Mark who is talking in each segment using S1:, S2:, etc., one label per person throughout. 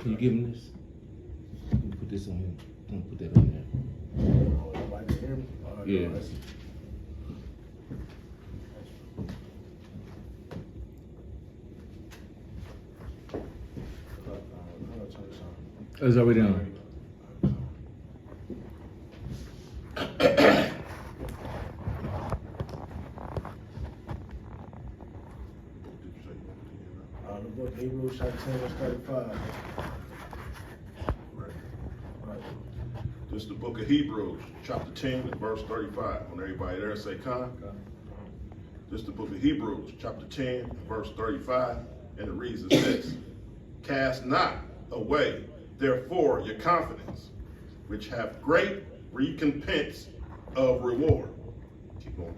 S1: Can you give him this? Can you put this on here? I'm gonna put that on there. Yeah. It's already on.
S2: The book of Hebrews chapter 10 verse 35.
S3: Right. This is the book of Hebrews chapter 10 verse 35. When everybody there say con. This is the book of Hebrews chapter 10 verse 35. And it reads as this. Cast not away therefore your confidence, which have great recompense of reward. Keep going.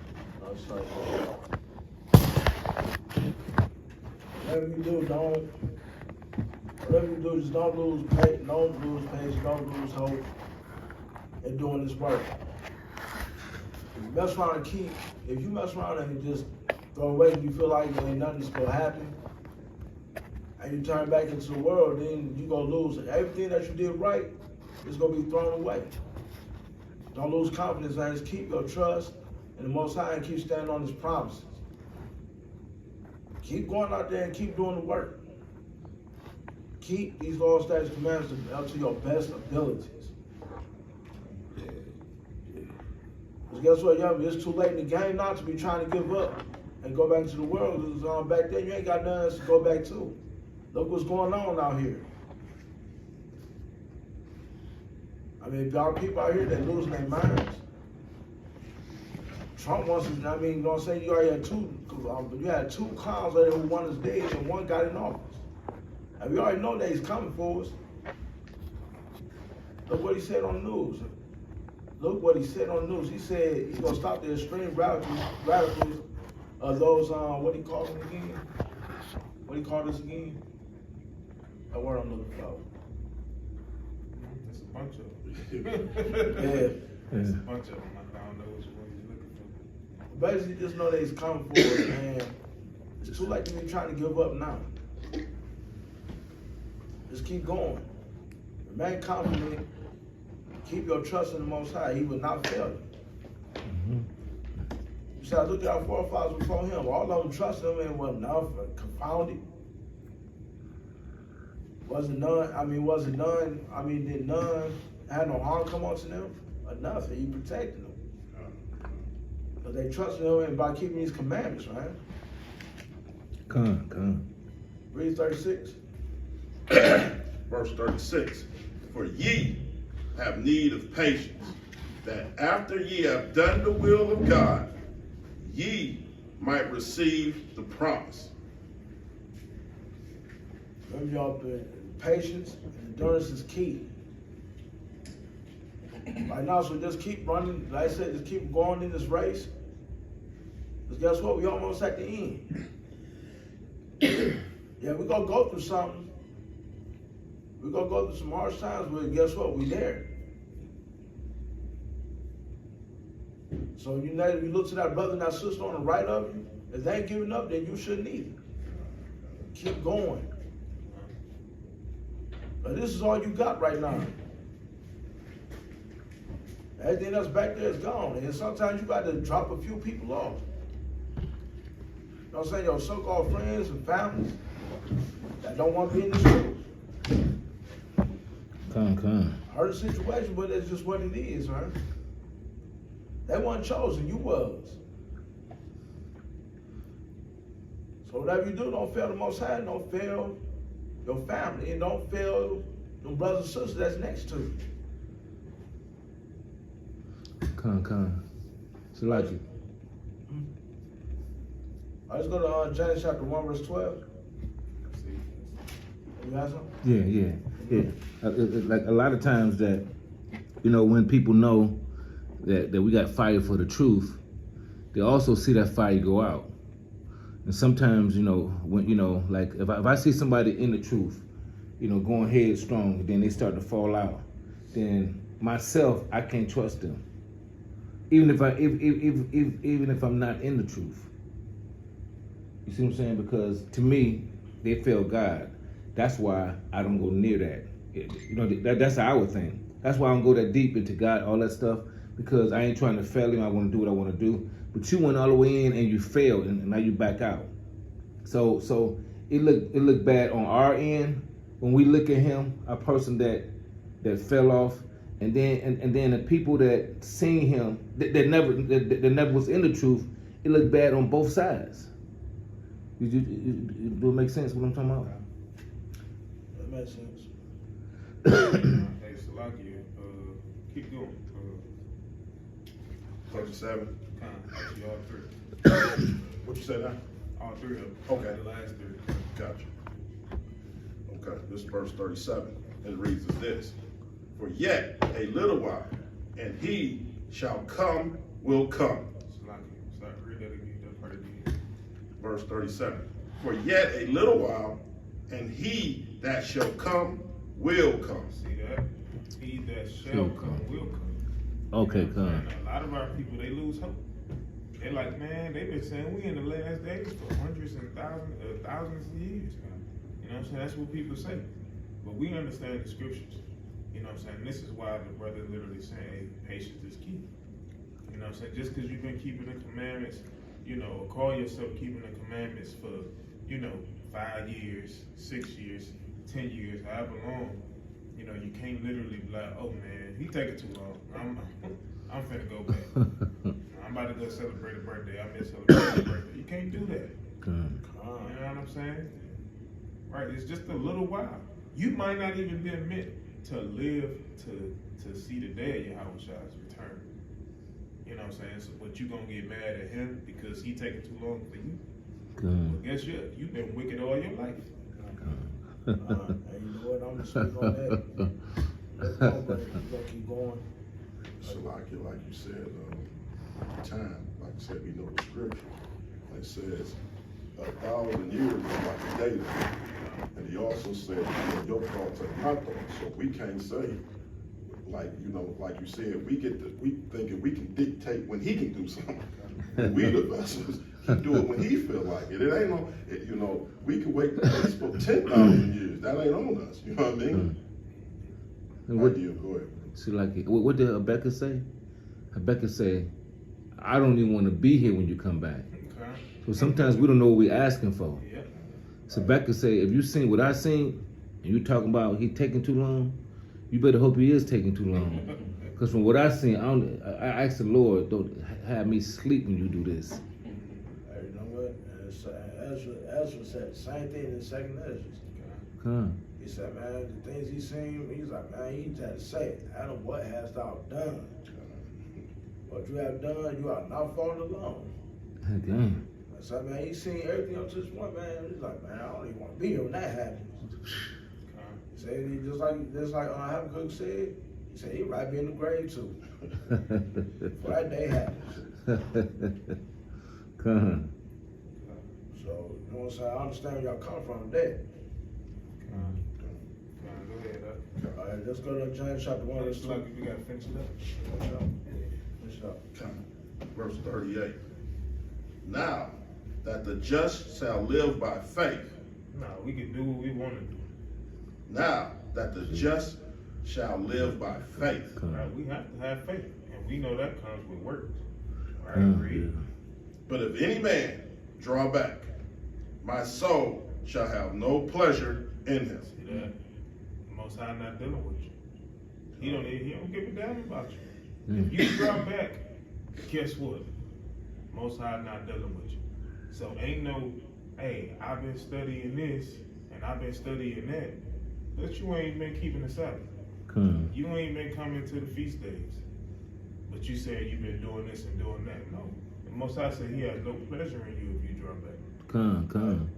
S2: Whatever you do, just don't lose patience, don't lose hope in doing this work. If you mess around and just throw away and you feel like ain't nothing's gonna happen, and you turn back into the world, then you gonna lose everything that you did right is gonna be thrown away. Don't lose confidence, man. Just keep your trust in the Most High and keep standing on His promises. Keep going out there and keep doing the work. Keep these laws, statutes, commandments up to your best abilities. Because guess what, young? It's too late in the game now to be trying to give up and go back to the world. Because back then you ain't got nothing else to go back to. Look what's going on out here. I mean, there are people out here that losing their minds. Trump wants to, don't say you already had you had two clowns there who one is dead and one got in office. And we already know that he's coming for us. Look what he said on the news. He said he's going to stop the extreme radicals of those, what do you call them again? What do you call this again? That word I'm looking for.
S4: There's a bunch of them.
S2: Yeah.
S4: There's a bunch of them. I don't know which one you're looking for.
S2: Basically, just know that he's coming for us, and it's too late to be trying to give up now. Just keep going. Remain confident. Keep your trust in the Most High. He will not fail you. You see, I looked at our forefathers before him. All of them trusted him and were confounded. Did none had no harm come onto them? Or nothing. He protected them. But they trusted him and by keeping these commandments, right?
S1: Come.
S2: Read 36.
S3: Verse 36. For ye have need of patience, that after ye have done the will of God, ye might receive the promise.
S2: Remember, y'all, patience and endurance is key. Right now, so just keep running. Like I said, just keep going in this race. Because guess what? We almost at the end. Yeah, we're going to go through something. We're going to go through some harsh times, but guess what? We're there. So you know, if you look to that brother and that sister on the right of you, if they ain't giving up, then you shouldn't either. Keep going. But this is all you got right now. Everything that's back there is gone. And sometimes you got to drop a few people off. You know what I'm saying? Your so-called friends and families that don't want to be in the schools.
S1: Come.
S2: I heard the situation, but it's just what it is, right? They weren't chosen, you was. So whatever you do, don't fail the Most High, don't fail your family, and don't fail your brothers and sisters that's next to you.
S1: Come. So like it.
S2: Let's go to James chapter 1, verse 12. You have something?
S1: Yeah. Like a lot of times that, when people know that we got fire for the truth, they also see that fire go out. And sometimes, when, like if I see somebody in the truth, going headstrong, then they start to fall out, then myself, I can't trust them. Even if I'm not in the truth. You see what I'm saying? Because to me, they fail God. That's why I don't go near that. You know, that's how I would think. That's why I don't go that deep into God, all that stuff, because I ain't trying to fail him. I want to do what I want to do. But you went all the way in and you failed, and now you back out. So it looked bad on our end when we look at him, a person that fell off, and then the people that seen him that never was in the truth. It looked bad on both sides. Do it make sense what I'm talking about?
S2: That makes sense.
S4: Hey, Salakia, keep going.
S3: 37.
S4: Actually, all three.
S3: What you say now?
S4: All three of them.
S3: Okay.
S4: The last three.
S3: Gotcha. Okay, this is verse 37. It reads as this. For yet a little while, and he shall come, will come.
S4: Salakia, start read that again. That part again.
S3: Verse 37. For yet a little while, and he that shall come, will come.
S4: See that? He that shall come will come.
S1: Okay,
S4: You know what I'm
S1: come.
S4: saying? A lot of our people, they lose hope. They're like, man, they've been saying we in the last days for hundreds and thousands of years. You know what I'm saying? That's what people say. But we understand the scriptures. You know what I'm saying? This is why the brother literally saying, hey, patience is key. You know what I'm saying? Just because you've been keeping the commandments, you know, or call yourself keeping the commandments for, 5 years, 6 years, 10 years, however long, you know, you can't literally be like, oh man, he taking too long. I'm finna go back. I'm about to go celebrate a birthday. I miss celebrating a birthday. You can't do that. You know what I'm saying? Right? It's just a little while. You might not even been meant to live to see the day of Yahweh's return. You know what I'm saying? So, but you gonna get mad at him because he taking too long for you. Well, guess what? You've been wicked all your life.
S2: And you know what? I'm gonna speak on that. Let's go, but we're gonna keep going.
S3: So like you said, time, like you said, we know the scripture. It says 1,000 years is like a day. And he also said, your thoughts are my thoughts. So we can't say, like you said, we thinking we can dictate when he can do something. We the vessels can do it when he feel like it. It ain't we can wait for 10,000 years. That ain't on us. You know what I mean?
S1: What
S3: do you go ahead?
S1: See, like, what did Rebecca say? Rebecca said, I don't even want to be here when you come back.
S4: Okay.
S1: So sometimes we don't know what we're asking for.
S4: Yeah.
S1: So Rebecca said, if you seen what I seen, and you talking about he taking too long, you better hope he is taking too long. Because from what I seen, I asked the Lord, don't have me sleep when you do this.
S2: Hey, you know what? Ezra said the same thing in the second Ezra.
S1: Huh.
S2: He said, man, the things he seen, he's like, man, he had to say it. Adam, what hast thou done? What you have done, you are not fallen alone.
S1: Again.
S2: I said, man, he seen everything up to this point, man. He's like, man, I don't even want to be here when that happens. He said, he just like Habakkuk said, he said, he right be in the grave too. Before that day happens.
S1: Come.
S2: So, you know what I'm saying? I understand where y'all come from there.
S4: Go ahead.
S2: All right, let's go to James chapter 1, verse 2.
S4: We gotta finish it up.
S2: Finish it up.
S3: Verse 38. Now that the just shall live by faith.
S4: No, we can do what we want to do.
S3: Now that the just shall live by faith.
S4: Right? We have to have faith, and we know that comes with works. Right?
S1: Yeah.
S3: But if any man draw back, my soul shall have no pleasure in him.
S4: See that? The Most High not dealing with you. He don't give a damn about you. If you draw back, guess what? Most High not dealing with you. So ain't no, hey, I've been studying this and I've been studying that, but you ain't been keeping the Sabbath.
S1: Come.
S4: You ain't been coming to the feast days, but you said you've been doing this and doing that. No, the Most High said He has no pleasure in you if you draw back.
S1: Come.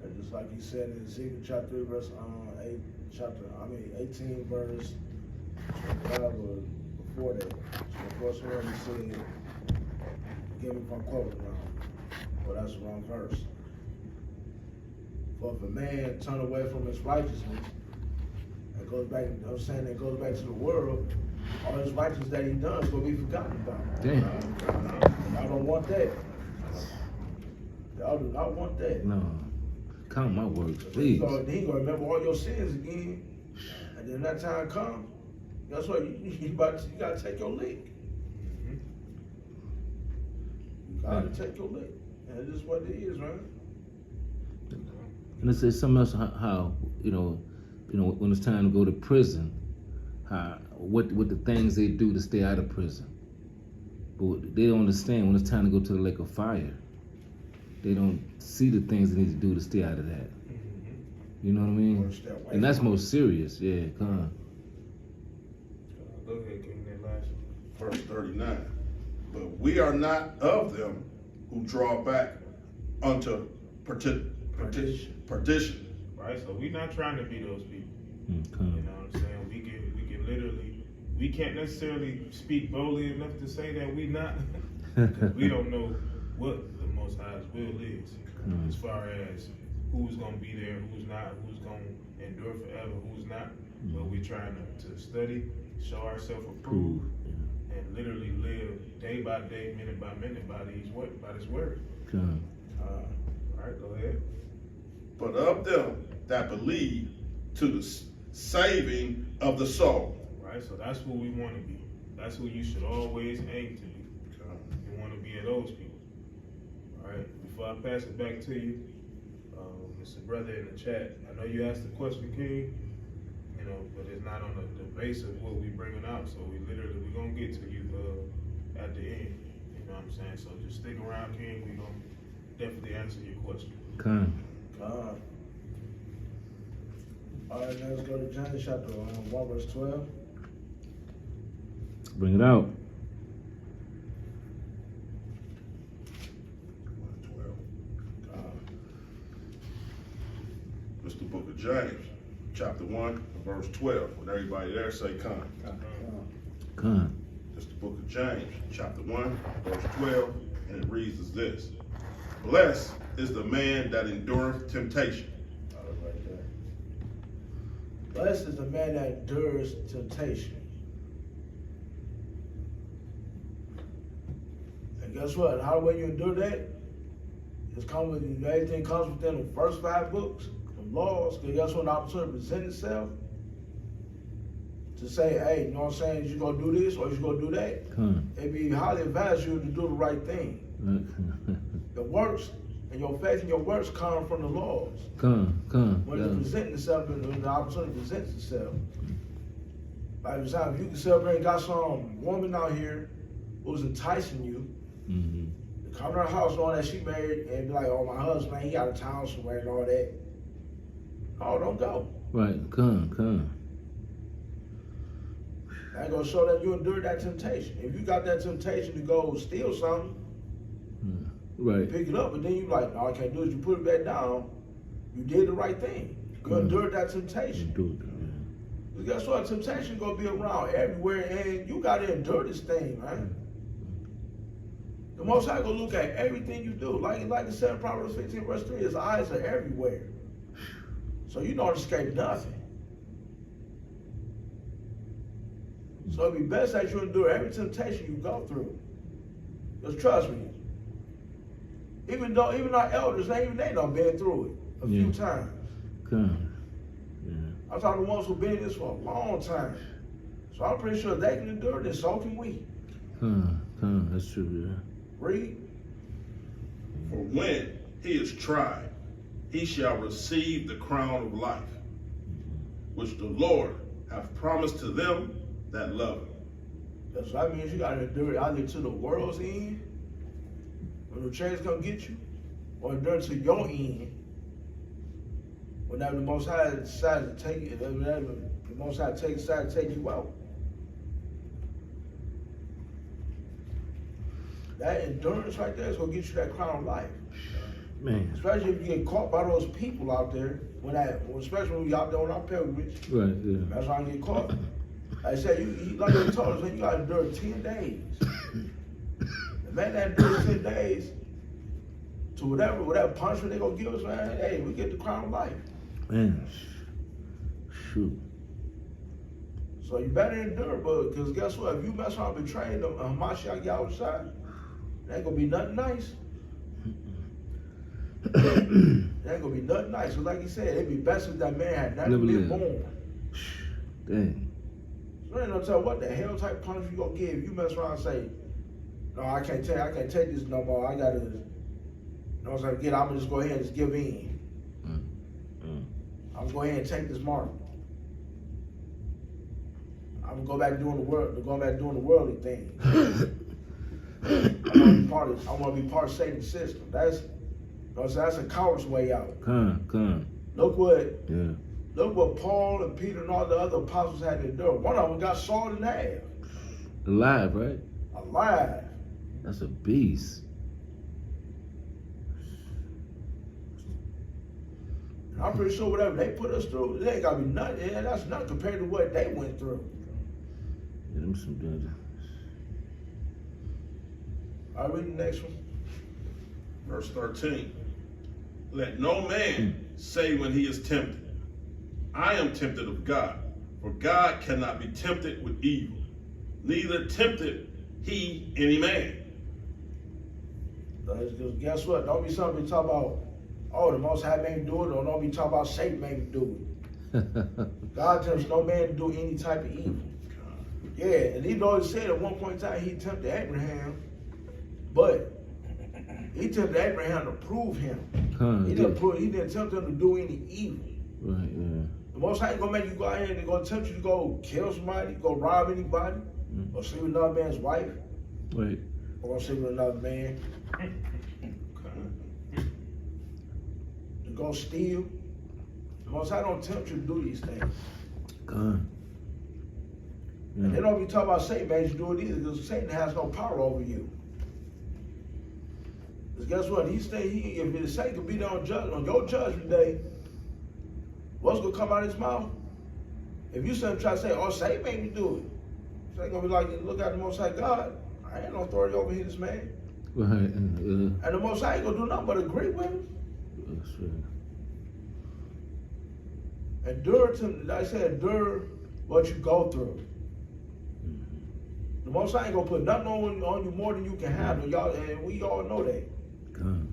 S2: And just like He said in Ezekiel chapter 3, verse 18, verse 25 or before that. So of course, when He said, "Give me if I'm quoting wrong," well, that's the wrong verse. For if a man turn away from his righteousness and goes back, you know what I'm saying, and goes back to the world, all his righteousness that he done is going to be forgotten about.
S1: Damn.
S2: Y'all don't want that. Y'all do not want that.
S1: No. count my works,
S2: He
S1: please.
S2: gonna remember all your sins again. And then that time comes, that's what you gotta take your lick. You gotta take your lick. And it's just what it is, man.
S1: And it's something else how when it's time to go to prison, what the things they do to stay out of prison. But they don't understand when it's time to go to the lake of fire. They don't see the things they need to do to stay out of that. You know what I mean? And that's more serious. Yeah, come on.
S4: Go ahead, King, that last one.
S3: Verse 39. But we are not of them who draw back unto perdition.
S4: Right, so we're not trying to be those people.
S1: Okay.
S4: You know what I'm saying? We can literally, we can't necessarily speak boldly enough to say that we not, because we don't know what the Most High's will is, as far as who's gonna be there, who's not, who's gonna endure forever, who's not. But we're trying to study, show ourselves approved, and literally live day by day, minute by minute by this word.
S1: Okay.
S4: All right, go ahead.
S3: But of them that believe to the saving of the soul.
S4: Right, so that's who we want to be. That's who you should always aim to be. You want to be of those people. All right, before I pass it back to you, it's a brother in the chat. I know you asked the question, King, but it's not on the base of what we bringing out. So we're gonna get to you at the end. You know what I'm saying? So just stick around, King. We're gonna definitely answer your question.
S1: Okay.
S2: All right, let's go to James chapter 1, verse 12.
S1: Bring it out.
S3: 12. It's the book of James, chapter 1, verse 12. When everybody there say, come.
S1: Come.
S3: It's the book of James, chapter 1, verse 12, and it reads as this. Blessed is the man that endureth temptation.
S2: Right there. Blessed is the man that endures temptation. And guess what? How will you endure that? Everything comes within the first 5 books, the laws. Because guess what? An opportunity presents itself to say, hey, you know what I'm saying? You're going to do this or you're going to do that.
S1: Come.
S2: It'd be highly advised you to do the right thing. The works and your faith and your works come from the laws.
S1: Come.
S2: When it presents itself and the opportunity presents itself. Like for example, you can celebrate and got some woman out here who's enticing you. To come to her house knowing that she married and be like, oh, my husband, he out of town somewhere and all that. Oh, don't go.
S1: Right, come.
S2: That gonna show that you endured that temptation. If you got that temptation to go steal something,
S1: Right.
S2: pick it up, but then you like, all I can't do is you put it back down. You did the right thing. You endured that temptation. Because guess what? Temptation gonna be around everywhere, and you gotta endure this thing, man. The Most High gonna look at everything you do. Like it said in Proverbs 15, verse 3, his eyes are everywhere. So you don't escape nothing. So it'd be best that you endure every temptation you go through. Just trust me. Even our elders, they done been through it a few times.
S1: Come.
S2: I'm talking the ones who've been in this for a long time. So I'm pretty sure they can endure this, so can we.
S1: Come. That's true, yeah.
S2: Read.
S3: For when he is tried, he shall receive the crown of life, which the Lord hath promised to them that love him.
S2: That's what that means. You gotta endure it either to the world's end, when the chains come get you, or endure to your end. Whenever the Most High decides to take it, whenever the Most High decides to take you out. That endurance right there is gonna get you that crown of life.
S1: Man.
S2: Especially if you get caught by those people out there, especially when you out there on our pilgrimage.
S1: Right, yeah.
S2: That's how you get caught. Like I said, like they told us, man, you gotta endure 10 days. The man that endures 10 days to whatever punishment they gonna give us, man, hey, we get the crown of life.
S1: Man. Shoot.
S2: So you better endure, but because guess what? If you mess around betraying them, Mashiach Yahushua, it ain't gonna be nothing nice. It There ain't gonna be nothing nice. So like you said, it'd be best if that man had never
S1: Never
S2: been
S1: lived.
S2: born.
S1: Dang.
S2: So ain't no tell what the hell type punishment you gonna give if you mess around and say, no, I can't take this no more. I gotta, you know what I'm saying, I'm gonna just go ahead and just give in. I'm gonna go ahead and take this mark. I'm gonna go back doing the worldly thing. I wanna be part of Satan's system. That's, you know what I'm saying, that's a coward's way out.
S1: Come.
S2: Look what
S1: Yeah.
S2: Paul and Peter and all the other apostles had to endure. One of them got sawed in half.
S1: Alive, right?
S2: Alive.
S1: That's a beast.
S2: And I'm pretty sure whatever they put us through, they ain't gotta be nothing. Yeah, that's nothing compared to what they went through.
S1: Yeah, them some danger.
S2: I'll read the next one.
S3: Verse 13. Let no man say when he is tempted, I am tempted of God, for God cannot be tempted with evil, neither tempted he any man.
S2: Because guess what? Don't be something talk about, oh, the Most High made me do it, or don't be talking about Satan made me do it. God tempts no man to do any type of evil. Yeah, and he always said at one point in time he tempted Abraham, but he tempted Abraham to prove him. He didn't tempt him to do any evil.
S1: Right, yeah.
S2: The Most High ain't gonna make you go out here and gonna tempt you to go kill somebody, go rob anybody, or sleep with another man's wife,
S1: Right.
S2: or go sleep with another man, to go steal. The Most High don't tempt you to do these things.
S1: Come.
S2: And they don't be talking about Satan made you do it either, because Satan has no power over you. Because guess what? If Satan could be there on your judgment day, what's gonna come out of his mouth? If you try to say, oh, Satan made me do it, Satan gonna be like, look at the Most High God. I ain't no authority over here, this man.
S1: Right.
S2: And the Most High ain't gonna do nothing but agree with him.
S1: That's right.
S2: Endure what you go through. The Most High ain't gonna put nothing on you more than you can handle, y'all, and we all know that.
S1: Come.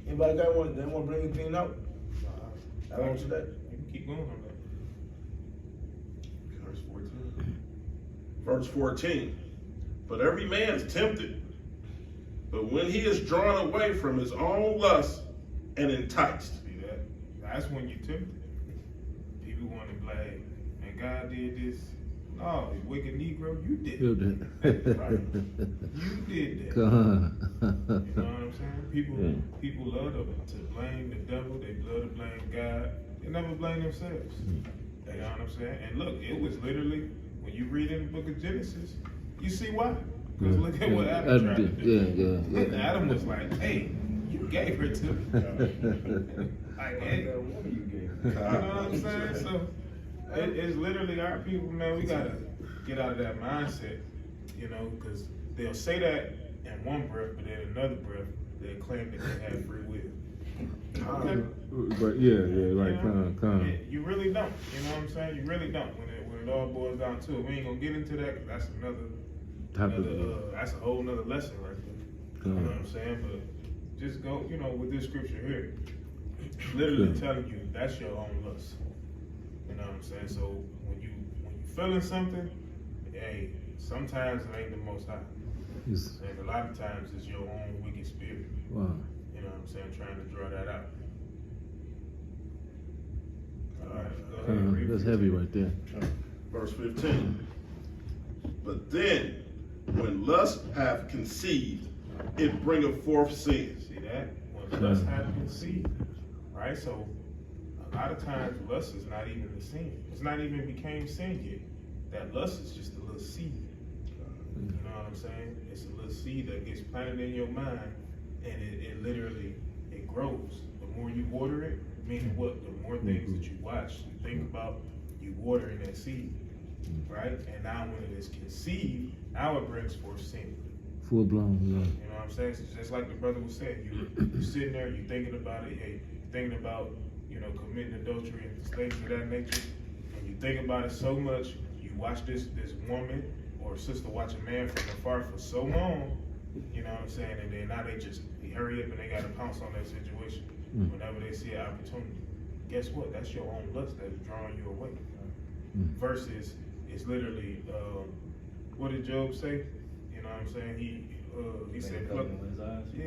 S2: Anybody got one? They want to bring anything up? I want to that.
S4: You can keep going on that.
S3: Verse 14. Verse 14. But every man is tempted, but when he is drawn away from his own lust and enticed.
S4: See that? That's when you tempted. People want to blame, and God did this. No, you wicked Negro, you did
S1: Feel
S4: it.
S1: that.
S4: Right? You did that.
S1: Come.
S4: You know what I'm saying?
S1: Yeah.
S4: People love to blame the devil. They love to blame God. They never blame themselves. You know what I'm saying? And look, it was literally, when you read in the book of Genesis, you see why. Because look at what Adam tried to do.
S1: Yeah.
S4: Adam was like, hey, you gave her to me. Like, hey, you know what I'm saying? So it's literally our people, man. We gotta get out of that mindset, you know, because they'll say that in one breath, but in another breath, they claim that they have free will. Okay.
S1: But right. Come.
S4: You really don't. You know what I'm saying? You really don't. When it all boils down to it, we ain't gonna get into that. 'Cause that's that's a whole nother lesson right there. You know what I'm saying? But just go, you know, with this scripture here, literally telling you that's your own lust. You know what I'm saying? So when you feeling something, hey, sometimes it ain't the Most High. And a lot of times it's your own wicked spirit.
S1: Wow.
S4: You know what I'm saying? Trying to draw that out. All right, go ahead.
S1: That's heavy right there.
S3: Verse 15. But then, when lust hath conceived, it bringeth forth sin.
S4: See that? When lust hath conceived. Right? So a lot of times lust is not even the sin. It's not even became sin yet. That lust is just a little seed. You know what I'm saying? It's a little seed that gets planted in your mind, and it literally grows. The more you water it, meaning what? The more things that you watch, you think about, you watering that seed, right? And now when it is conceived, now it brings forth sin.
S1: Full blown, yeah.
S4: You know what I'm saying? It's just like the brother was saying, you sitting there, you thinking about it, hey, thinking about, you know, committing adultery and things of that nature, and you think about it so much, you watch this woman or sister watch a man from afar for so long, you know what I'm saying, and then now they just hurry up and they got to pounce on that situation whenever they see an opportunity. Guess what? That's your own lust that's drawing you away. Versus, it's literally, what did Job say? You know what I'm saying? He said, pluck, yeah,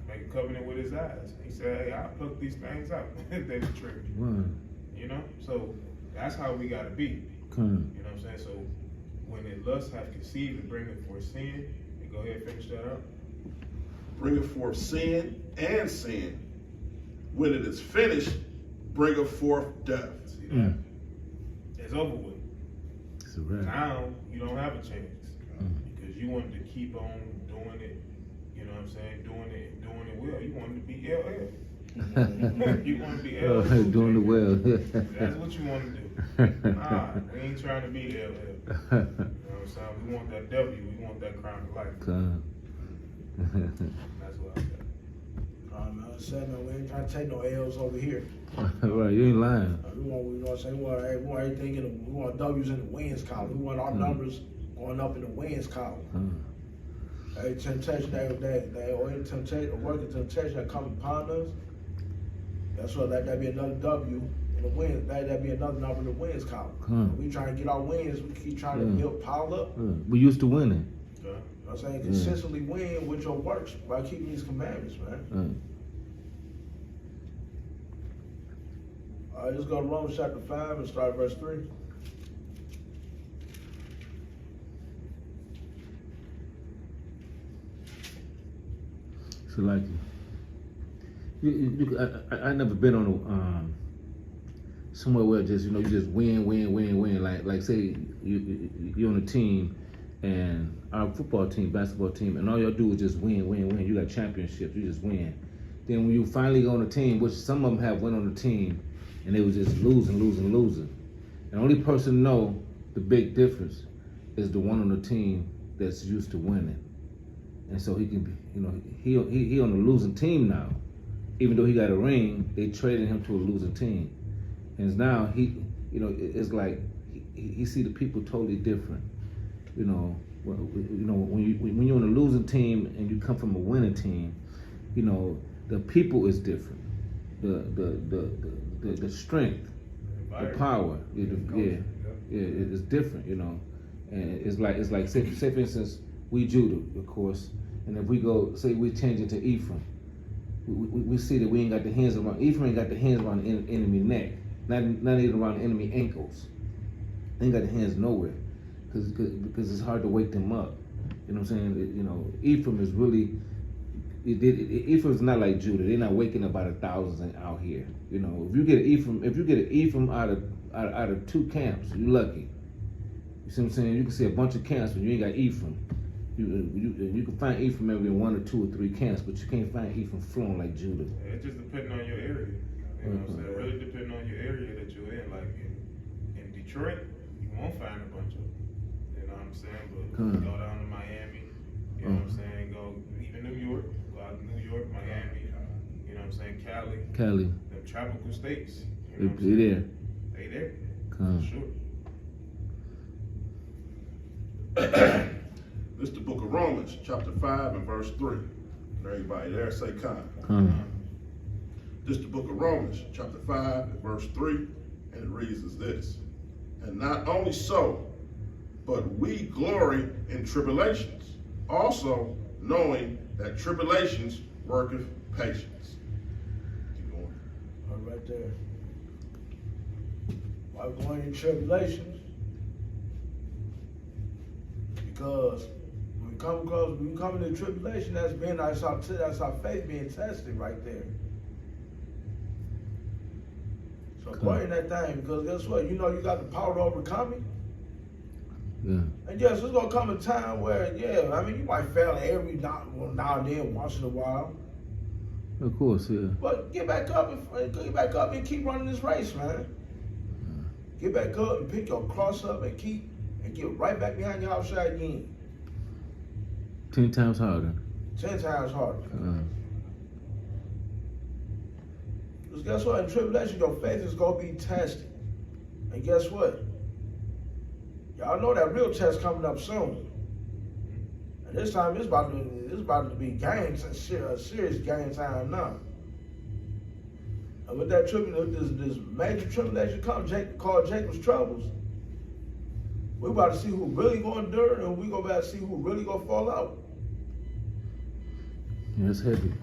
S4: make a covenant with his eyes. He said, hey, I'll pluck these things out. They trick you. You know? So that's how we gotta be. You know what I'm saying? So when the lust have conceived and bring it forth sin, and go ahead and finish that up.
S3: Bring it forth sin and sin. When it is finished, bring it forth death.
S4: See that? It's over with.
S1: It's a wrap.
S4: Now you don't have a chance because you wanted to keep on doing it. You know what I'm saying? Doing it well. You wanted to be LL. You want to be LL.
S1: Doing it well.
S4: That's what you want to do. Nah, we ain't trying to be LL. You know what I'm saying? We want that W. We want that crown of life. That's what I said.
S2: Man, I said, man, we ain't trying to take no L's over here.
S1: Right, you ain't lying.
S2: We want, you know what I'm saying? We want everything we want W's in the wins column. We want our numbers going up in the wins column. Every temptation or any temptation, or working temptation that comes upon us, that's what that be another W in the wins. That be another number in the wins column. We trying to get our wins. We keep trying to build pile up.
S1: We used to winning.
S2: You know what I'm saying? Consistently win with your works by keeping these commandments, man. All right, let's go to Romans chapter 5 and start verse 3.
S1: So like, I never been on somewhere where just you just win. Like say you're on a team, and our football team, basketball team, and all y'all do is just win. You got championships, you just win. Then when you finally go on a team, which some of them have went on the team, and they was just losing. The only person know the big difference is the one on the team that's used to winning. And so he can be, he on a losing team now. Even though he got a ring, they traded him to a losing team. And now it's like he see the people totally different. When you're on a losing team and you come from a winning team, the people is different. The strength, the power, it's different. And it's like say for instance, we Judah, of course, and if we go say we change it to Ephraim, we see that we ain't got the hands around Ephraim, ain't got the hands around the enemy neck, not even around the enemy ankles. They ain't got the hands nowhere, because it's hard to wake them up. You know what I'm saying? Ephraim is really. Ephraim's not like Judah. They're not waking up out of thousands out here. If you get an Ephraim out of two camps, you're lucky. You see what I'm saying? You can see a bunch of camps, but you ain't got Ephraim. You can find Ephraim maybe in 1 or 2 or 3 camps, but you can't find Ephraim flowing like Judah.
S4: Yeah, it just depending on your area. You know what I'm saying? Really depending on your area that you're in. Like in Detroit, you won't find a bunch of them. You know what I'm saying? But go down to Miami, you know what I'm saying? Go even New York, go out to New York, Miami, you know what I'm saying? Cali. Them tropical states. You know
S1: They there.
S4: They there. For sure.
S3: This is the book of Romans, chapter 5 and verse 3. And everybody there say con. This is the book of Romans, chapter 5 and verse 3, and it reads as this. And not only so, but we glory in tribulations, also knowing that tribulations worketh patience. Keep going.
S2: All right there. Why going in tribulations? Because when we come into tribulation, that's our faith being tested right there. So pray in that thing, because guess what? You got the power to overcome it.
S1: Yeah.
S2: And yes, there's gonna come a time where, you might fail every now and then, once in a while.
S1: Of course, yeah.
S2: But get back up and keep running this race, man. Get back up and pick your cross up and get right back behind your outside again.
S1: 10 times harder.
S2: 10 times harder. Because guess what? In tribulation, your faith is going to be tested. And guess what? Y'all know that real test coming up soon. And this time it's about to be serious gang time now. And with that this major tribulation called Jacob's troubles, we about to see who really gonna endure, and we gonna see who really gonna fall out.
S1: Yeah, it's heavy.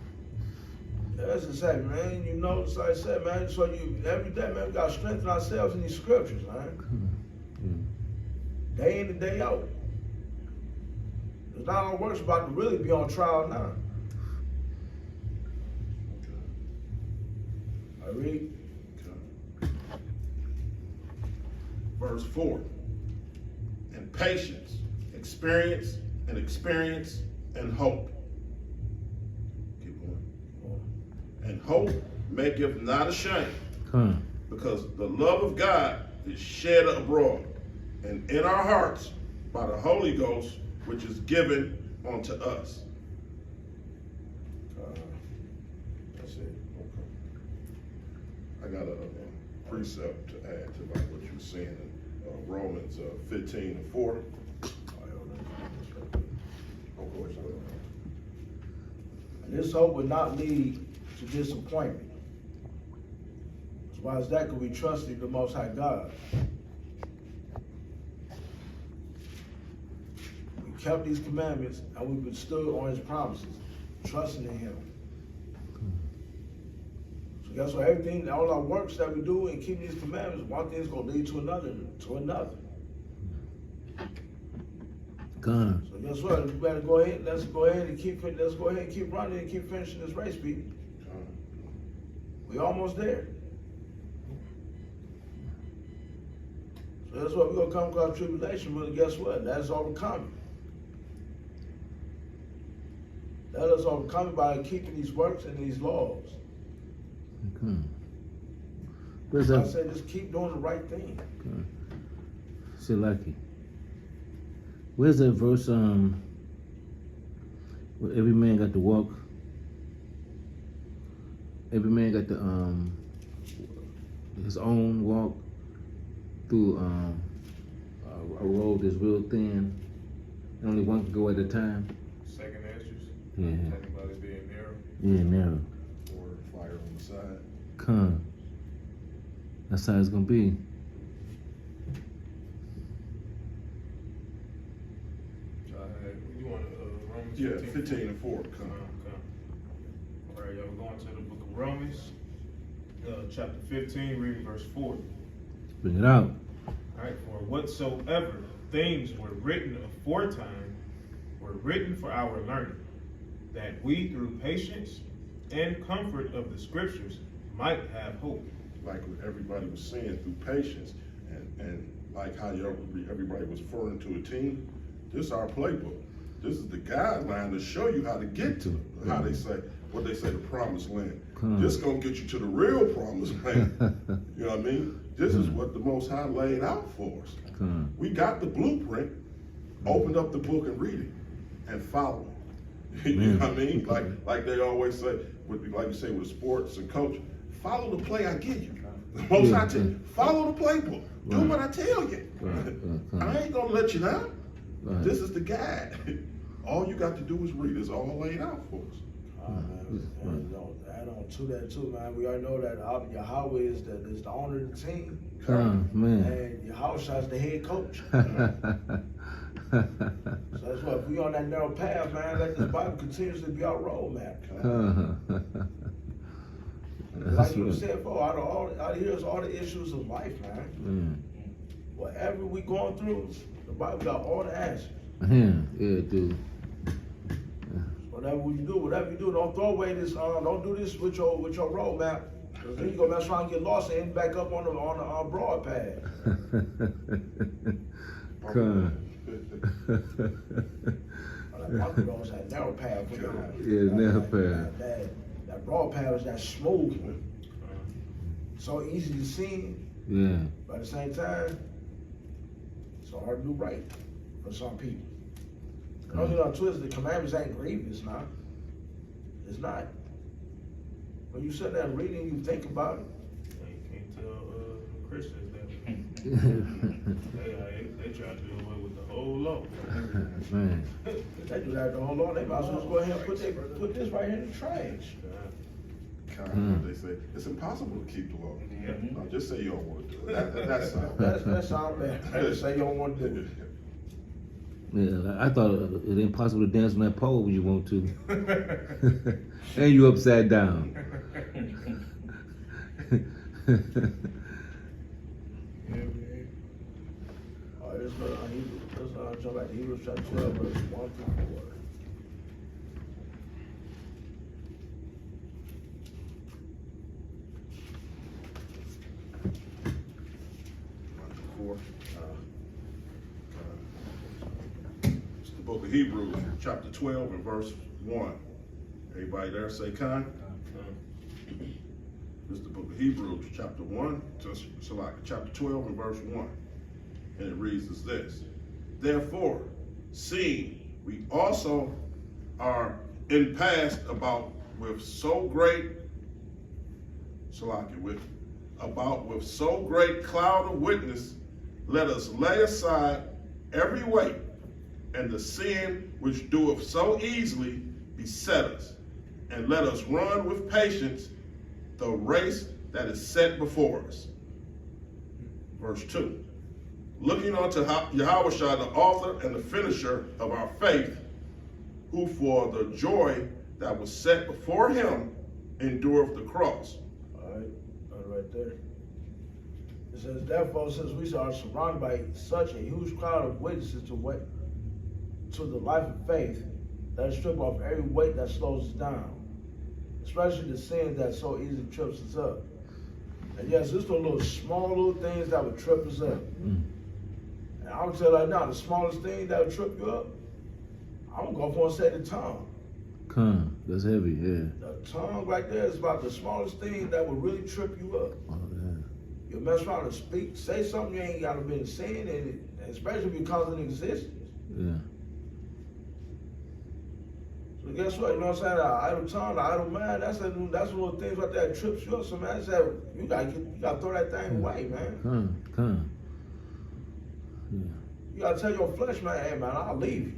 S2: That's just heavy, man. You know, like I said, man. So every day, man, we gotta strengthen ourselves in these scriptures, man. Day in and day out. It's not our works about to really be on trial now. I read.
S3: Okay. Verse 4. And patience, experience, and hope. Keep going. And hope maketh not ashamed, because the love of God is shed abroad, and in our hearts by the Holy Ghost, which is given unto us.
S2: That's it.
S3: Okay. I got a precept to add to like what you're saying in Romans 15:4.
S2: And this hope would not lead to disappointment. As why is that? Because we trusted the Most High God. We kept these commandments and we stood on His promises, trusting in Him. So guess what? Everything, all our works that we do in keeping these commandments, one thing is going to lead to another,
S1: Gone.
S2: So guess what? We better go ahead. Let's go ahead and keep running and keep finishing this race, people. We almost there. So that's what we're gonna come across tribulation, but guess what? That's overcoming. That is overcoming by keeping these works and these laws.
S1: Okay. Where's
S2: I
S1: that?
S2: say just keep doing the right thing.
S1: Okay. Shit lucky. Where's that verse? Where every man got to walk. Every man got to his own walk through a road that's real thin. And only one can go at a time.
S4: Second Esdras.
S1: Yeah.
S4: Talking about it being narrow.
S1: Yeah, narrow.
S3: Or fire on the side.
S1: Come. That's how it's gonna be.
S4: You want Romans?
S3: Yeah, 15:4. Come.
S4: All right, y'all. We're going to the book of Romans, chapter 15, reading verse 4.
S1: Bring it out.
S4: All right. For whatsoever things were written aforetime were written for our learning, that we through patience and comfort of the scriptures might have hope.
S3: Like what everybody was saying, through patience, and like how everybody was referring to a team, this is our playbook. This is the guideline to show you how to get to how they say, what they say, the promised land. This gonna get you to the real promised land. You know what I mean? This is what the Most High laid out for us. We got the blueprint. Open up the book and read it and follow it. You know what I mean? Like they always say, like you say with sports and coaching, follow the play I give you. The Most High tell you, follow the playbook. Do what I tell you. I ain't gonna let you down. This is the guide. All you got to do is read. It's all laid out for us.
S2: And add on to that too, man. We already know that Yahweh is the owner of the team.
S1: Man.
S2: And Yahweh is the head coach. So that's why if we on that narrow path, man, let this Bible continuously be our roadmap. Like you said before, out of here is all the issues of life, man. Whatever we going through, the Bible got all the answers.
S1: Yeah, dude.
S2: Whatever you do, don't throw away this. Don't do this with your roadmap. Cause then you go mess around and get lost and end back up on the broad path. That was that narrow path.
S1: Narrow path.
S2: That broad path was that smooth. So easy to see.
S1: Yeah.
S2: But at the same time, it's hard to do right for some people. Don't get on twisted. The commandments ain't grievous now. It's not. When you sit there and reading, you think about it.
S4: You can't tell Christians that they try to do away with the whole law.
S1: Man.
S2: They do that the whole law. They might as well just go ahead and put this right here in the trash.
S3: They say it's impossible to keep the law. No, just say you don't want to do it.
S2: That's all bad. They just say you don't want to do it.
S1: Yeah, I thought it impossible to dance on that pole when you want to. And you upside down.
S2: All right, let's jump back to Hebrews chapter 12, verse 1 through 4.
S3: It's the book of Hebrews, chapter 12 and verse 1. Everybody there say kind? It's the book of Hebrews, chapter 1, chapter 12 and verse 1. And it reads as this. Therefore, seeing we also are in past about with so great cloud of witness, let us lay aside every weight and the sin which doeth so easily beset us, and let us run with patience the race that is set before us. Verse 2. Looking unto Yahweh, the author and the finisher of our faith, who for the joy that was set before him endured the cross.
S2: All right there. It says, therefore, since we are surrounded by such a huge cloud of witnesses to the life of faith, let us strip off every weight that slows us down, especially the sins that so easily trips us up. And yes, just those small little things that would trip us up. And I would tell you right now, the smallest thing that would trip you up, I'm gonna go for and say the tongue.
S1: That's heavy, yeah.
S2: The tongue right there is about the smallest thing that would really trip you up.
S1: Oh, yeah.
S2: You mess around and say something you ain't gotta been saying, and especially if it comes in existence.
S1: Yeah.
S2: So guess what? You know what I'm saying? The idle tongue, the idle mind, that's one of the things right there that trips you up. So man, I said, you gotta throw that thing away, man.
S1: Yeah.
S2: You gotta tell your flesh, man, hey man, I'll leave you.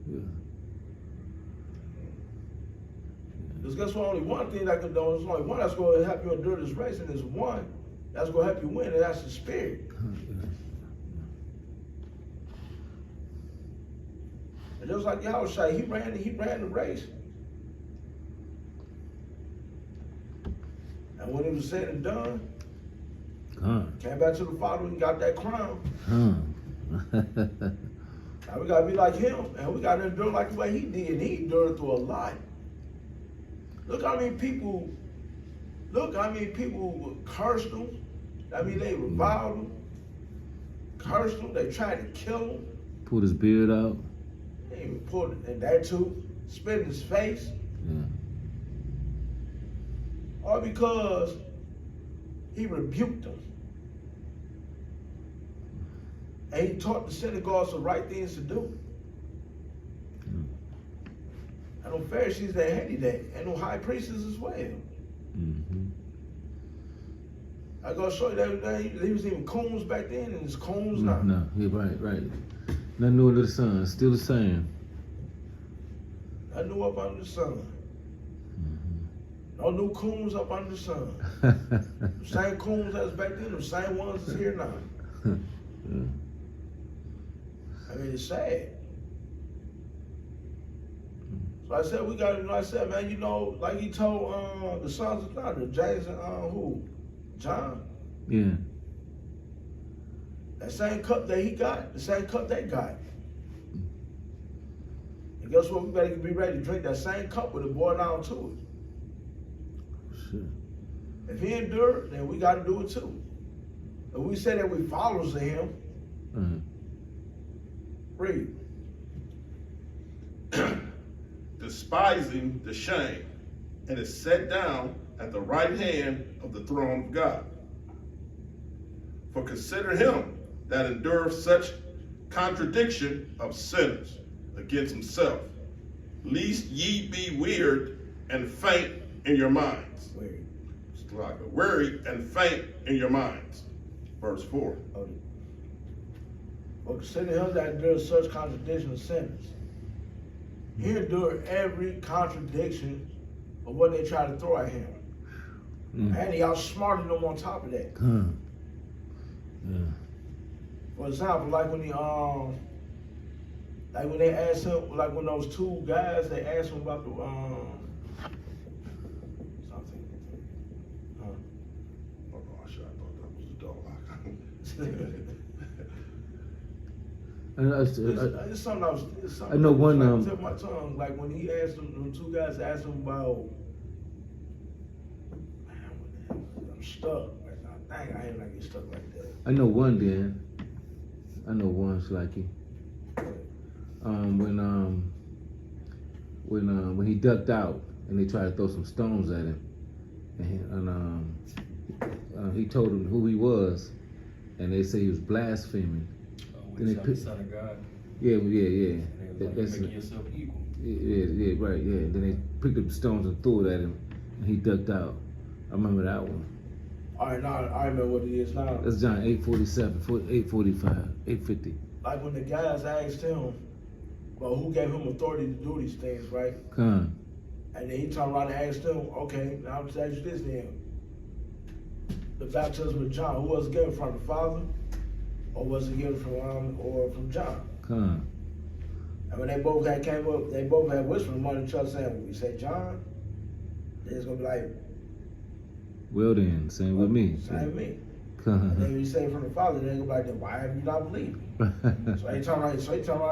S1: Yeah.
S2: Because guess what? Only one thing that can do, there's only one that's going to help you endure this race, and there's one that's going to help you win, and that's the Spirit. And just like Yahushua, he ran the race. And when it was said and done, came back to the Father and got that crown. Now we got to be like him, and we got to endure like the way he did, and he endured through a lot. Look how many people cursed him. I mean, they reviled him, cursed him, they tried to kill him.
S1: Pulled his beard out.
S2: They even pulled it, and that too, spit in his face.
S1: Yeah.
S2: All because he rebuked them. And he taught the synagogues the right things to do. And no Pharisees that hated that, and no high priests as well. I gotta show you that he was even coons back then, and it's coons now.
S1: No, yeah, right. Nothing new under the sun, still the same.
S2: I knew up under the sun. No new coons up under the sun. The same coons as back then, the same ones that's here now.
S1: Yeah.
S2: I mean, it's sad. So I said, man, like he told the sons of God, James and who? John?
S1: Yeah.
S2: That same cup that he got, the same cup they got. And guess what? We better be ready to drink that same cup with it boiled down to it.
S1: Sure.
S2: If he endured, then we got to do it too. If we say that we followers of him, read.
S3: Despising the shame, and is set down at the right hand of the throne of God. For consider him that endureth such contradiction of sinners against himself, lest ye be wearied and faint in your minds. Weary and faint in your minds. Verse 4.
S2: But consider him that endures such contradiction of sinners. He endured every contradiction of what they try to throw at him. And he outsmarted them on top of that.
S1: Yeah.
S2: For example, like when he like when they asked him, like when those two guys, they asked him about the something.
S3: Oh gosh, I thought that was a dog.
S2: It's something I was. It's something
S1: I know one.
S2: Tip of my tongue. Like when he asked them two guys asked him about. Man, what the hell? I'm stuck. Like, dang, I ain't like get stuck like that.
S1: I know one. Then I know one, Slacky. When he ducked out and they tried to throw some stones at him, and he told them who he was, and they say he was blaspheming.
S5: When he the Son of God.
S1: Yeah.
S5: And they was
S1: That's
S5: like, making yourself equal.
S1: Yeah, right, yeah. Then they picked up the stones and threw it at him, and he ducked out. I remember that one.
S2: All right, now I remember what it is now.
S1: That's John 8:47, 8:45, 8:50.
S2: Like when the guys asked him, well, who gave him authority to do these things, right?
S1: Come.
S2: And then he turned around and asked them, okay, now I'm just ask you this then. The baptism of John, who was it given from, the Father? Or was it given from John?
S1: Come.
S2: And when they both had came up, they both had whispered among each other saying, when we say John, then it's gonna be like,
S1: Well then, same with me.
S2: same with me.
S1: Come.
S2: And then when you say from the Father, they're gonna be like, then why have you not believed me? So he turned around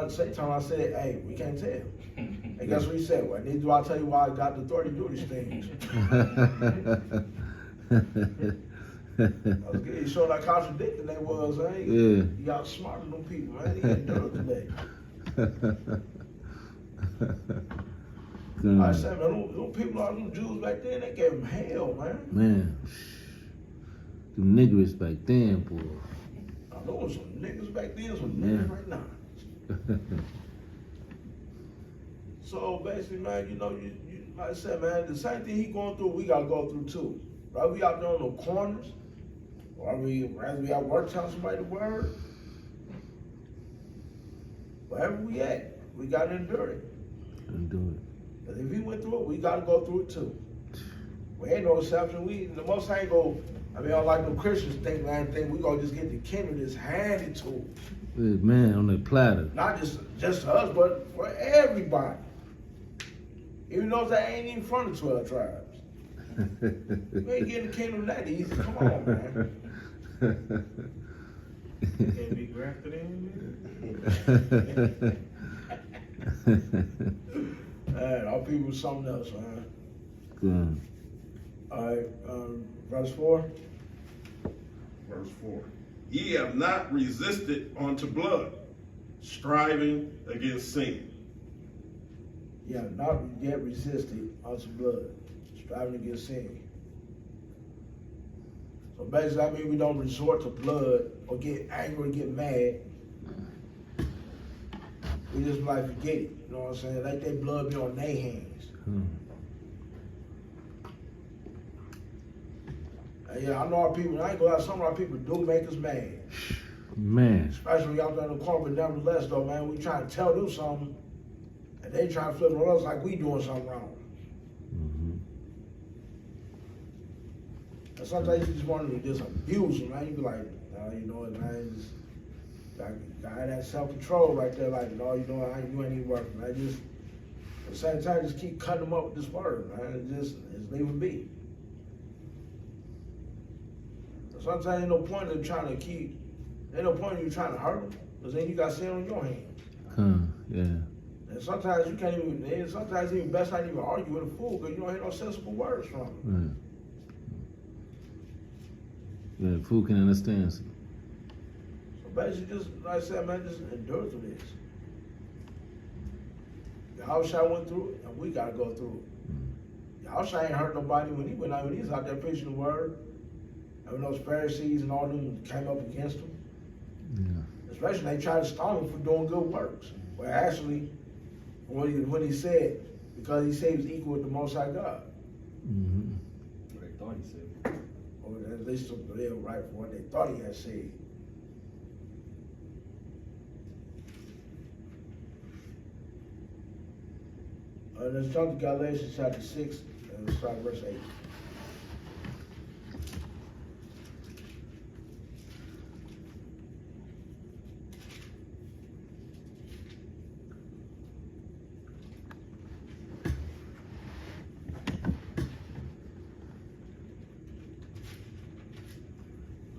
S2: and said, hey, we can't tell. And guess what he said? Well, neither do I tell you why I got the authority to do these things. He showed how contradicting they was, man.
S1: Yeah.
S2: He outsmarted them people, man. He had dirt today. I said, man, them people, all them Jews back then, they gave him hell, man.
S1: Man, them niggers back then, boy.
S2: Now, there was some niggas back then, some
S1: Yeah.
S2: niggas right now. So basically, man, you like I said, man, the same thing he going through, we gotta go through too. Rather we out there on the corners, or rather we at work telling somebody the word. Wherever we at, we gotta endure it.
S1: And do it.
S2: Because if he went through it, we gotta go through it too. We ain't no exception. The most ain't go. I mean, like the Christians think we gonna just get the kingdom just handed to us.
S1: Man, on the platter.
S2: Not just us, but for everybody. Even though they ain't even from the 12 tribes. We ain't getting the kingdom that easy. Come on, man.
S4: Can't be grafted in.
S2: Man, our people is something else, man.
S1: Good.
S2: All right, verse 4.
S3: Verse 4. Ye have not resisted unto blood, striving against sin.
S2: Yeah, not yet resisted unto blood, striving against sin. So basically, I mean, we don't resort to blood or get angry or get mad. We just like forget it. You know what I'm saying? Let that blood be on their hands. And yeah, I know our people, I ain't gonna lie, some of our people do make us mad.
S1: Man.
S2: Especially out there in the corner, but nevertheless though, man, we trying to tell them something, and they trying to flip it on us like we doing something wrong. And sometimes you just want to just abuse them, man. You be like, you know what, man, just got that self-control right there, like, no, you know, you ain't even working, man. Just, at the same time, just keep cutting them up with this word, man. Just leave them be. Sometimes ain't no point in trying to ain't no point in you trying to hurt them, because then you got sin on your hands.
S1: Yeah.
S2: And sometimes you can't even, sometimes even best not even argue with a fool, because you don't hear no sensible words from him.
S1: Right. Yeah, the fool can understand.
S2: So basically, just like I said, man, just endure through this. Yahushua went through it, and we gotta go through it. Yahushua ain't hurt nobody when he was out there preaching the word. And when those Pharisees and all them came up against him, especially they tried to stone him for doing good works. Well, actually, what he said, because he said he was equal with the Most High God.
S5: What they thought he said.
S2: Or at least they were right for what they thought he had said. Let's jump to Galatians chapter 6 and let's start verse 8.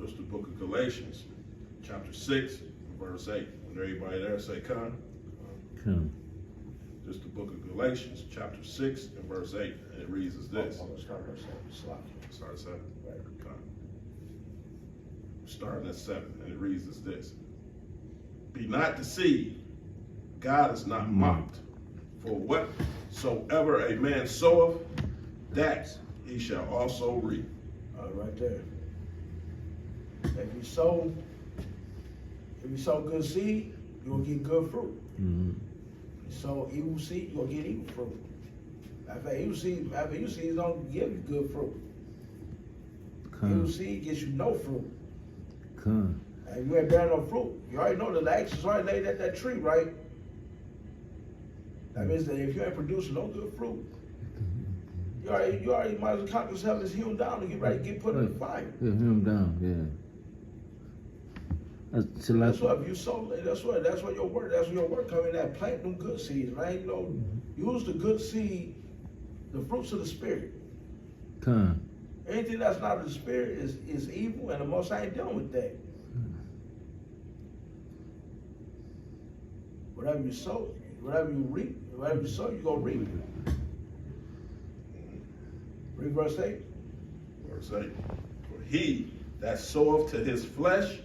S3: That's the book of Galatians, chapter 6, verse 8. When everybody there say, come.
S1: Come.
S3: Just the book of Galatians, chapter 6, and verse 8. And it reads as this.
S2: Let's start verse 7. Slap.
S3: Start at 7.
S2: Right.
S3: Come. Starting at 7, and it reads as this. Be not deceived, God is not mocked. For whatsoever a man soweth, that he shall also reap.
S2: Right there. If you sow good seed, you'll get good fruit.
S1: Mm-hmm.
S2: You sow evil seed, you'll get evil fruit. After evil seed don't give you good fruit. Evil
S1: Come.
S2: seed gets you no fruit.
S1: Come.
S2: And you ain't bearing no fruit. You already know the action's already laid at that tree, right? That means that if you ain't producing no good fruit, you already might as well count yourself as hewn down and get ready to get put in the fire.
S1: Yeah, him down, yeah.
S2: That's what if you sow. That's what your work come in at. Plant them good seeds, man. You know, use the good seed, the fruits of the spirit.
S1: Come.
S2: Anything that's not of the spirit is evil, and the Most High ain't dealing with that. Whatever you sow, whatever you reap, whatever you sow, you gonna reap it. Read verse 8.
S3: Verse 8. For he that soweth to his flesh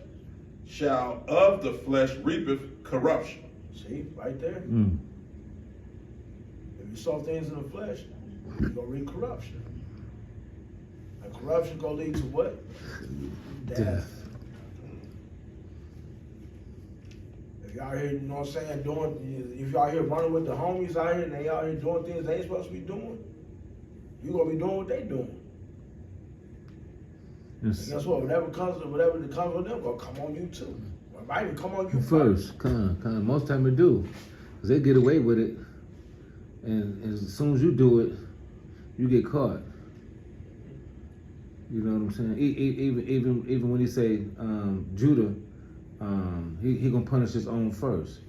S3: shall of the flesh reapeth corruption.
S2: See, right there.
S1: Mm.
S2: If you sow things in the flesh, you're gonna reap corruption. And corruption gonna lead to what? Death. If y'all here, you know what I'm saying, if y'all here running with the homies out here and they out here doing things they ain't supposed to be doing, you gonna be doing what they doing.
S1: Yes.
S2: And guess what? Whatever comes with them, gonna come on you too. It might even come on you
S1: First, come. Most time they do, cause they get away with it, and as soon as you do it, you get caught. You know what I'm saying? Even when he say Judah, he gonna punish his own first.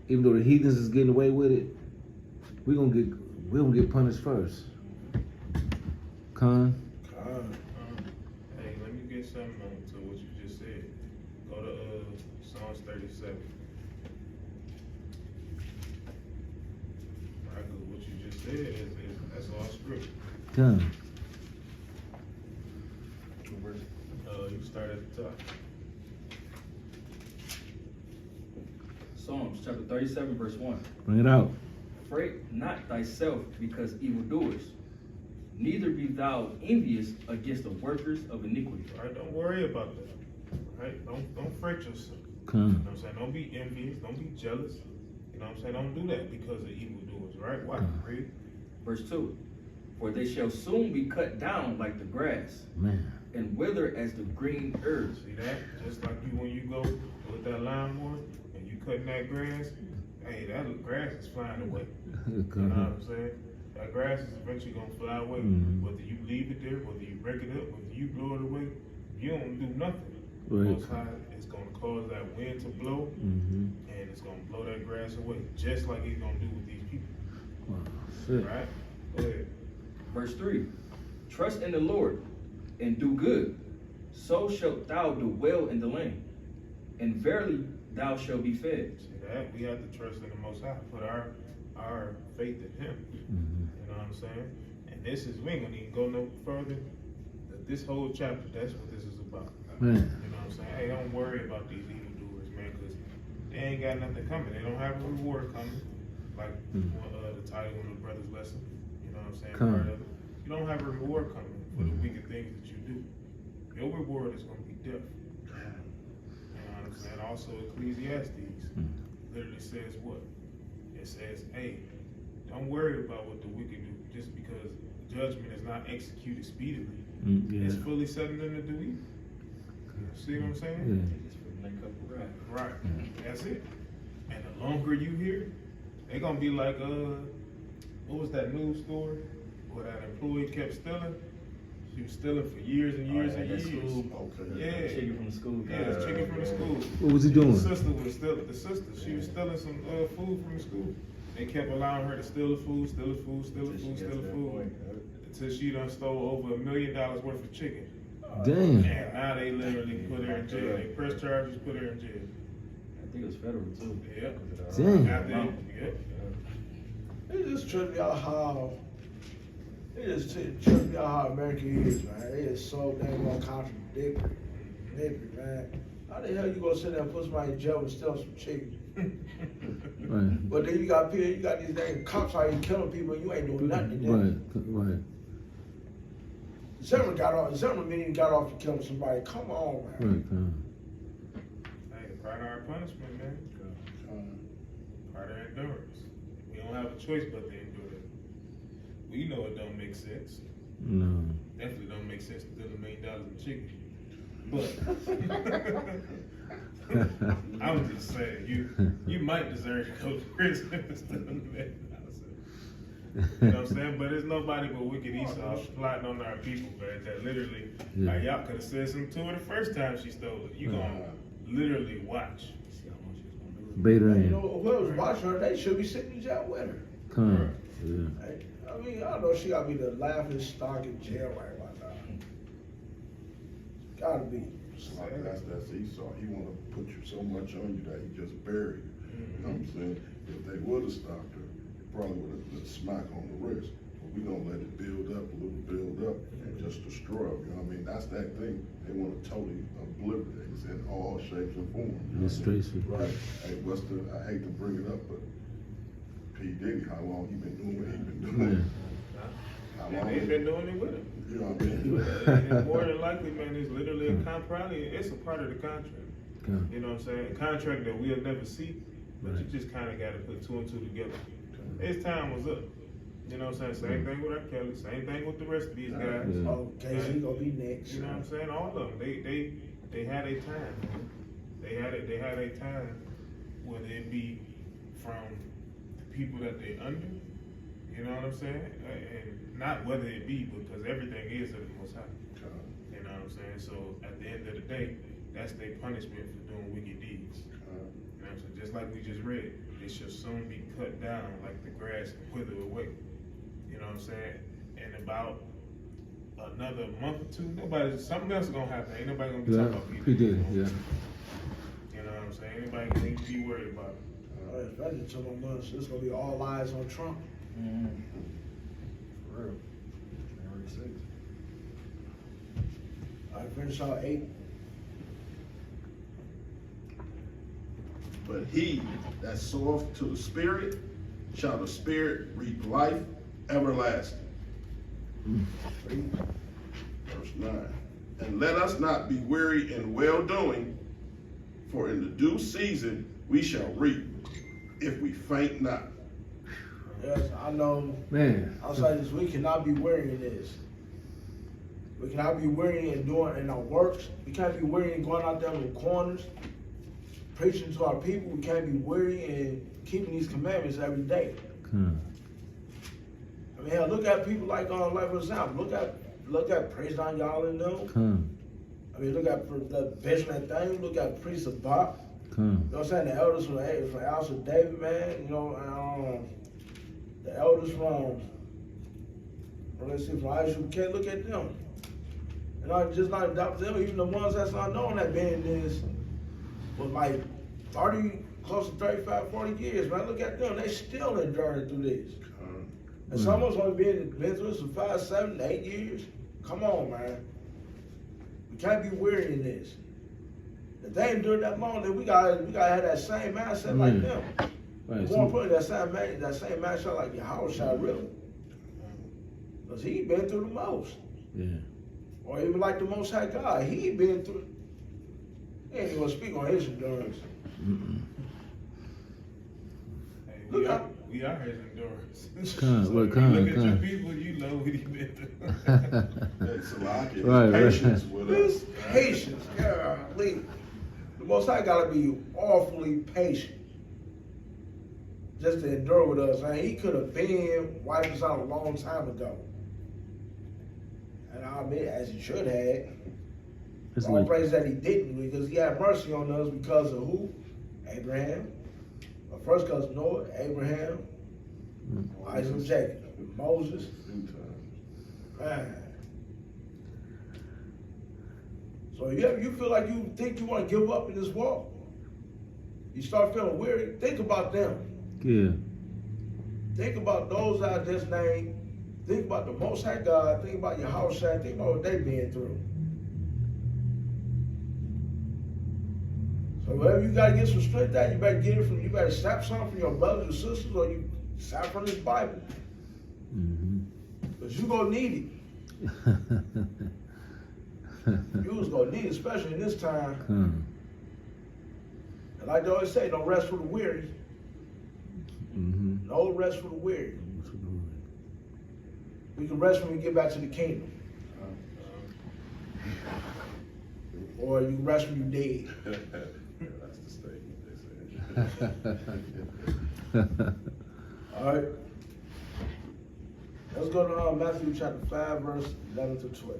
S1: Even though the heathens is getting away with it, we gonna get punished first. Con.
S4: Hey, let me get something on to what you just said. Go to Psalms 37. Right, 'cause what you just said is that's all scripture.
S1: Con.
S4: You start at the top.
S5: Psalms chapter 37, verse 1.
S1: Bring it out.
S5: Fret not thyself because evildoers, neither be thou envious against the workers of iniquity.
S4: Right, don't worry about that. Right, don't fret yourself.
S1: Con.
S4: You know what I'm saying? Don't be envious. Don't be jealous. You know what I'm saying? Don't do that because of evildoers. Right? Why? Read.
S5: Verse 2. For they shall soon be cut down like the grass,
S1: Man.
S5: and wither as the green herbs.
S4: See that? Just like you when you go with that lawnmower and you cutting that grass, hey, that grass is flying away. You know what I'm saying? That grass is eventually gonna fly away.
S1: Mhm.
S4: Whether you leave it there, whether you break it up, whether you blow it away, you don't do nothing.
S1: Right.
S4: Most High is gonna cause that wind to blow,
S1: Mm-hmm.
S4: and it's gonna blow that grass away, just like he's gonna do with these people.
S1: Wow. Shit.
S4: Right? Go ahead.
S5: Verse 3. Trust in the Lord and do good, so shalt thou do well in the land, and verily thou shalt be fed.
S4: See that? We have to trust in the Most High, put our faith in Him.
S1: Mm-hmm.
S4: You know what I'm saying? And this is, we ain't gonna even go no further. This whole chapter, that's what this is about.
S1: Man.
S4: You know what I'm saying? Hey, don't worry about these evildoers, man, because they ain't got nothing coming. They don't have a reward coming. Like the title of the brother's lesson. You know what I'm saying?
S1: Come.
S4: Part of it. You don't have a reward coming for the wicked things that you do. Your reward is gonna be death. You know what I'm saying? Also Ecclesiastes literally says what? It says, hey, don't worry about what the wicked do, just because judgment is not executed speedily.
S1: Yeah.
S4: It's fully setting them to do evil. See what I'm saying?
S1: Yeah.
S5: Just for the neck up the ride.
S4: Right. That's it. And the longer you hear, they're gonna be like what was that news story where that employee kept stealing? She was stealing for years and years and years.
S3: Okay.
S4: Yeah.
S5: Chicken from the school.
S4: Yeah, the chicken from the school.
S1: What was he doing?
S4: The sister was stealing. She was stealing some food from the school. They kept allowing her to steal the food, until she done stole over $1 million worth of chicken.
S1: Damn.
S4: And now they literally put her in jail. They press charges, put her in jail.
S5: I think it was federal too.
S4: Yep.
S1: Damn.
S4: Yep.
S2: It just tripped me out how. It just tripped me out how America is, man. It is so damn well contradictory, man. How the hell you gonna sit there and put somebody in jail and steal some chicken?
S1: Right.
S2: But then you got these dang cops out here killing people and you ain't doing nothing to them.
S1: Right.
S2: Several men got off to killing somebody. Come on, man.
S1: Right.
S4: Hey, part of our punishment, man. Part of endurance. We don't have a choice but to endure it. We know it don't make sense.
S1: No.
S4: Definitely don't make sense to steal $1 million in chicken. But I was just saying, you might deserve to go to prison instead of $1 million. You know what I'm saying? But it's nobody but wicked Esau plotting on our people, man. That literally, like y'all could have said something to her the first time she stole it. You gonna literally watch.
S1: Bait her
S2: You
S1: in.
S2: know, whoever's watching her, they should be sitting in jail with her.
S1: Come. Yeah.
S2: I mean, I know she gotta be the laughing stock in jail right about now. Gotta be.
S3: That's Esau. He want to put you so much on you that he just bury you. You know what I'm saying? If they would have stopped her, they probably would have put a smack on the wrist. But we gonna let it build up, and just destroy them. You know what I mean? That's that thing. They want to totally obliterate us in all shapes and forms.
S1: Illustration.
S3: Right. Hey, I hate to bring it up, but P. Diddy, how long he been doing what he been doing? How long
S4: They've been doing it with him.
S3: You know what I mean?
S4: And more than likely, man, it's literally it's a part of the contract. You know what I'm saying? A contract that we'll never see, but you just kind of got to put two and two together. His time was up. You know what I'm saying? Same thing with R. Kelly. Same thing with the rest of these guys.
S2: Oh, Casey gonna be next.
S4: You know what I'm saying? All of them. They had a time. They had a time, whether it be from the people that they under. You know what I'm saying? And not whether it be, because everything is of the Most High. You know what I'm saying? So at the end of the day, that's their punishment for doing wicked deeds. You know what I'm saying? Just like we just read, it shall soon be cut down like the grass and wither away. You know what I'm saying? In about another month or two, something else is gonna happen. Ain't nobody gonna be talking about people.
S1: He did, yeah.
S4: You know what I'm saying? Anybody need to be worried about it.
S2: Especially 2 more months. It's gonna be all eyes on Trump.
S5: For real. January 6th.
S2: I finish out 8.
S3: But he that soweth to the Spirit shall the Spirit reap life everlasting. Verse 9. And let us not be weary in well doing, for in the due season we shall reap, if we faint not.
S2: Yes, I know.
S1: Man.
S2: Outside this, we cannot be weary in this. We cannot be weary in doing in our works. We can't be weary in going out there in the corners, preaching to our people. We can't be weary in keeping these commandments every day. I mean, hell, look at people like for example, look at Praise Don Y'all and them. I mean, look at the vision thing. Look at Priest of Bach. You know what I'm saying? The elders from House of David, man. You know, the elders from Elijah. We can't look at them. And not just not adopt them, even the ones that's not known that been in this for like 30, close to 35, 40 years, man. Look at them. They still enduring through this. And some of us only been through this for 5, 7, 8 years. Come on, man. We can't be weary in this. If they endured that long, then we gotta have that same mindset like them.
S1: Right.
S2: More importantly, that same mindset like Yahweh really. Because he been through the most.
S1: Yeah.
S2: Or even like the Most High God, he been through. He ain't even gonna speak on his endurance.
S4: Hey,
S2: Look
S4: we are his endurance.
S1: Look
S4: at your people, you know what he been through.
S3: It's like it.
S1: Right,
S3: Patience with us.
S2: This patience, golly. The Most High gotta be awfully patient. just to endure with us. And he could have been wiped us out a long time ago. And I admit, as he should have.
S1: That's
S2: All
S1: what-
S2: praise that he didn't, because he had mercy on us because of who? Abraham. Our first cousin Noah, Abraham, Isaac, and Jacob, Moses. Man. So you feel like you think you want to give up in this walk, you start feeling weary, think about them.
S1: Yeah.
S2: Think about those I just named. Think about the Most High God. Think about your house, think about what they've been through. So whatever you gotta get some strength at, you better get it from. You better snap something from your brothers and sisters, or you snap from this Bible, because you gonna need it. You was gonna need it, especially in this time.
S1: Come.
S2: And like they always say, no rest for the weary.
S1: Mm-hmm.
S2: No rest for the weary. We can rest when we get back to the kingdom. Or you can rest when you're dead.
S3: That's the statement they said.
S2: All right. Let's go to Matthew chapter 5, verse 11 to 12.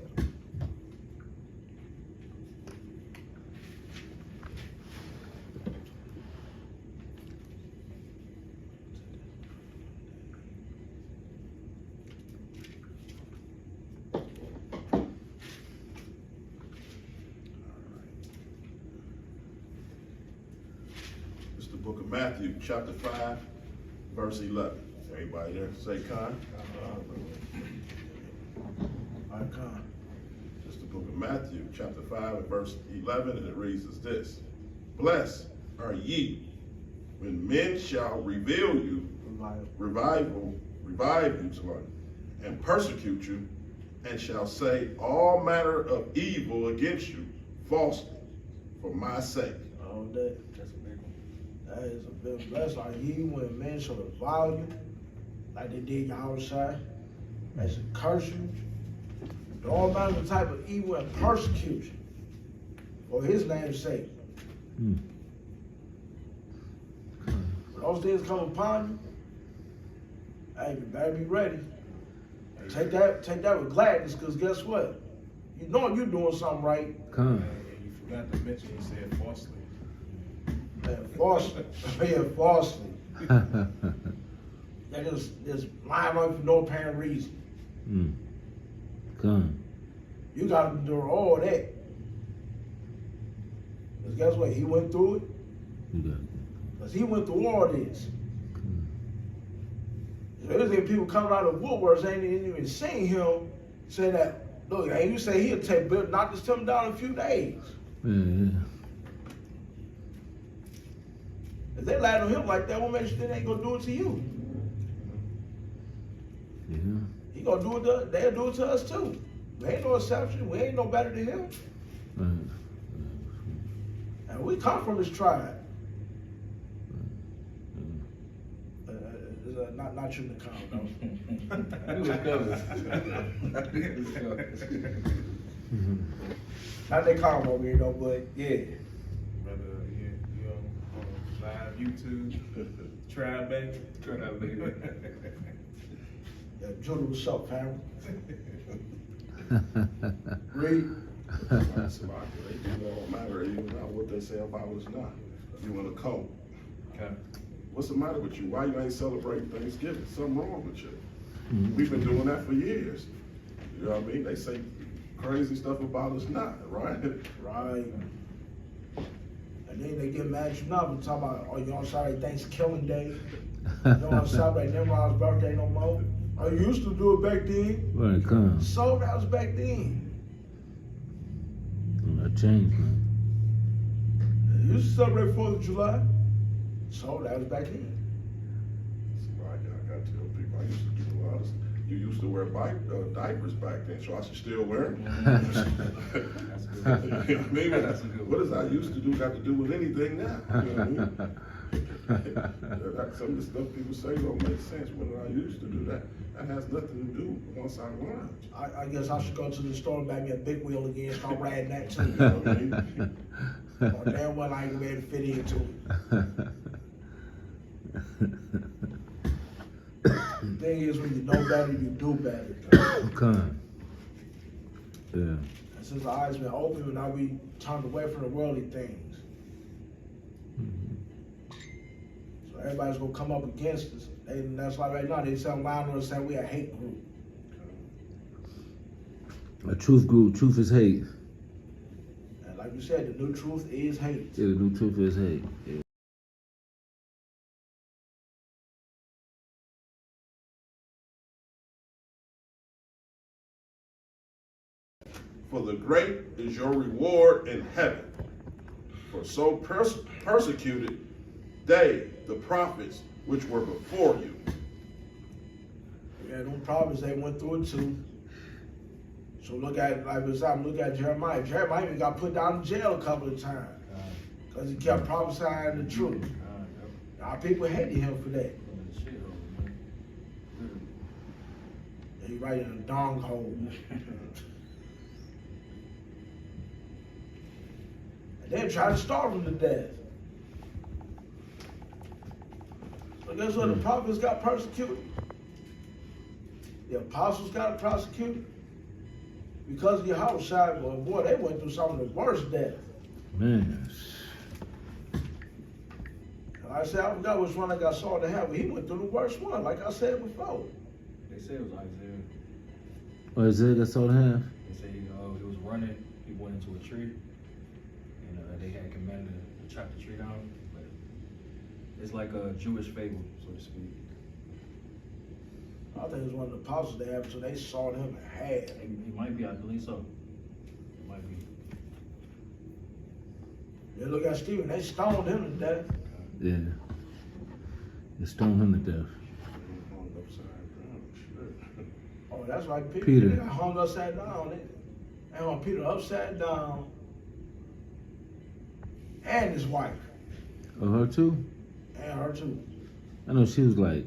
S3: It's the book of Matthew, chapter 5, verse 11. Everybody there say con?
S2: All right, come.
S3: It's the book of Matthew, chapter 5, and verse 11, and it reads as this. Blessed are ye when men shall reveal you, revive you, and persecute you, and shall say all manner of evil against you falsely for my sake.
S2: Oh, that's a big one. That is a big blessed are ye when men shall revile you, like they did your outside. They shall curse you. All manner of type of evil and persecution for his name's sake.
S1: Mm.
S2: When those things come upon you, hey, you better be ready. Take that with gladness, because guess what? You know you're doing something right.
S1: Come.
S4: And you forgot to mention he said falsely.
S2: Man, falsely. Man, falsely. They just lying on you for no apparent reason.
S1: Mm. Come.
S2: You got to endure all that. Because guess what? He went through it.
S1: You got it.
S2: Because he went through all this. There's people coming out of woodworks ain't even seen him say that, look, ain't you say he'll knock this temple down in a few days.
S1: Yeah.
S2: If they lied on him like that, what makes you think they ain't gonna do it to you?
S1: Yeah.
S2: He gonna do it they'll do it to us too. We ain't no exception. We ain't no better than him.
S1: Right.
S2: And we come from his tribe. Not you, Nicole, no. Not they call him over here though, but yeah.
S4: Brother, you on live YouTube, Tribe Baby.
S2: Yeah, Judah, what's up, family? Read.
S3: That's about it. It don't matter even now what they say about us now. You in a cult.
S4: Okay.
S3: What's the matter with you? Why you ain't celebrating Thanksgiving? Something wrong with you.
S1: Mhm.
S3: We've been doing that for years. You know what I mean? They say crazy stuff about us now, right?
S2: Right. And then they get mad at you now, but talking about, oh, you don't celebrate Thanksgiving Day? You don't celebrate Nimrod's birthday no more? Oh, you used to do it back then?
S1: Right, come.
S2: So that was back then.
S1: That changed, man.
S2: You used to celebrate 4th of July? So that was back then.
S3: So I got to tell people I used to do a lot of stuff. You used to wear diapers back then, so I should still wear them.
S4: That's
S3: You
S4: good.
S3: know what I mean?
S4: That's a good
S3: What does I used to do got to do with anything now? You know what I mean? Some of the stuff people say don't make sense. When I used to do that, that has nothing to do once I learned.
S2: I guess I should go to the store and buy me a big wheel again, start riding that too.
S3: You know what I mean?
S2: Or damn well I ain't ready to fit into it. The thing is, when you know better, you do better.
S1: Con. Yeah.
S2: And since our eyes been open, now we turned away from the worldly things. So everybody's gonna come up against us. And that's why right now they sound lying on us saying we a hate group.
S1: A truth group, truth is hate.
S2: And like you said, the new truth is hate.
S1: Yeah, the new truth is hate. Yeah.
S3: For the great is your reward in heaven. For so persecuted they, the prophets, which were before you.
S2: Yeah, them prophets, they went through it too. So look at, like look at Jeremiah. Jeremiah even got put down in jail a couple of times because he kept prophesying the truth. Our people hated him for that. He right in a dong hole. And then try to starve him to death. So guess what? The prophets got persecuted. The apostles got prosecuted. Because of Yahushua, well, boy, they went through some of the worst death.
S1: Man.
S2: I said, I forgot which one I got saw to have. He went through the worst one, like I said before.
S5: They say it was Isaiah.
S1: Oh, Isaiah got sold in half?
S5: They say he was running, he went into a tree, and they had commanded to chop the tree down. But it's like a Jewish fable, so to speak.
S2: I think it was one of the apostles they had, so they sawed him in half.
S5: He might be, I believe so. It might be.
S2: Yeah, look at Stephen, they stoned him to death.
S1: Yeah. They stoned him to death.
S2: Oh, that's right,
S1: Peter.
S2: They got hung upside down. They hung Peter upside down. And his wife.
S1: Oh, her too?
S2: And her too.
S1: I know she was like,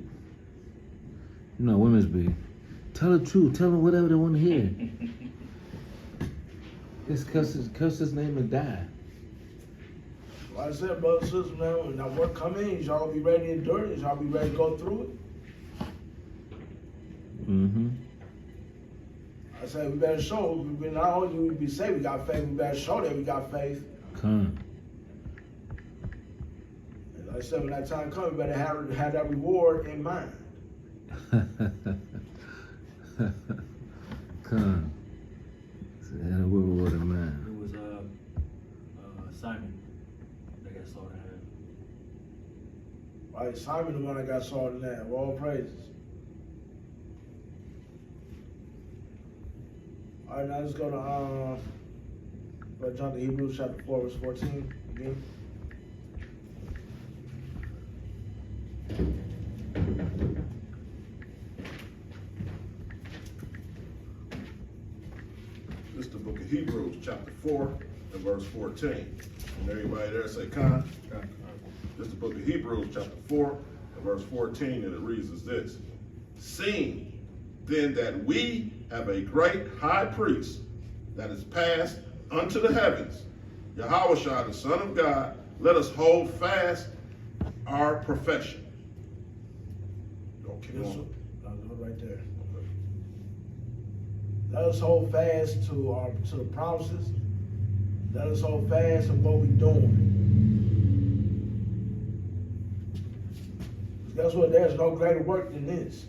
S1: you know, women's be, tell the truth, tell them whatever they want to hear. Just cuss his name and die.
S2: Like I said, brothers and sisters, man, when that work come in, y'all be ready to endure it. Y'all be ready to go through it.
S1: Mm-hmm.
S2: I said, we better show, not only do we be saved, we got faith, we better show that we got faith.
S1: Con.
S2: And like I said, when that time comes, we better have that reward in mind.
S1: Con. So, yeah, what reward in mind?
S5: It was Simon that got sold in half.
S2: Right, Simon, the one that got sawed in half. All praises. All right, now let's go to let's jump to Hebrews chapter 4, verse 14 again.
S3: This is the book of Hebrews, chapter 4, and verse 14. And everybody there say, Con? This is the book of Hebrews, chapter 4, and verse 14, and it reads as this. Seeing then that we have a great high priest that is passed unto the heavens, Yahushua, the Son of God, let us hold fast our profession. Okay,
S2: This one, right there. Let us hold fast to the promises. Let us hold fast to what we're doing. Guess what? There's no greater work than this.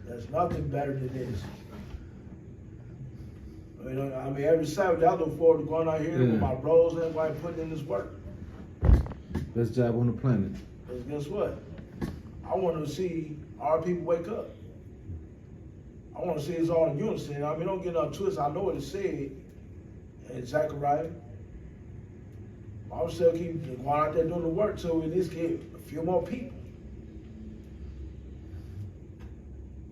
S2: There's nothing better than this. I mean, every Saturday I look forward to going out here with my bros and everybody putting in this work.
S1: Best job on the planet.
S2: Because guess what? I want to see our people wake up. I want to see it's all in unison. I mean, don't get no twist. I know what it said in Zechariah. I would still keep going out there doing the work till we at least get a few more people.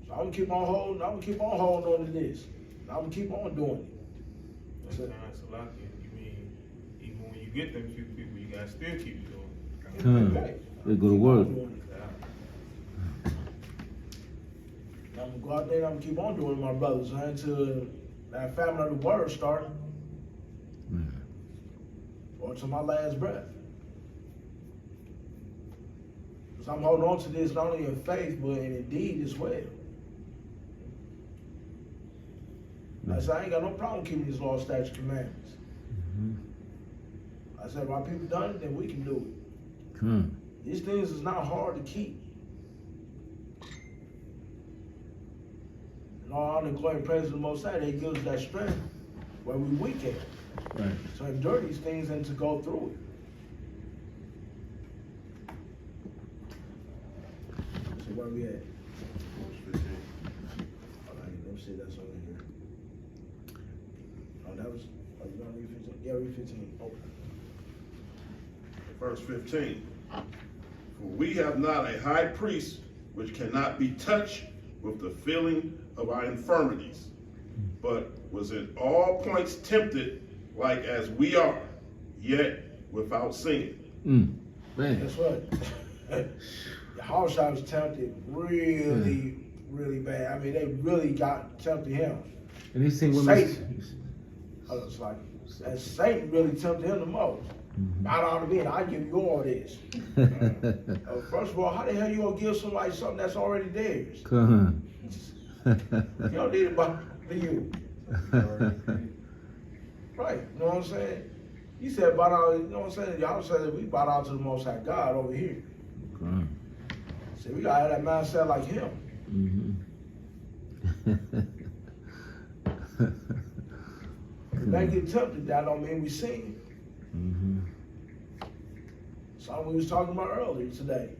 S2: So I'm gonna keep on holding. I'm gonna keep on holding on to this. I'm gonna keep on doing it.
S4: That's a lot. You mean, even when you get them few people, you gotta still keep doing it.
S1: Con. They go to work.
S2: I'm gonna go out there and I'm gonna keep on doing it, my brothers, until that family of the word start. Or to my last breath. Because I'm holding on to this not only in faith, but in deed as well. I said, I ain't got no problem keeping these law, statutes, commandments. I said, while people done it, then we can do it. These things is not hard to keep. And all honor and glory and praise to the Most High, they give us that strength where we weak at.
S1: Right.
S2: So endure these things and to go through it. So where we at?
S3: Verse 15.
S2: All right, let me see, that's over here. Oh, that was, oh, you want to read 15? Yeah, read 15. Okay.
S3: Verse 15. For we have not a high priest which cannot be touched with the feeling of our infirmities, but was in all points tempted like as we are, yet without sin.
S1: Man.
S2: Guess what? The HOI was tempted really, really bad. I mean, they really got tempted him.
S1: And he seen women.
S2: Satan. It's like, and Satan really tempted him the most. Not all of it. I give you all this. First of all, how the hell you gonna give somebody something that's already theirs?
S1: Come
S2: You don't need it but for you. Right, you know what I'm saying? He said, bow down, you know what I'm saying? Y'all said that we bow down to the Most High God over here. So we gotta have that mindset like him. If we get tempted, that don't mean we sin. Something we was talking about earlier today.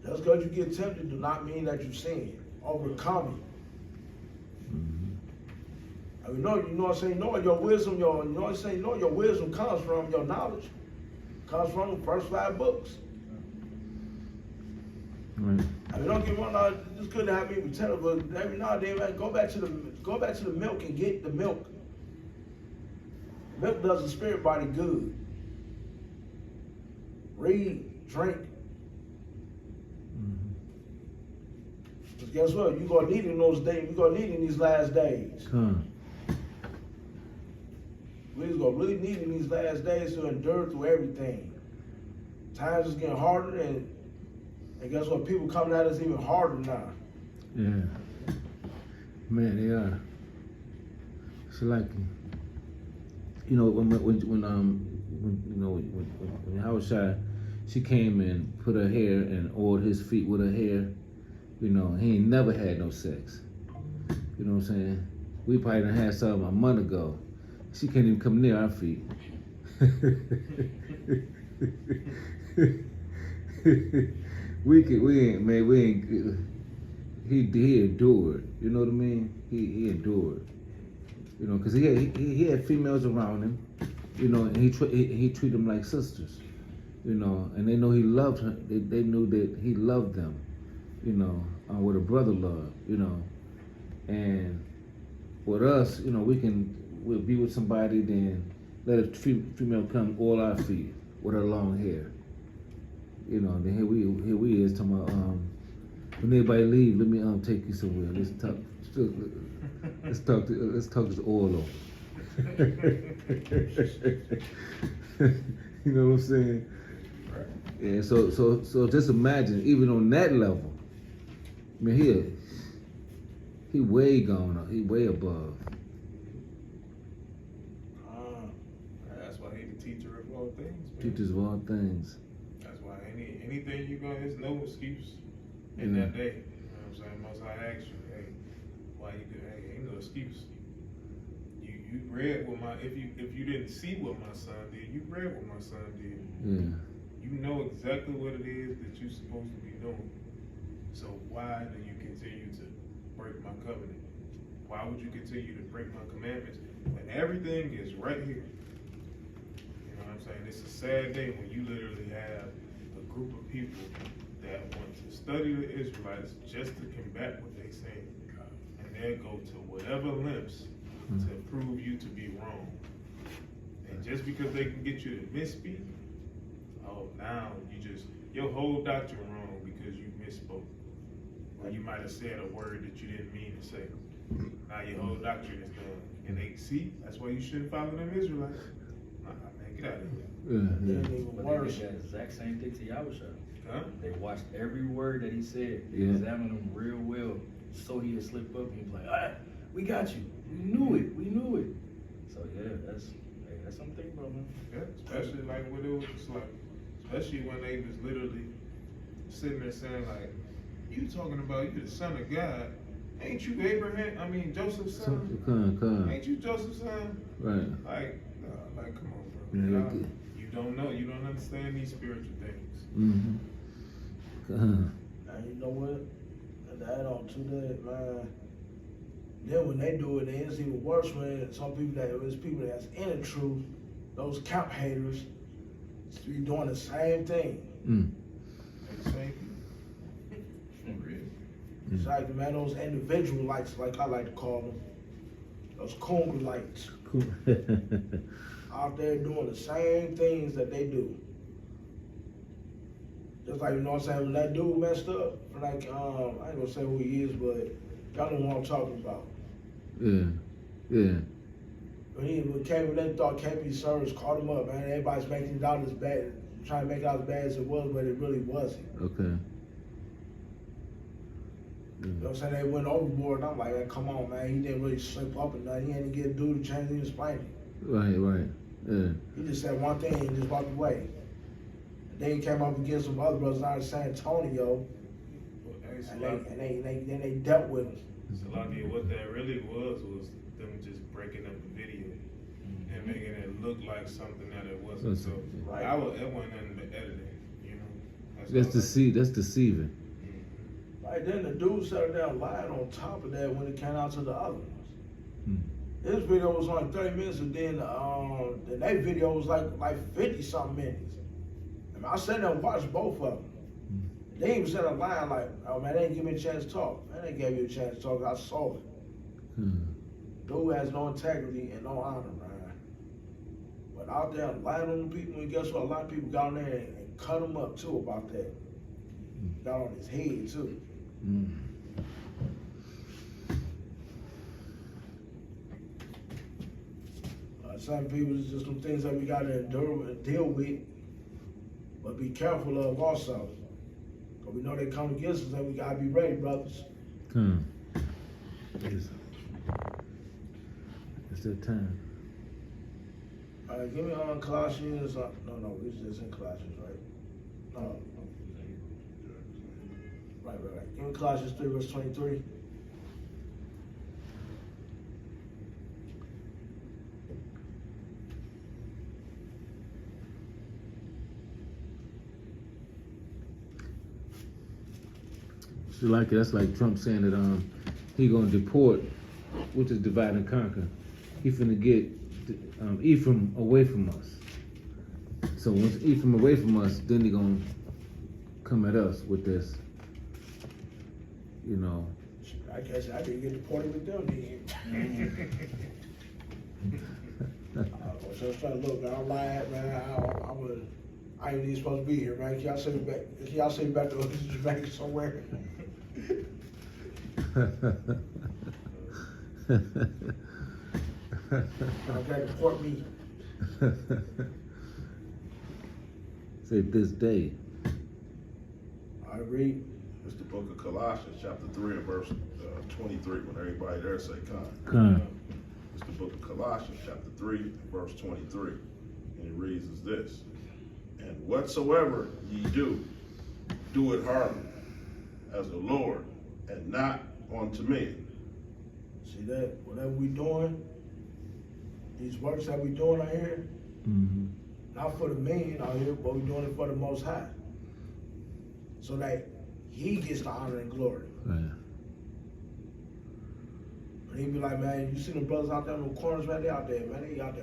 S2: Just because you get tempted do not mean that you sin. Overcome it. I mean, you know what I'm saying? Know your wisdom, you know what I'm saying? Know your wisdom comes from your knowledge. Comes from the first 5 books.
S1: Right.
S2: I mean, don't get me wrong, it's good to have me pretend, but every now and then, man, go back to the milk and get the milk. Milk does the spirit body good. Read, drink. Because guess what? You're gonna need it in those days. You're gonna need it in these last days. We're gonna really need it in these last days to endure through everything. Times is getting harder, and guess what? People coming at us even harder now.
S1: Yeah. Man, they are. It's like, you know, when HOI, she came and put her hair and oiled his feet with her hair. You know, he ain't never had no sex. You know what I'm saying? We probably done had some a month ago. She can't even come near our feet. He endured. You know what I mean? He endured. You know, because he had females around him. You know, and he treated them like sisters. You know, and they know he loved her. They knew that he loved them. You know, with a brother love. You know, and with us, you know, we'll be with somebody, then let a female come oil our feet with her long hair. You know, then here we is talking about when everybody leave, let me take you somewhere. Let's talk this oil over. You know what I'm saying?
S2: Right.
S1: Yeah. So just imagine, even on that level. I mean, he way gone up. He way above.
S4: That's why he's the teacher of all things. Man.
S1: Teachers of all things.
S4: That's why anything you go, there's no excuse in that day. You know what I'm saying? Most I ask you, hey, why you do? Hey, ain't no excuse. You read what if you didn't see what my son did, you read what my son did.
S1: Yeah.
S4: You know exactly what it is that you're supposed to be doing. So why do you continue to break my covenant? Why would you continue to break my commandments when everything is right here? You know what I'm saying? It's a sad day when you literally have a group of people that want to study the Israelites just to combat what they say. And they'll go to whatever lengths to prove you to be wrong. And just because they can get you to misspeak, now your whole doctrine wrong because you misspoke. Or you might have said a word that you didn't mean to say. Now your whole doctrine is done. And they see, that's why you shouldn't follow them Israelites. Nah, man, Get out of here.
S1: Yeah,
S2: Then
S1: yeah.
S2: even
S5: But
S2: worse.
S5: they did that exact same thing to Yahusha.
S4: Huh?
S5: They watched every word that he said. They
S1: Yeah.
S5: examined him real well. So he had slipped up and he was like, ah, we got you. We knew it. We knew it. So yeah, that's something to think about, man.
S4: Yeah, especially like when it was like, especially when they was literally sitting there saying like, you talking about you the son of God. Ain't you Abraham? I mean, Joseph's son?
S1: Come.
S4: Ain't you Joseph's son?
S1: Right.
S4: Like, come on, bro.
S1: Yeah,
S4: Y'all-
S1: okay.
S4: you don't know. You don't understand these spiritual things.
S1: Mm-hmm.
S2: And you know what? And to add on to that, man. Then when they do it, it's even worse when some people there's people that's in the truth, those camp haters, be doing the same thing.
S1: Mm.
S4: They the same people. For real.
S2: It's like, man, those individual lights, like I like to call them, those conga lights,
S1: Cool.
S2: out there doing the same things that they do. Just like, you know what I'm saying, when that dude messed up, like, I ain't gonna say who he is, but y'all know what I'm talking about.
S1: Yeah.
S2: When they thought KP Service caught him up, man, everybody's making it out as bad, trying to make it out as bad as it was, but it really wasn't.
S1: Okay.
S2: You know what I'm saying? They went overboard, and I'm like, man, come on, man, he didn't really slip up or nothing. He didn't get a dude to change his explaining.
S1: Right. Yeah.
S2: He just said one thing and just walked away. And then he came up against some other brothers out of San Antonio,
S4: Hey,
S2: and they dealt with him.
S4: Salaki, what that really was them just breaking up the video and making it look like something that it wasn't. So
S2: Right.
S4: it wasn't in the editing, you know.
S1: That's deceiving.
S2: Right then, the dude sat down lying on top of that when it came out to the other ones.
S1: Hmm.
S2: His video was only 30 minutes, and then their video was like 50 something minutes. And I sat there and watched both of them. They even said a line like, "Oh man, they didn't give me a chance to talk." Man, they gave you a chance to talk. I saw it.
S1: Hmm.
S2: Dude has no integrity and no honor, man. But out there lying on the people, and guess what? A lot of people got on there and cut him up too about that. Got on his head too.
S1: Mm.
S2: Some people, it's just some things that we got to endure and deal with, but be careful of also. Because we know they come against us and we got to be ready, brothers.
S1: It's that time.
S2: All right, give me Colossians. No, it's just in Colossians, right? No. Right. Give me Colossians 3, verse 23.
S1: That's like Trump saying that he gonna deport, which is divide and conquer. He finna get Ephraim away from us. So once Ephraim away from us, then he gonna come at us with this, you know.
S2: I guess I didn't get deported with them then. So I was trying to look, man. I'm lying, man. I ain't even supposed to be here, man. Can y'all send me back to Jamaica somewhere? Okay, deport me.
S1: Say this day.
S2: I read.
S3: It's the book of Colossians, chapter 3 and verse 23. When everybody there say,
S1: Come.
S3: It's the book of Colossians, chapter 3, verse 23. And it reads as this: And whatsoever ye do, do it heartily, as the Lord, and not unto men.
S2: See that? Whatever we doing, these works that we doing out here,
S1: Mm-hmm.
S2: not for the men out here, but we doing it for the Most High. So that He gets the honor and glory.
S1: Right.
S2: But he be like, man, you see the brothers out there in the corners, man, they out there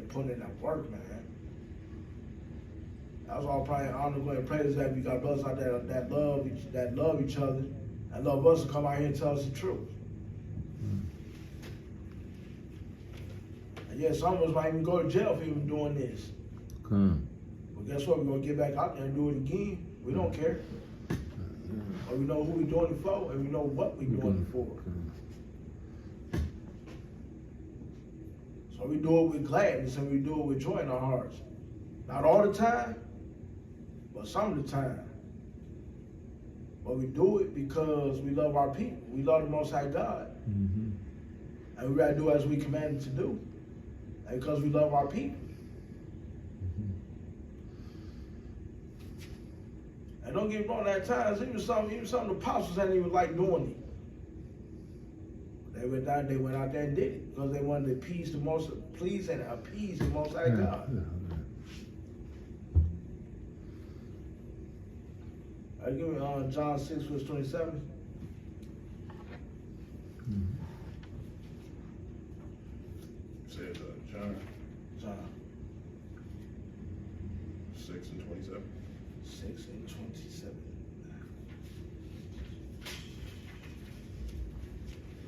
S2: putting in that work, man. That's all probably honor and praise that we got brothers out there that love each other and love us to come out here and tell us the truth. And yeah, some of us might even go to jail for even doing this.
S1: Come.
S2: But guess what? We're gonna get back out there and do it again. We don't care. But we know who we're doing it for and we know what we're doing it for. So we do it with gladness and we do it with joy in our hearts. Not all the time, but some of the time. But we do it because we love our people. We love the Most High God.
S1: Mm-hmm.
S2: And we gotta do as we commanded to do. And because we love our people. And don't get me wrong, at times, even some of the apostles ain't even like doing it. They went out there and did it because they wanted to appease the Most High God. Give me John 6, verse 27.
S3: Says John
S2: John
S3: 6 and 27.
S2: 6 and 27.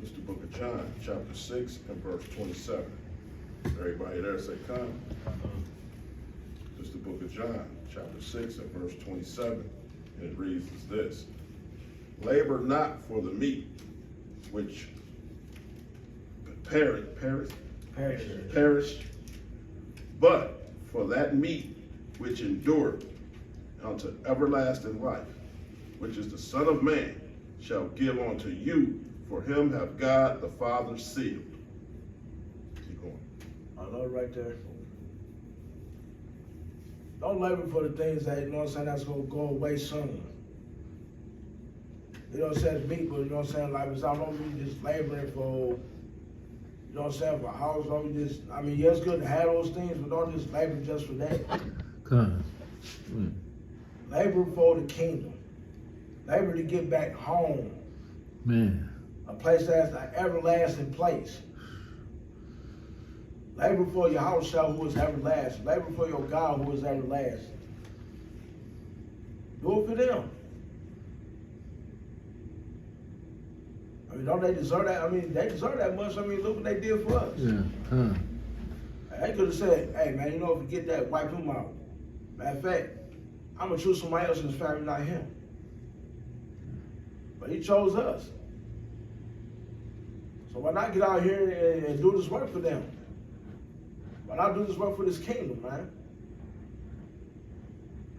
S3: It's the book of John, chapter 6 and verse 27. Everybody there say come. It's the book of John, chapter 6 and verse 27. And it reads as this: labor not for the meat which perish, but for that meat which endureth unto everlasting life, which is the Son of Man shall give unto you, for him have God the Father sealed. Keep going.
S2: I love it right there. Don't labor for the things that, you know what I'm saying, that's going to go away soon. You know what I'm saying, meat, but you know what I'm saying, like, it's not only just laboring for, you know what I'm saying, for a house, don't be just, I mean, yeah, it's good to have those things, but don't just labor just for that. Labor for the kingdom. Labor to get back home.
S1: Man.
S2: A place that's an everlasting place. Labor for your house shall who is everlasting. Labor for your God who is everlasting. Do it for them. I mean, don't they deserve that? I mean, they deserve that much. I mean, look what they did for us.
S1: Yeah.
S2: They could have said, hey, man, you know, if you get that, wipe him out. Matter of fact, I'm going to choose somebody else in his family, not him. But he chose us. So why not get out here and do this work for them? Why not do this work for this kingdom, man?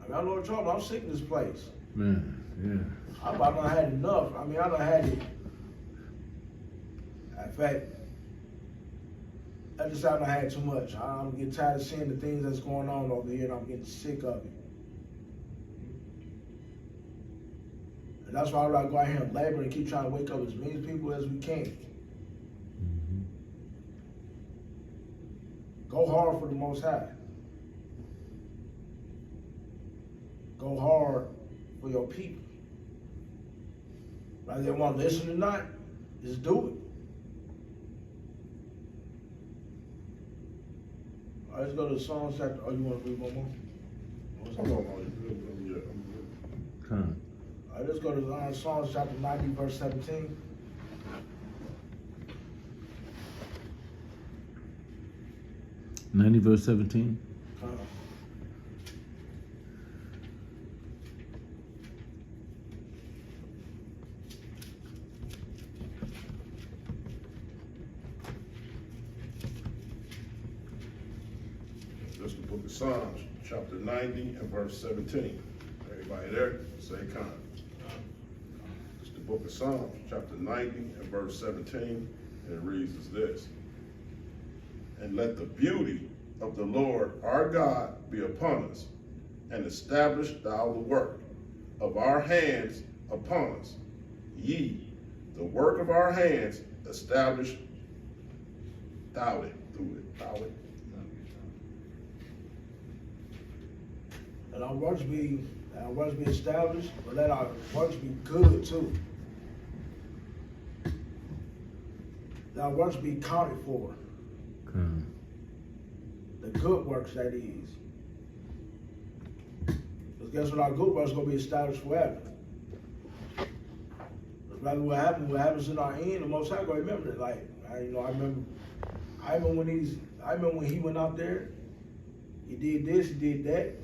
S2: I mean, I know what trouble. I'm sick of this place.
S1: Man, yeah.
S2: I done had enough. I mean, I done had it. In fact, I just haven't had too much. I'm getting tired of seeing the things that's going on over here, and I'm getting sick of it. And that's why I gotta go out here and labor and keep trying to wake up as many people as we can. Go hard for the Most High. Go hard for your people. Whether they want to listen or not, just do it. All right, let's go to Psalms chapter. Oh, you want to read one more?
S3: I'm good.
S1: Come.
S2: All right, let's go to Psalms chapter 90, verse 17.
S1: Verse 17.
S3: This is the book of Psalms, chapter 90 and verse 17. Everybody there, say come. It's the book of Psalms, chapter 90 and verse 17, and it reads as this: and let the beauty of the Lord our God be upon us, and establish thou the work of our hands upon us. Ye, the work of our hands, establish thou it, through it, thou it.
S2: Let our works be established, but let our works be good too. Let our works be counted for.
S1: Come.
S2: The good works, that is. Because guess what? Our good works going to be established forever. Rather what happens in our end, the Most High going to remember it. Like, I remember when he went out there, he did this, he did that.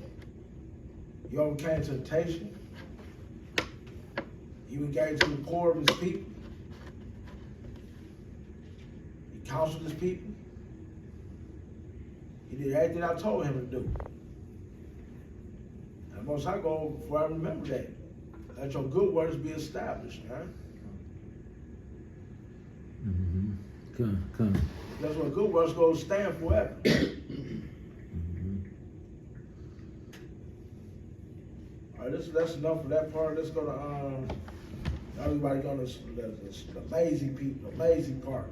S2: He overcame temptation. He even gave to the poor of his people. He counseled his people. He did everything I told him to do. the Most High go forever remember that. Let your good works be established, man.
S1: Come.
S2: That's what good works go stand forever. All right, that's enough for that part. Let's go to everybody go to the lazy people, the lazy part.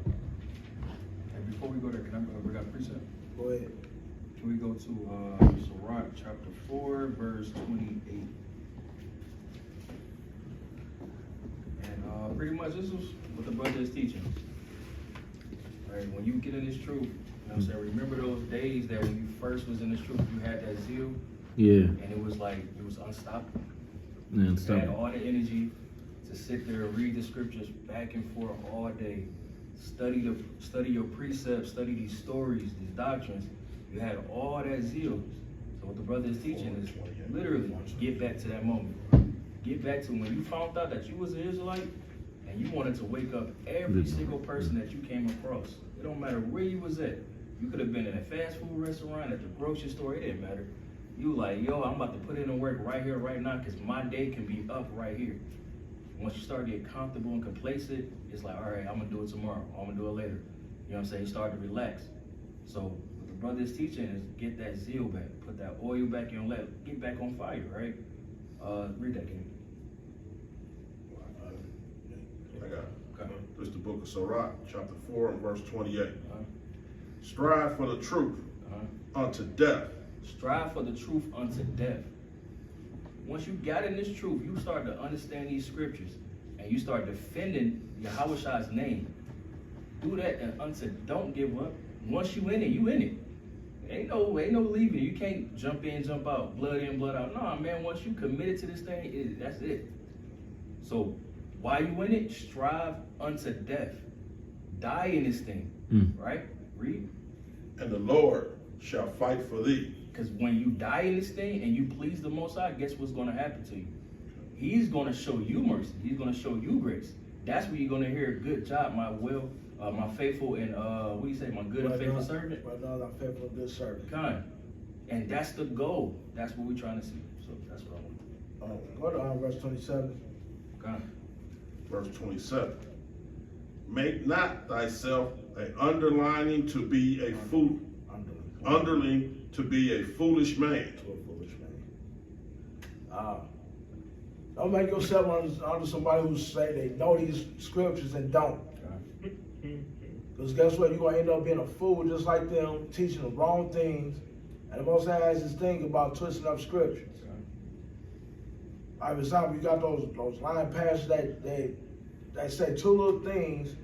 S5: And before we go there, can I bring up a precept?
S2: Go ahead.
S5: Can we go to Sirach chapter 4, verse 28? And pretty much this is what the brother is teaching. Right? When you get in this truth, you know what I'm saying? Remember those days that when you first was in this truth, you had that zeal,
S1: Yeah.
S5: and it was like, it was unstoppable.
S1: Yeah,
S5: You
S1: stop.
S5: had all the energy to sit there and read the scriptures back and forth all day. Study your precepts, study these stories, these doctrines. You had all that zeal. So what the brother is teaching is literally get back to that moment. Get back to when you found out that you was an Israelite and you wanted to wake up every single person that you came across. It don't matter where you was at. You could have been in a fast food restaurant, at the grocery store, it didn't matter. You like, yo, I'm about to put in the work right here, right now, because my day can be up right here. Once you start getting comfortable and complacent, it's like, all right, I'm gonna do it tomorrow, I'm gonna do it later. You know what I'm saying? You start to relax. So what the brother is teaching is get that zeal back, put that oil back in your lamp, get back on fire, right? Read that game.
S3: I got it.
S5: Okay.
S3: This is the book of Sirach, chapter 4 and verse 28.
S5: Uh-huh.
S3: Strive for the truth
S5: Uh-huh.
S3: unto death.
S5: Strive for the truth unto death. Once you got in this truth, you start to understand these scriptures and you start defending Yahweh's name. Do that and don't give up. Once you in it, you in it. Ain't no leaving it. You can't jump in, jump out, blood in, blood out. Nah, man, once you committed to this thing, that's it. So while you in it, strive unto death. Die in this thing, right? Read.
S3: And the Lord shall fight for thee.
S5: Because when you die in this thing and you please the Most High, guess what's going to happen to you? He's going to show you mercy. He's going to show you grace. That's where you're going to hear, good job, my faithful and, what do you say, my good and faithful servant?
S2: Well done, my faithful and good servant.
S5: Kind. And that's the goal. That's what we're trying to see. So that's what I want.
S2: Go to verse 27.
S5: Kind.
S3: Verse 27. Make not thyself an underlining to be a fool, underling to be a foolish man.
S2: To a foolish man. Don't make yourself under somebody who say they know these scriptures and don't. Because guess what? You're going to end up being a fool just like them, teaching the wrong things. And the Most High has this thing about twisting up scriptures. Like, for example, you got those line passages that they say two little things.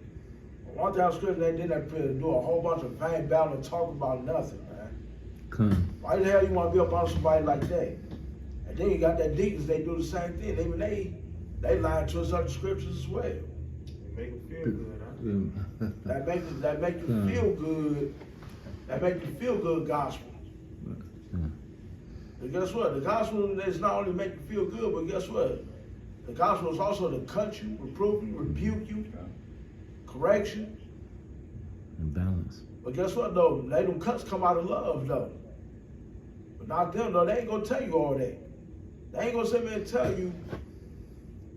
S2: One thing out scripture, they didn't do a whole bunch of vain battle and talk about nothing, man. Why the hell you want to be up on somebody like that? And then you got that deacons, they do the same thing. Even they lie and twist up the scriptures as well.
S4: Make them feel good, huh?
S2: That make you feel good. That make you feel good gospel. But guess what? The gospel is not only make you feel good, but guess what? The gospel is also to cut you, reprove you, rebuke you, correct you.
S1: And balance.
S2: But guess what though? Them cuts come out of love though. But not them though. They ain't gonna tell you all that. They ain't gonna sit there and tell you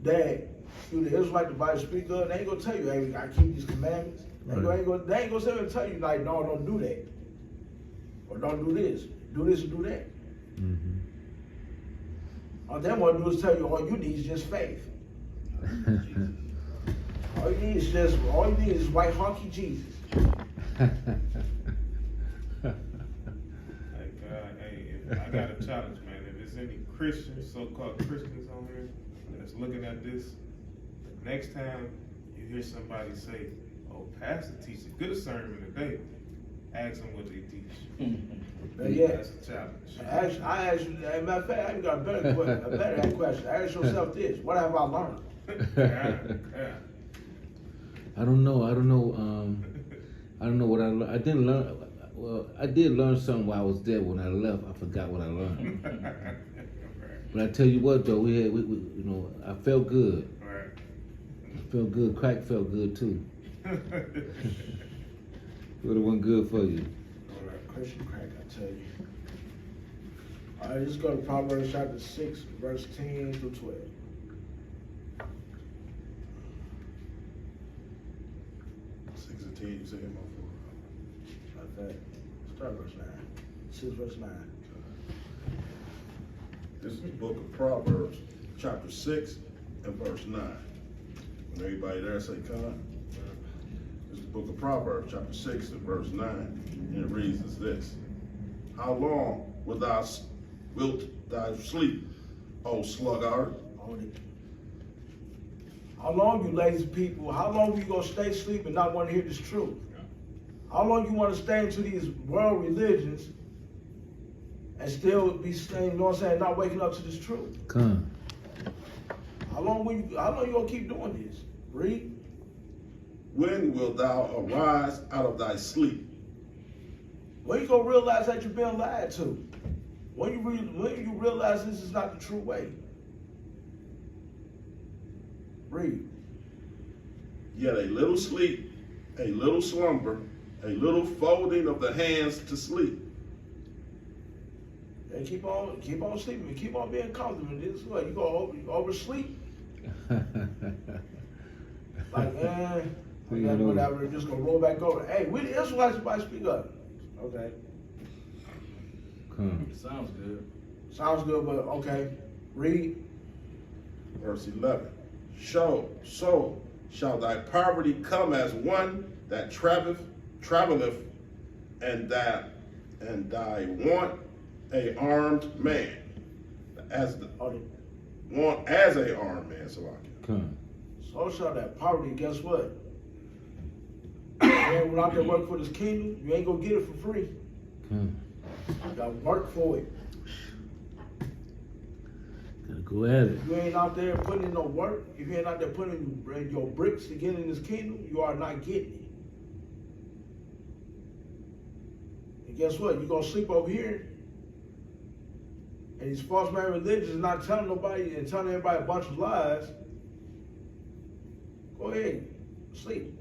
S2: that you the Israelite the Bible speak of. They ain't gonna tell you, hey, we gotta keep these commandments. They ain't gonna sit there and tell you like, no, don't do that, or don't do this. Do this and do that. All they want to do is tell you all you need is just faith. All you need is white honky Jesus.
S4: I got a challenge, man. If there's any Christians, so-called Christians on here that's looking at this, the next time you hear somebody say, "Oh, pastor teaches a good sermon today," ask them what they teach.
S2: Yeah.
S4: That's a challenge.
S2: I ask you, as a matter of fact, I even got a better question. Ask yourself this: what have I learned?
S4: Yeah.
S1: I don't know. I don't know what I learned. I didn't learn. Well, I did learn something while I was there. When I left, I forgot what I learned. But I tell you what, though, we you know, I felt good.
S4: Right.
S1: I felt good. Crack felt good too. Would have went good for you.
S2: Christian crack, I tell you. All right, let's go to Proverbs chapter 6, verse 10 through 12.
S3: 6 and 10, you say him
S2: Like that. Start verse 9. 6 verse 9.
S3: This is the book of Proverbs, chapter 6 and verse 9. When everybody there say, "Con." This is the book of Proverbs, chapter 6 and verse 9. And it reads as this: How long wilt thou sleep, O sluggard?
S2: How long, you lazy people? How long you gonna stay asleep and not want to hear this truth? How long you want to stay into these world religions and still be staying, you know what I'm saying, not waking up to this truth?
S1: Come.
S2: How long you gonna keep doing this? Read.
S3: When wilt thou arise out of thy sleep?
S2: When you gonna realize that you're being lied to? When you realize this is not the true way? Read.
S3: Yet a little sleep, a little slumber, a little folding of the hands to sleep.
S2: And keep on sleeping, keep on being comfortable. This is what you gonna oversleep. Like, man, whatever, just gonna roll back over. Hey, we the Israelites, somebody speak up. Okay.
S1: Come.
S5: Sounds good.
S2: Sounds good, but okay. Read.
S3: Verse 11. So shall thy poverty come as one that traveleth, and thy want a armed man, as a armed man. So
S1: Come.
S2: So shall that poverty, guess what? Man, when out there work for this kingdom, you ain't gonna get it for free.
S1: Come.
S2: You gotta work for it.
S1: Gotta go at it.
S2: If you ain't out there putting in no work, if you ain't out there putting your bricks to get in this kingdom, you are not getting it. And guess what? You're gonna sleep over here. And these false man religions not telling nobody and telling everybody a bunch of lies. Go ahead, sleep.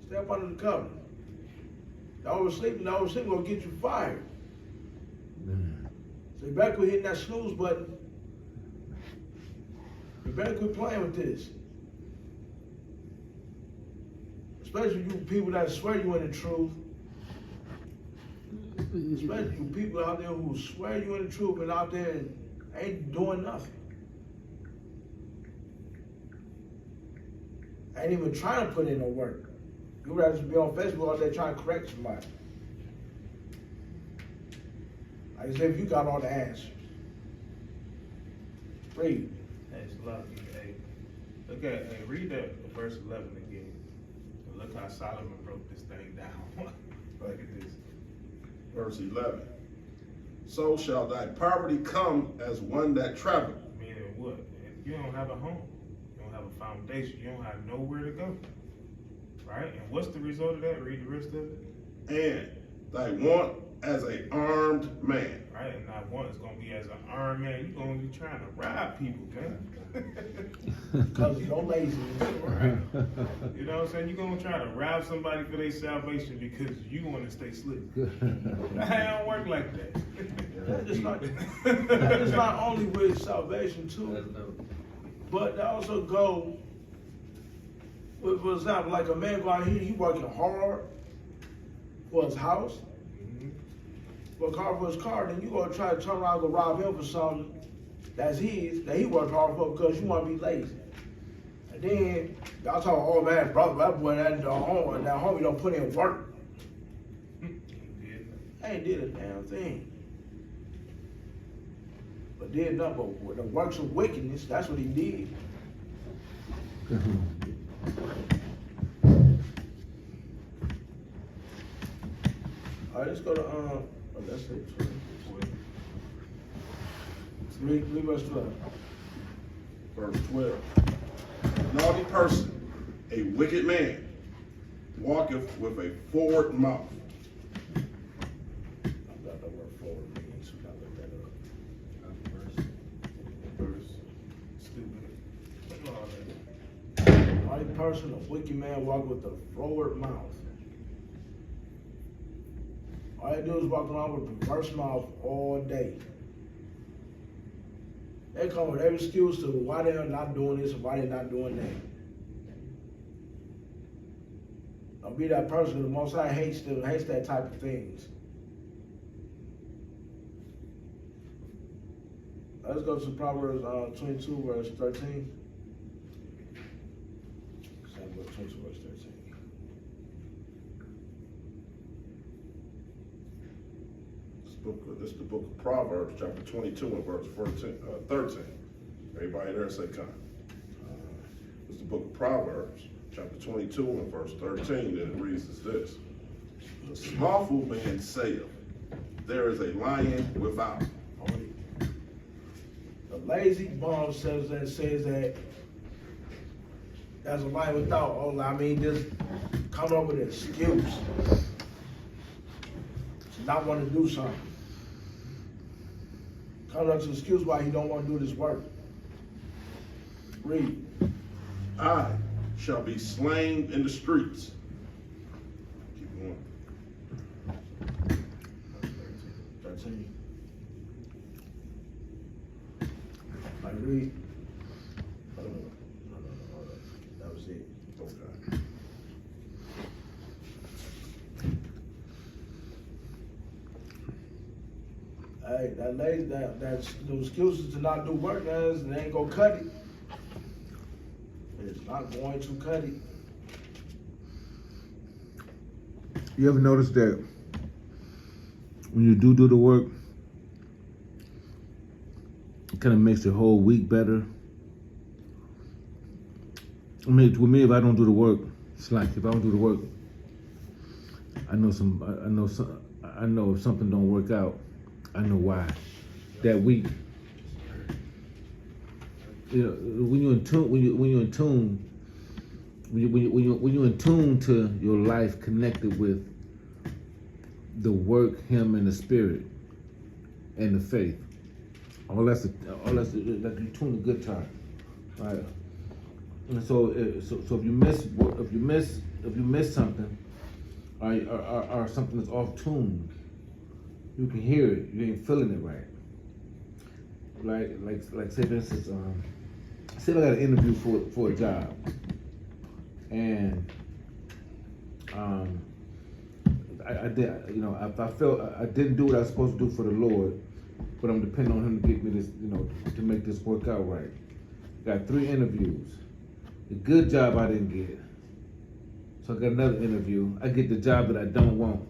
S2: Stay up under the cover. The oversleeping gonna get you fired.
S1: Man.
S2: So you better quit hitting that snooze button. You better quit playing with this. Especially you people that swear you in the truth. Especially you people out there who swear you in the truth and out there and ain't doing nothing. Ain't even trying to put in no work. You rather just be on Facebook out there trying to correct somebody. Like as if you got all the answers. Read.
S4: Hey, it's a lot. Hey, look at, read that verse 11 again. And look how Solomon broke this thing down. Look at this.
S3: verse 11. So shall thy poverty come as one that traveleth.
S4: Meaning what? If you don't have a home, you don't have a foundation, you don't have nowhere to go. Right? And what's the result of that? Read the rest of it.
S3: And thy want as an armed man.
S4: Right? And not one is going to be as an armed man. You're going to be trying to rob people, man.
S2: Because you're lazy.
S4: Right. You know what I'm saying? You're going to try to rob somebody for their salvation because you want to stay asleep. That don't work like that.
S2: It's not only with salvation too, but they also go with, for example, like a man go out here, he working hard for his house, work hard for his car, then you gonna try to turn around and go rob him for something that's his, that he worked hard for because you want to be lazy. And then y'all talk, oh man, brother, that boy, that homie don't put in work. Ain't did a damn thing. But did nothing but the works of wickedness. That's what he did. All right, let's go to let's say read verse 12.
S3: Verse 12. A naughty person, a wicked man, walketh with a forward mouth.
S2: I've got the word forward meaning, so we gotta look that up.
S4: Verse. Stupid.
S2: Naughty person, a wicked man, walk with a forward mouth. All All they do is walk around with a perverse mouth all day. They come with every excuse to why they're not doing this and why they're not doing that. Don't be that person. The Most High hates that type of things. Let's go to Proverbs 22, verse 13. Proverbs 22, verse 13.
S3: This is the book of Proverbs, chapter 22 and verse 13. Everybody there say come. It's the book of Proverbs, chapter 22 and verse 13, and it reads as this. The slothful man saith, there is a lion without.
S2: The lazy bum says that there's a lion without. Oh, I mean, just come up with an excuse to not want to do something. Come up with an excuse why he don't want to do this work. Read.
S3: I shall be slain in the streets. Keep going.
S2: 13. I read. No, hold on. That was it.
S3: Okay.
S2: Hey, that lady, that's those excuses to not do work, guys, they ain't gonna cut it. It's not going to cut it.
S1: You ever notice that when you do the work, it kind of makes your whole week better? I mean, with me, if I don't do the work, it's like if I don't do the work, I know if something don't work out, I know why. That week, you know, when you're in tune to your life connected with the work, Him, and the Spirit, and the faith. All that's like you tune a guitar, right? And so if you miss something, or something that's off tune, you can hear it. You ain't feeling it right. Like say for instance, say I got an interview for a job, and I did, you know, I felt I didn't do what I was supposed to do for the Lord, but I'm depending on Him to get me this, you know, to make this work out right. Got 3 interviews. The good job I didn't get, so I got another interview. I get the job that I don't want.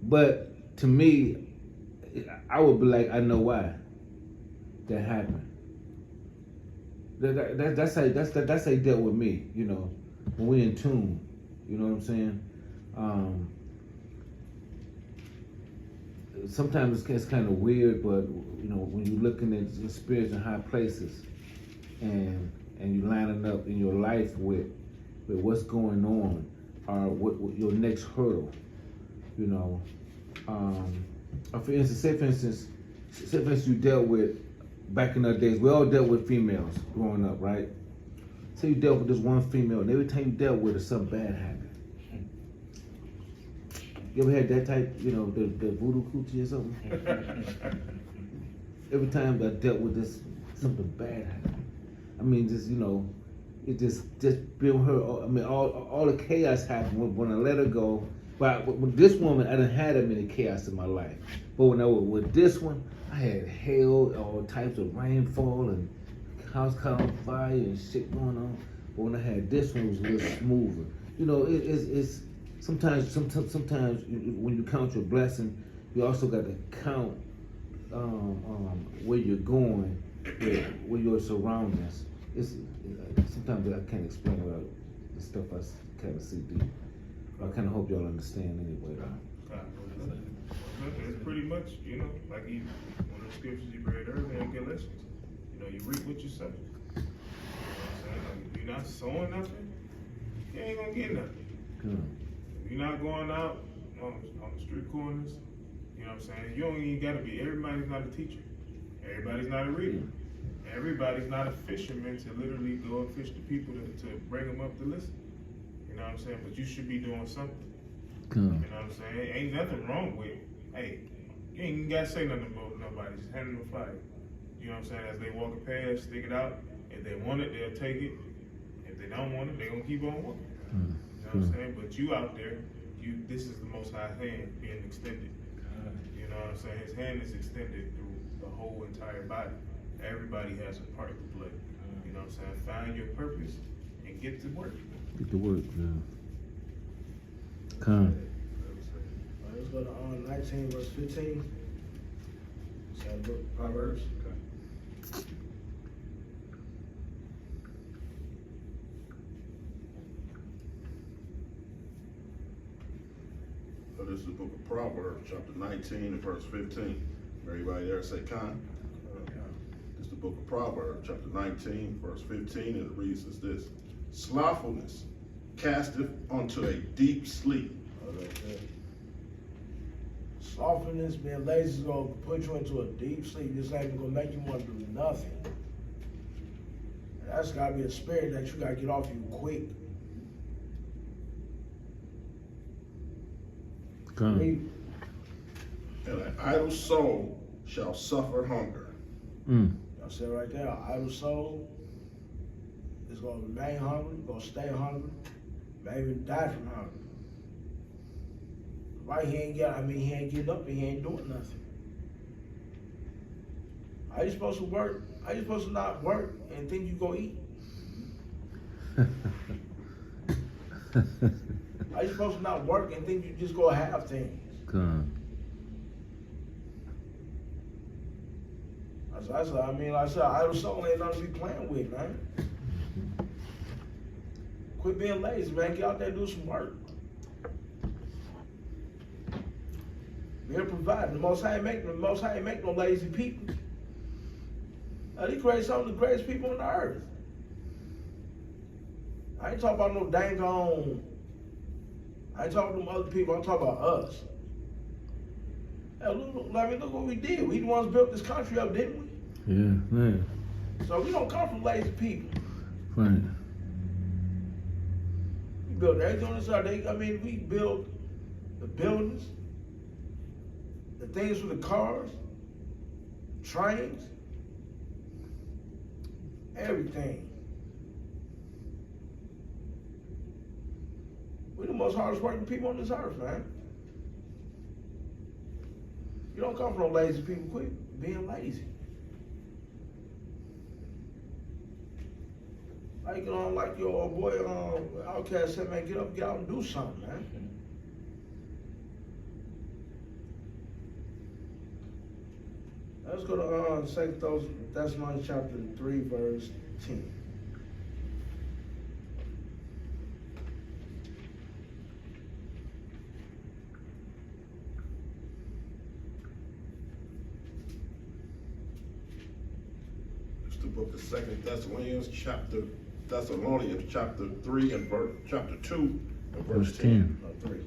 S1: But to me, I would be like, I know why that happened. That's how He dealt with me, you know, when we're in tune. You know what I'm saying? Sometimes it's kind of weird, but you know, when you're looking at your spirits in high places, and you lining up in your life with what's going on, or what your next hurdle, you know. For instance, you dealt with, back in the days, we all dealt with females growing up, right? Say you dealt with this one female, and every time you dealt with her, something bad happened. You ever had that type, you know, the voodoo coochie or something? Every time I dealt with this, something bad happened. I mean, just, you know, it just built her. I mean, all the chaos happened when I let her go. But with this woman, I didn't have that many chaos in my life. But when I was with this one, I had hail, all types of rainfall, and house caught on fire and shit going on. But when I had this one, it was a little smoother. You know, it's sometimes when you count your blessing, you also got to count where you're going, where your surroundings. Sometimes I can't explain about the stuff I kind of see deep. I kind of hope y'all understand anyway.
S4: It's pretty much, you know, like one of the scriptures you read earlier in Galatians. You know, you reap what you sow. You know what I'm saying? Like, if you're not sowing nothing, you ain't gonna get nothing. If you're not going out on the street corners, you know what I'm saying? You don't even gotta be. Everybody's not a teacher. Everybody's not a reader. Everybody's not a fisherman to literally go and fish the people to bring them up to listen. You know what I'm saying? But you should be doing something.
S1: Come.
S4: You know what I'm saying? Ain't nothing wrong with, hey, you ain't even gotta say nothing about nobody. Just hand them a fire. You know what I'm saying? As they walking past, stick it out. If they want it, they'll take it. If they don't want it, they gonna keep on walking. You know what I'm saying? But you out there, this is the Most High hand being extended. You know what I'm saying? His hand is extended through the whole entire body. Everybody has a part to play. You know what I'm saying? Find your purpose and get to work.
S1: Get to work, yeah. Come.
S2: Let's go to 19 verse 15. Same book, Proverbs.
S3: So this is the book of Proverbs, chapter 19 and verse 15. Everybody there say con. This is the book of Proverbs, chapter 19, verse 15, and it reads as this. Slothfulness casteth unto a deep sleep.
S2: Slothfulness, being lazy is gonna put you into a deep sleep. This ain't gonna make you want to do nothing. That's gotta be a spirit that you gotta get off you quick.
S1: Come.
S2: Read.
S3: And an idle soul shall suffer hunger.
S2: I said right there, an idle soul is gonna remain hungry, gonna stay hungry, may even die from hunger. Right? He ain't getting up and he ain't doing nothing. How you supposed to work? How you supposed to not work and think you go eat? How you supposed to not work and think you just go have things?
S1: Come.
S2: Like I said, idle soul ain't nothing to be playing with, man. Quit being lazy, man. Get out there and do some work. Be a provider. The Most High ain't make no lazy people. He created some of the greatest people on the earth. I ain't talking about no dang on. I ain't talking to them other people. I'm talking about us. Hell, look what we did. We the ones built this country up, didn't we?
S1: Yeah, man.
S2: So we don't come from lazy people.
S1: Right.
S2: We built everything on this earth. We built the buildings, the things for the cars, trains, everything. We're the most hardest working people on this earth, man. You don't come from no lazy people. Quit being lazy. Like your old boy Outcast said, man, get out and do something, man. Let's go to 2 Thessalonians chapter 3, verse 10.
S3: It's the book of 2 Thessalonians chapter 3 and chapter 2 and verse 10.
S2: 3.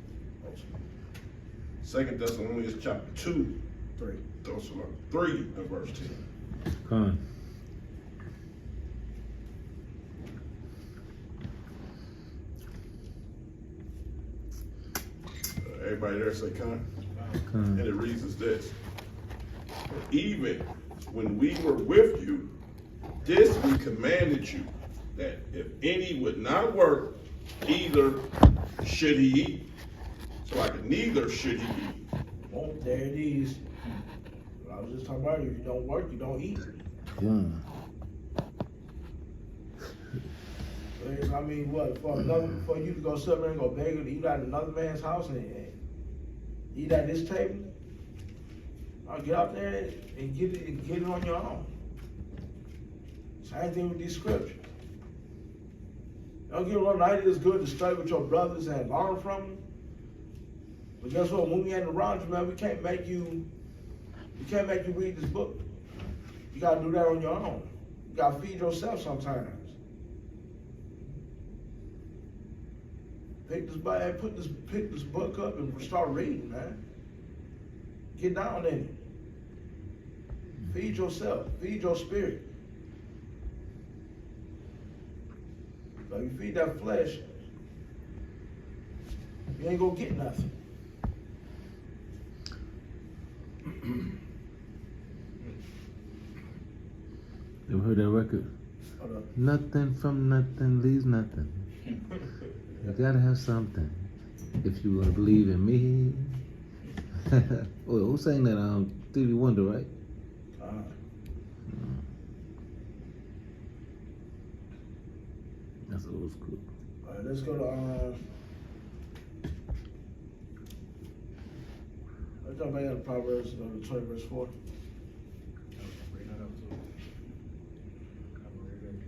S3: 2 Thessalonians chapter 2.
S2: 3.
S3: 3 and verse 10.
S1: Come.
S3: Everybody there say con?
S1: Come.
S3: And it reads as this. For even when we were with you, this we commanded you, that if any would not work, either should he eat. So like neither should he eat.
S2: Oh, there it is. I was just talking about it. If you don't work, you don't eat.
S1: Come.
S2: What? For you to go sit there and go beg to eat at another man's house and eat at this table? I'll get out there and get it on your own. Same thing with these scriptures. Don't get me wrong, it is good to study with your brothers and learn from them. But guess what? When we ain't around you, man, we can't make you read this book. You gotta do that on your own. You gotta feed yourself sometimes. Pick this book up and start reading, man. Get down in it. Feed yourself. Feed your spirit. So you feed that flesh, you ain't gonna get nothing.
S1: You ever heard that record?
S2: Hold up.
S1: Nothing from nothing leaves nothing. You gotta have something if you wanna believe in me. Oh, who sang that? Stevie Wonder, right? That's old school.
S2: All right, let's go to let's jump back to Proverbs, the 20 verse 4.
S5: Bring that up too. I'm ready to go.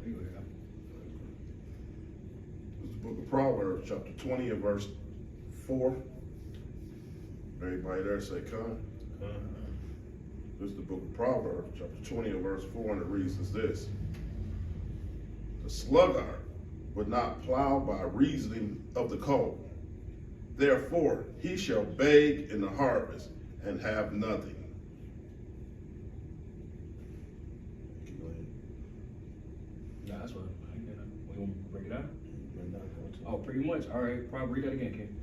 S5: There you go.
S3: This is the book of Proverbs, chapter 20 and verse 4. Everybody there say, come. This is the book of Proverbs, chapter 20 and verse 4, and it reads as this. The sluggard would not plow by reasoning of the cold. Therefore, he shall beg in the harvest and have nothing.
S5: Yeah, that's what I ain't gonna. We gonna break it down? Oh, pretty much. All right, probably read that again, King.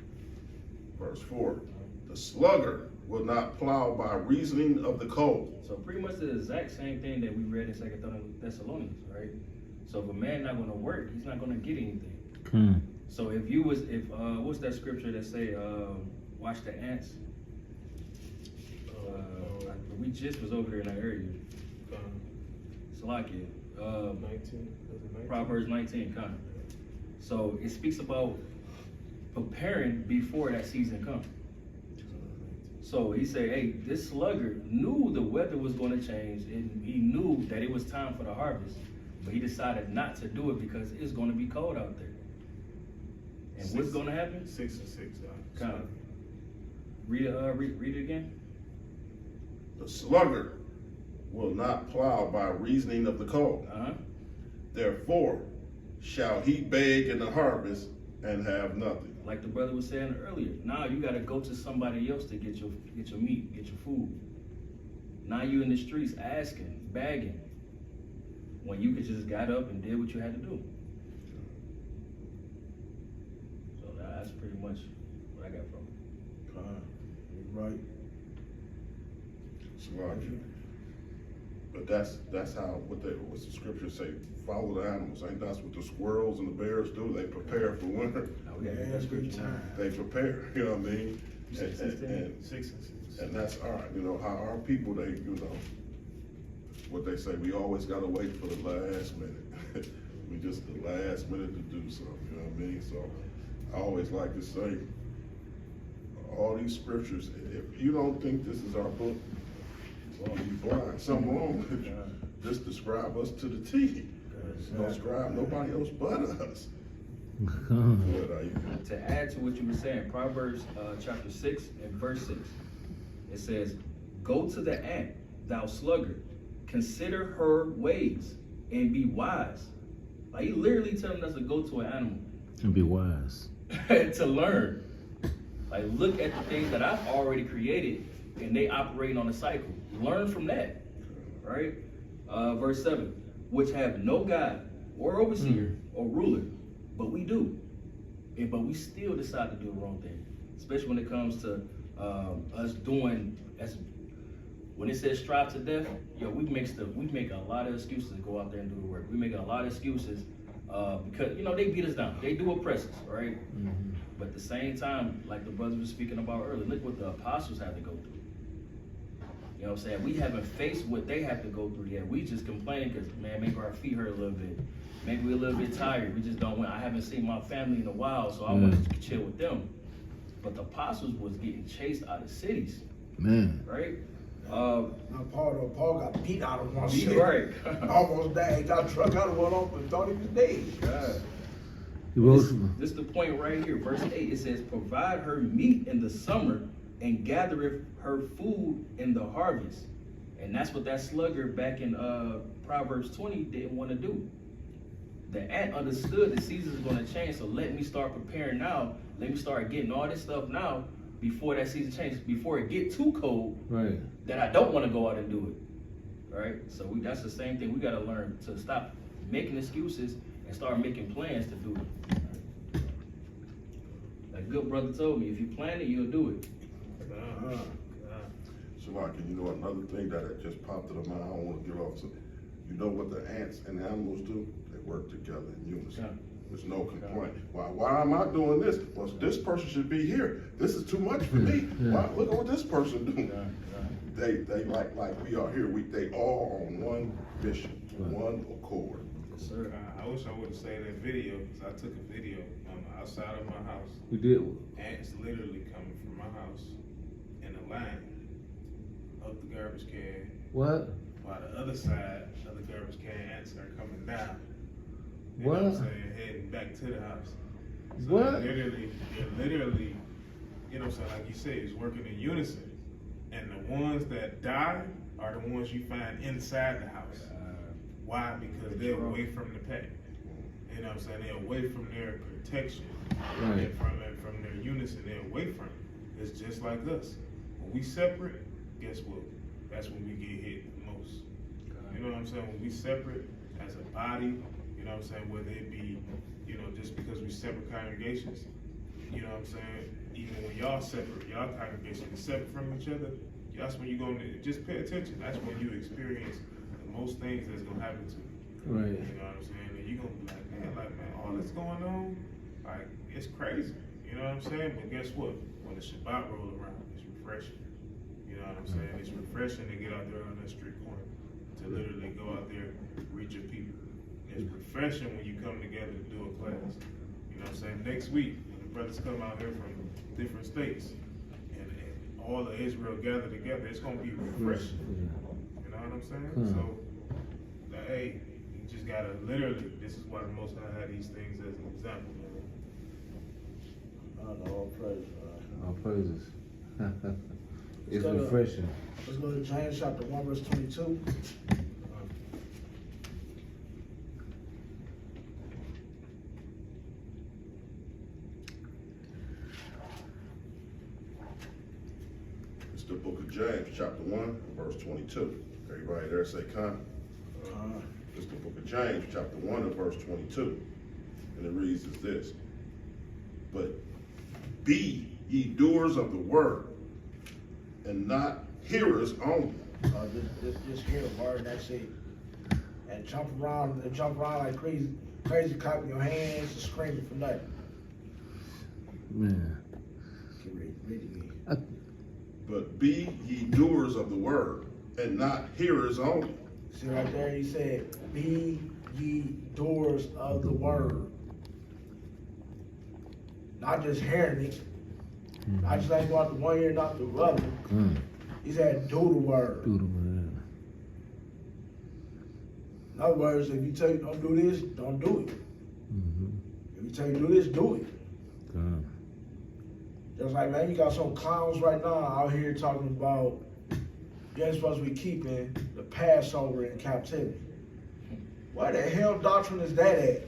S3: Verse 4. The sluggard will not plow by reasoning of the cold.
S5: So pretty much the exact same thing that we read in 2 Thessalonians, right? So if a man not gonna work, he's not gonna get anything. So if what's that scripture that say, watch the ants? We just was over there in that area. Salakia.
S4: 19.
S5: Proverbs 19, kind of. So it speaks about preparing before that season comes. So he said, hey, this sluggard knew the weather was going to change, and he knew that it was time for the harvest, but he decided not to do it because it's going to be cold out there. And what's going to happen?
S4: 6 and 6.
S5: Kind of. Read it again.
S3: The sluggard will not plow by reasoning of the cold. Therefore, shall he beg in the harvest and have nothing.
S5: Like the brother was saying earlier, now you got to go to somebody else to get your meat, get your food. Now you in the streets asking, begging, when you could just got up and did what you had to do. So that's pretty much what I got from it.
S2: Right.
S3: But that's how what the scriptures say. Follow the animals. Ain't that's what the squirrels and the bears do? They prepare for winter.
S2: That's good time.
S3: They prepare. You know what I mean?
S4: 6 and 6.
S3: And that's all right. You know how our people what they say. We always gotta wait for the last minute. We just the last minute to do something. You know what I mean? So I always like to say, all these scriptures. If you don't think this is our book, well, you blind. Something wrong with you. Just describe us to the T. Don't describe nobody else but us.
S5: To add to what you were saying, Proverbs chapter 6 and verse 6, it says, go to the ant, thou sluggard, consider her ways and be wise. Like he literally telling us to go to an animal.
S1: And be wise.
S5: To learn. Like look at the things that I've already created and they operating on a cycle. Learn from that, right? Verse 7, which have no God or overseer or ruler, but we do. But we still decide to do the wrong thing, especially when it comes to us doing, when it says strive to death, we make a lot of excuses to go out there and do the work. We make a lot of excuses because, they beat us down. They do oppress us, right? But at the same time, like the brother was speaking about earlier, look what the apostles had to go through. You know what I'm saying? We haven't faced what they have to go through yet. We just complaining because, man, maybe our feet hurt a little bit. Maybe we're a little bit tired. We just don't want, I haven't seen my family in a while, so I want to chill with them. But the apostles was getting chased out of cities.
S1: Man.
S5: Right?
S2: Paul got beat out of one city.
S5: Right.
S2: Almost died. Got truck out of one off and thought he was dead.
S5: God. This is the point right here. Verse 8, it says, provide her meat in the summer and gathereth her food in the harvest. And that's what that sluggard back in Proverbs 20 didn't want to do. The ant understood the season's going to change, so let me start preparing now. Let me start getting all this stuff now before that season changes, before it get too cold,
S1: right?
S5: that I don't want to go out and do it. right? So that's the same thing. We gotta learn to stop making excuses and start making plans to do it. Like good brother told me, if you plan it, you'll do it.
S3: So like, and you know another thing that just popped into mind, I don't want to get off. So, you know what the ants and the animals do? They work together in unison.
S5: Yeah.
S3: There's no complaint. Why am I doing this? Well, this person should be here. This is too much for me. Why, look at what this person doing. They like we are here. They all on one mission, one accord.
S5: Yes, sir.
S4: I wish I would have saved that video, because I took a video on the outside of my house.
S1: We did.
S4: Ants literally coming from my house in a line up the garbage can.
S1: What?
S4: While the other side of the garbage can, ants are coming down. You
S1: What?
S4: know what I'm saying? Heading back to the house. So
S1: What?
S4: They're literally, you know what I'm saying? Like you say, it's working in unison. And the ones that die are the ones you find inside the house. Why? Because they're away from the pack. You know what I'm saying? They're away from their protection.
S1: Right.
S4: And from their unison, they're away from it. It's just like us. When we separate, guess what? That's when we get hit the most. You know what I'm saying? When we separate as a body, you know what I'm saying? Whether it be, you know, just because we separate congregations, you know what I'm saying? Even when y'all separate, y'all congregation is separate from each other, that's when you're going to just pay attention. That's when you experience the most things that's going to happen to you.
S1: Right.
S4: You know what I'm saying? And you're going to be like, man, all that's going on, like, it's crazy. You know what I'm saying? But guess what? When the Shabbat roll around, it's refreshing. You know what I'm saying? It's refreshing to get out there on that street corner, to literally go out there, reach your people. It's refreshing when you come together to do a class. You know what I'm saying? Next week, when the brothers come out here from different states, and all of Israel gather together, it's going to be refreshing. You know what I'm saying? So, hey, you just got to literally, this is why the Most High had these things as an example, man.
S2: All praise, man.
S1: All praises. It's
S2: Let's go to-
S1: refreshing.
S2: Let's go to James chapter 1, verse 22.
S3: It's the book of James, chapter 1, verse 22. Everybody there say con? It's the book of James, chapter 1, and verse 22. And it reads as this: But be ye doers of the word, and not hearers only.
S2: Just hear the word, that's it. And jump around like crazy, clapping your hands and screaming for nothing.
S1: Man.
S2: Get ready, ready.
S3: But be ye doers of the word, and not hearers only.
S2: See right there, he said, be ye doers of the word. Not just hearing it. I just ain't going out the one ear, not the other. He said, do the word.
S1: Do the word.
S2: In other words, if you tell you don't do this, don't do it. If you tell you do this, do it. Just like, man, you got some clowns right now out here talking about you ain't supposed to be keeping the Passover in captivity. Why the hell doctrine is that at?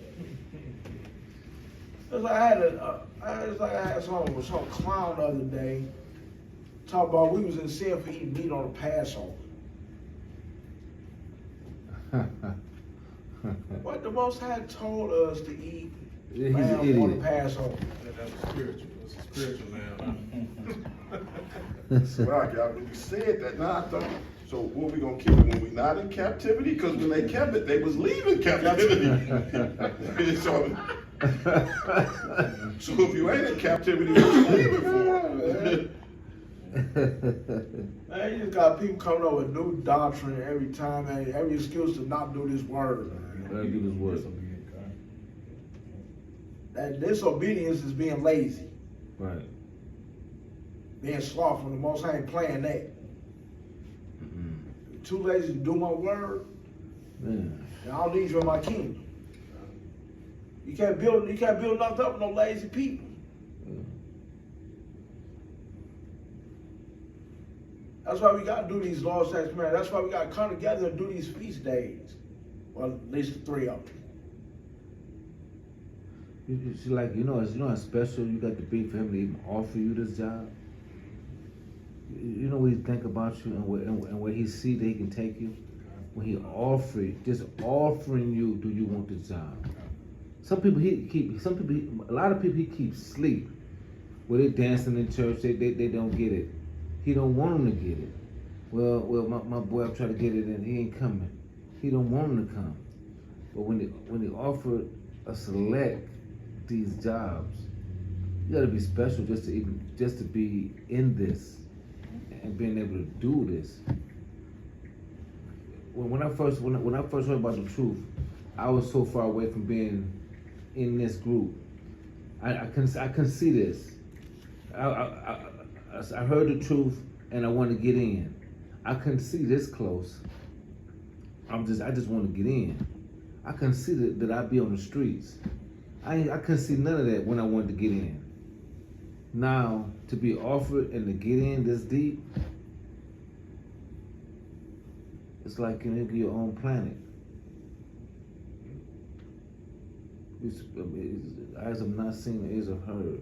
S2: It's like I had some clown the other day talk about we was in sin for eating meat on the Passover. What the Most High told us to eat
S1: He's an
S2: lamb on the
S1: idiot.
S2: Passover.
S4: That's spiritual. It's a spiritual man.
S3: So when you said that, now I thought, so what we gonna keep it when we not in captivity? Because when they kept it, they was leaving captivity. so if you ain't in captivity, what you leaving for?
S2: Man, you just got people coming up with new doctrine every time, man. Every excuse to not do this word, man.
S1: Gotta do this work.
S2: That disobedience is being lazy,
S1: Right.
S2: being slothful. The Most High ain't playing that. Too lazy to do my word,
S1: Man.
S2: and I don't need you in my kingdom. You can't build nothing up with no lazy people. That's why we gotta do these Lord's Sabbath, man. That's why we gotta come together and do these feast days. Well, at least 3 of them.
S1: It's like, it's how special you got to be for him to even offer you this job. You know what he think about you and where he see that he can take you. when he just offering you, do you want the job? A lot of people he keeps sleep. Where they dancing in church, they don't get it. He don't want them to get it. Well, my boy, I'm trying to get it and he ain't coming. He don't want them to come. But when they offer a select these jobs, you gotta be special just to be in this and being able to do this. When I first heard about the truth, I was so far away from being in this group. I can see this. I heard the truth and I want to get in. I couldn't see this close. I just want to get in. I couldn't see that I'd be on the streets. I couldn't see none of that when I wanted to get in. Now, to be offered and to get in this deep, it's like in your own planet. Eyes have not seen, ears have heard.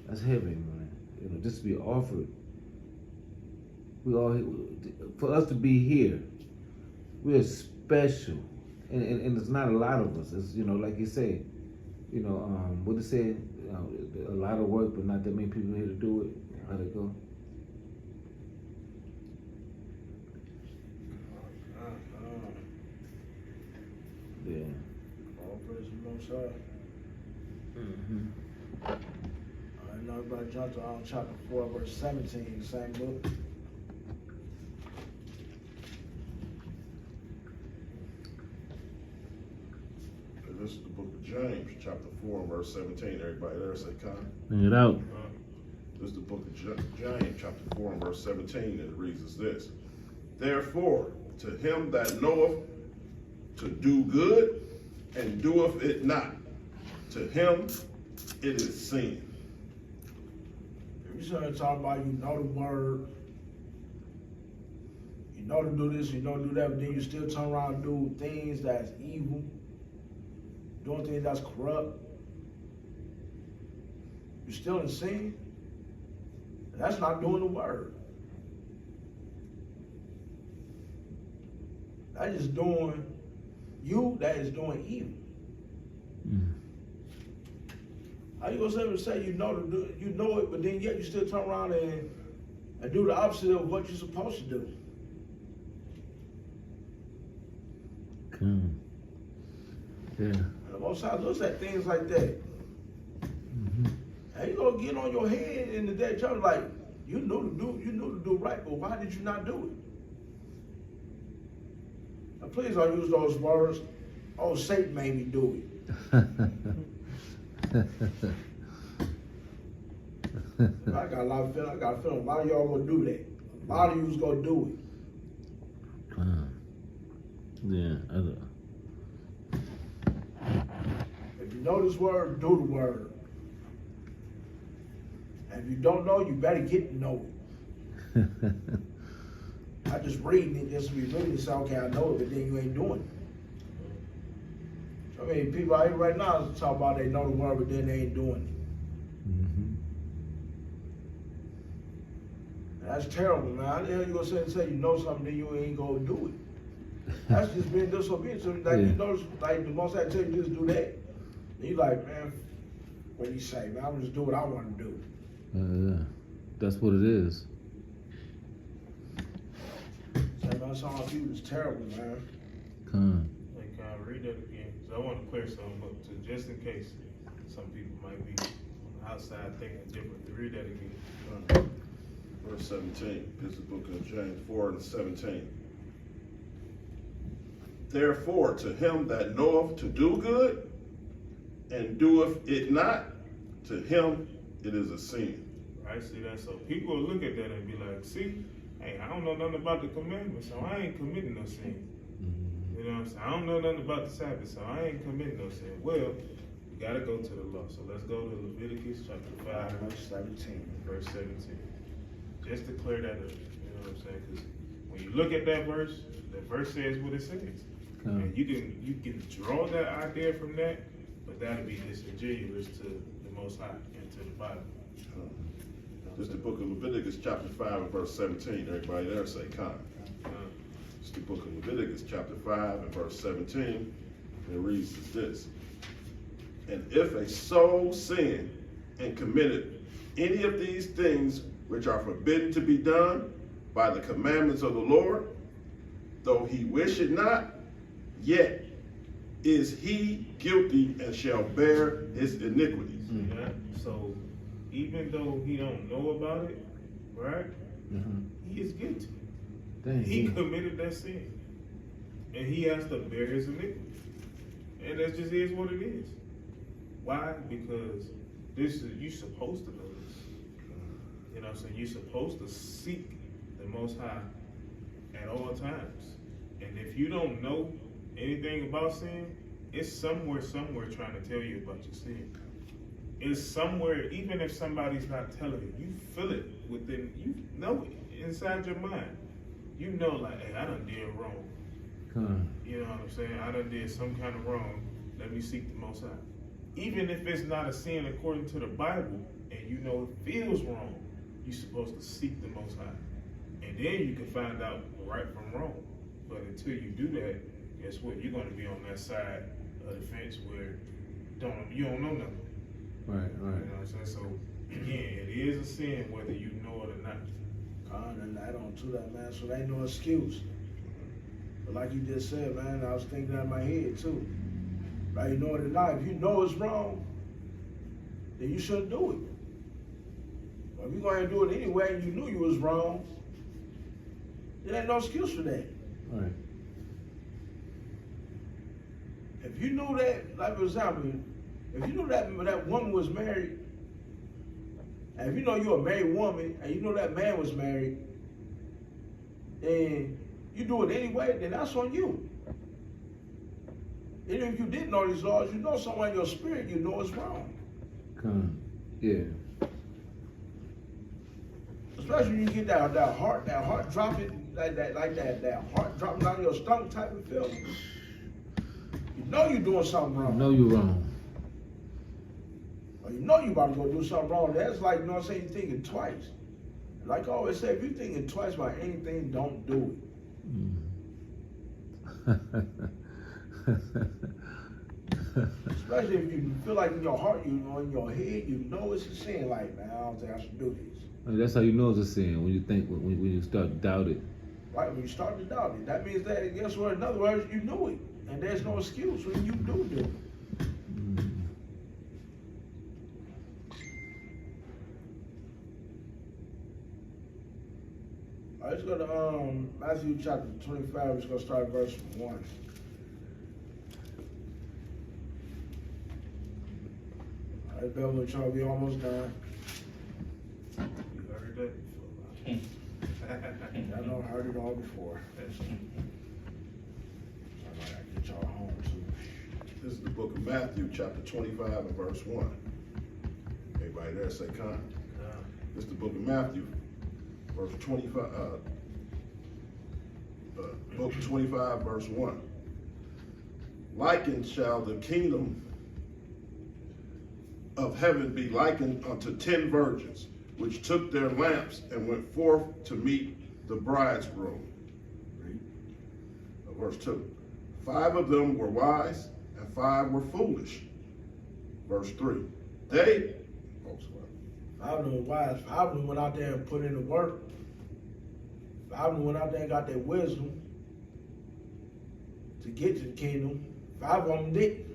S1: That's heavy, man. Just to be offered. For us to be here, we're special, and it's not a lot of us. It's like you say, what they say, a lot of work, but not that many people here to do it. How'd it go? Yeah.
S2: All praise the Most High.
S1: Mm-hmm.
S2: All right, now everybody jump to chapter 4, verse 17, same book.
S3: This is the book of James, chapter 4, verse 17. Everybody there say, Con?
S1: Bring it out.
S3: This is the book of James, chapter 4, verse 17, and it reads as this. Therefore, to him that knoweth to do good and doeth it not, to him it is sin.
S2: If you start talking about you know the word, you know to do this, you know to do that, but then you still turn around and do things that's evil, doing things that's corrupt, you're still in sin. That's not doing the word. That's just doing that is doing evil.
S1: Mm.
S2: How you gonna say you know it, but then yet you still turn around and do the opposite of what you're supposed to do?
S1: Yeah.
S2: And the Most High looks at things like that.
S1: Mm-hmm.
S2: And you gonna get on your head in the day, church, like you knew to do right, but why did you not do it? Now, please don't use those words. Oh, Satan made me do it. I got a feeling a lot of y'all gonna do that. A lot of you's gonna do it.
S1: Yeah.
S2: If you know this word, do the word. And if you don't know, you better get to know it. I just reading it just to be reading it, so okay, I know it, but then you ain't doing it. I mean, people out here right now talk about they know the word, but then they ain't doing it.
S1: Mm-hmm.
S2: That's terrible, man. How the hell you gonna say you know something, then you ain't gonna do it? That's just being disobedient. So, like, you notice, like, the most I tell you just do that. And you like, man, what do you say, man? I'm just do what I want to do.
S1: Yeah. That's what it is.
S2: Say, man, some of you is terrible, man.
S4: Hey, can I read that again? So I want to clear something up, so just in case some people might be on the outside thinking different. Read that again.
S3: Verse 17. This is the book of James 4 and 17. Therefore, to him that knoweth to do good and doeth it not, to him it is a sin.
S4: Right? See that? So people will look at that and be like, see, hey, I don't know nothing about the commandments, so I ain't committing no sin. You know what I'm saying? I don't know nothing about the Sabbath, so I ain't committing no sin. Well, you gotta go to the law. So let's go to Leviticus chapter 5,
S2: Verse 17.
S4: verse 17. Just to clear that up. You know what I'm saying? Because when you look at that verse says what it says. And you can draw that idea from that, but that'll be disingenuous to the Most High and to the Bible.
S3: This is the book of Leviticus chapter 5 and verse 17. Everybody there say, Con. It's the book of Leviticus, chapter 5 and verse 17. And it reads as this. And if a soul sin and committed any of these things which are forbidden to be done by the commandments of the Lord, though he wish it not, yet is he guilty and shall bear his iniquities.
S4: Yeah? So even though he don't know about it, right? He is guilty.
S1: Dang,
S4: He
S1: yeah.
S4: committed that sin. And he has to bear his iniquity. And that just is what it is. Why? Because you're supposed to know this. You know what I'm saying? You're supposed to seek the Most High at all times. And if you don't know anything about sin, it's somewhere trying to tell you about your sin. It's somewhere, even if somebody's not telling you, you feel it within, you know it inside your mind. You know, like, hey, I done did wrong. You know what I'm saying? I done did some kind of wrong. Let me seek the Most High. Even if it's not a sin according to the Bible, and you know it feels wrong, you're supposed to seek the Most High. And then you can find out right from wrong. But until you do that, guess what? You're going to be on that side of the fence where you don't know nothing.
S1: Right.
S4: You know what I'm saying? So, again, it is a sin whether you know it or not.
S2: And I don't do that, man. So there ain't no excuse. But like you just said, man, I was thinking that in my head too. Like, you know it or not, if you know it's wrong, then you shouldn't do it. But if you're going to do it anyway and you knew you was wrong, there ain't no excuse for that.
S1: Right.
S2: If you knew that, like for example, if you knew that woman was married, and if you know you're a married woman, and you know that man was married, and you do it anyway, then that's on you. Even if you didn't know these laws, you know somewhere in your spirit you know it's wrong.
S1: Yeah.
S2: Especially when you get that heart dropping, that heart dropping down your stomach type of feeling. You know you're doing something wrong.
S1: I know you're wrong.
S2: Or you know you about to go do something wrong. That's like, you know what I'm saying, you're thinking twice. Like I always say, if you're thinking twice about anything, don't do it. Especially if you feel like in your heart, you know, in your head, you know it's a sin. Like, man, I don't think I should do this.
S1: That's how you know it's a sin, when you think, when you start to doubt it.
S2: Right, when you start to doubt it, that means that, guess what, in other words, you knew it. And there's no excuse when you do it. All right, let's go to Matthew chapter 25. We're just going to start at verse 1. All right, Bill, we're trying to be almost done.
S4: You heard that before.
S2: I know I heard it all before. So I gotta get y'all home too.
S3: This is the book of Matthew, chapter 25 and verse 1. Everybody there say con. This is the book of Matthew, verse 25, book 25, verse 1. Likened shall the kingdom of heaven be likened unto 10 virgins, which took their lamps and went forth to meet the bridegroom. Verse 2. 5 of them were wise, and 5 were foolish. Verse 3. They,
S2: 5 of them were wise. 5 of them went out there and put in the work. 5 of them went out there and got their wisdom to get to the kingdom. 5 of them didn't.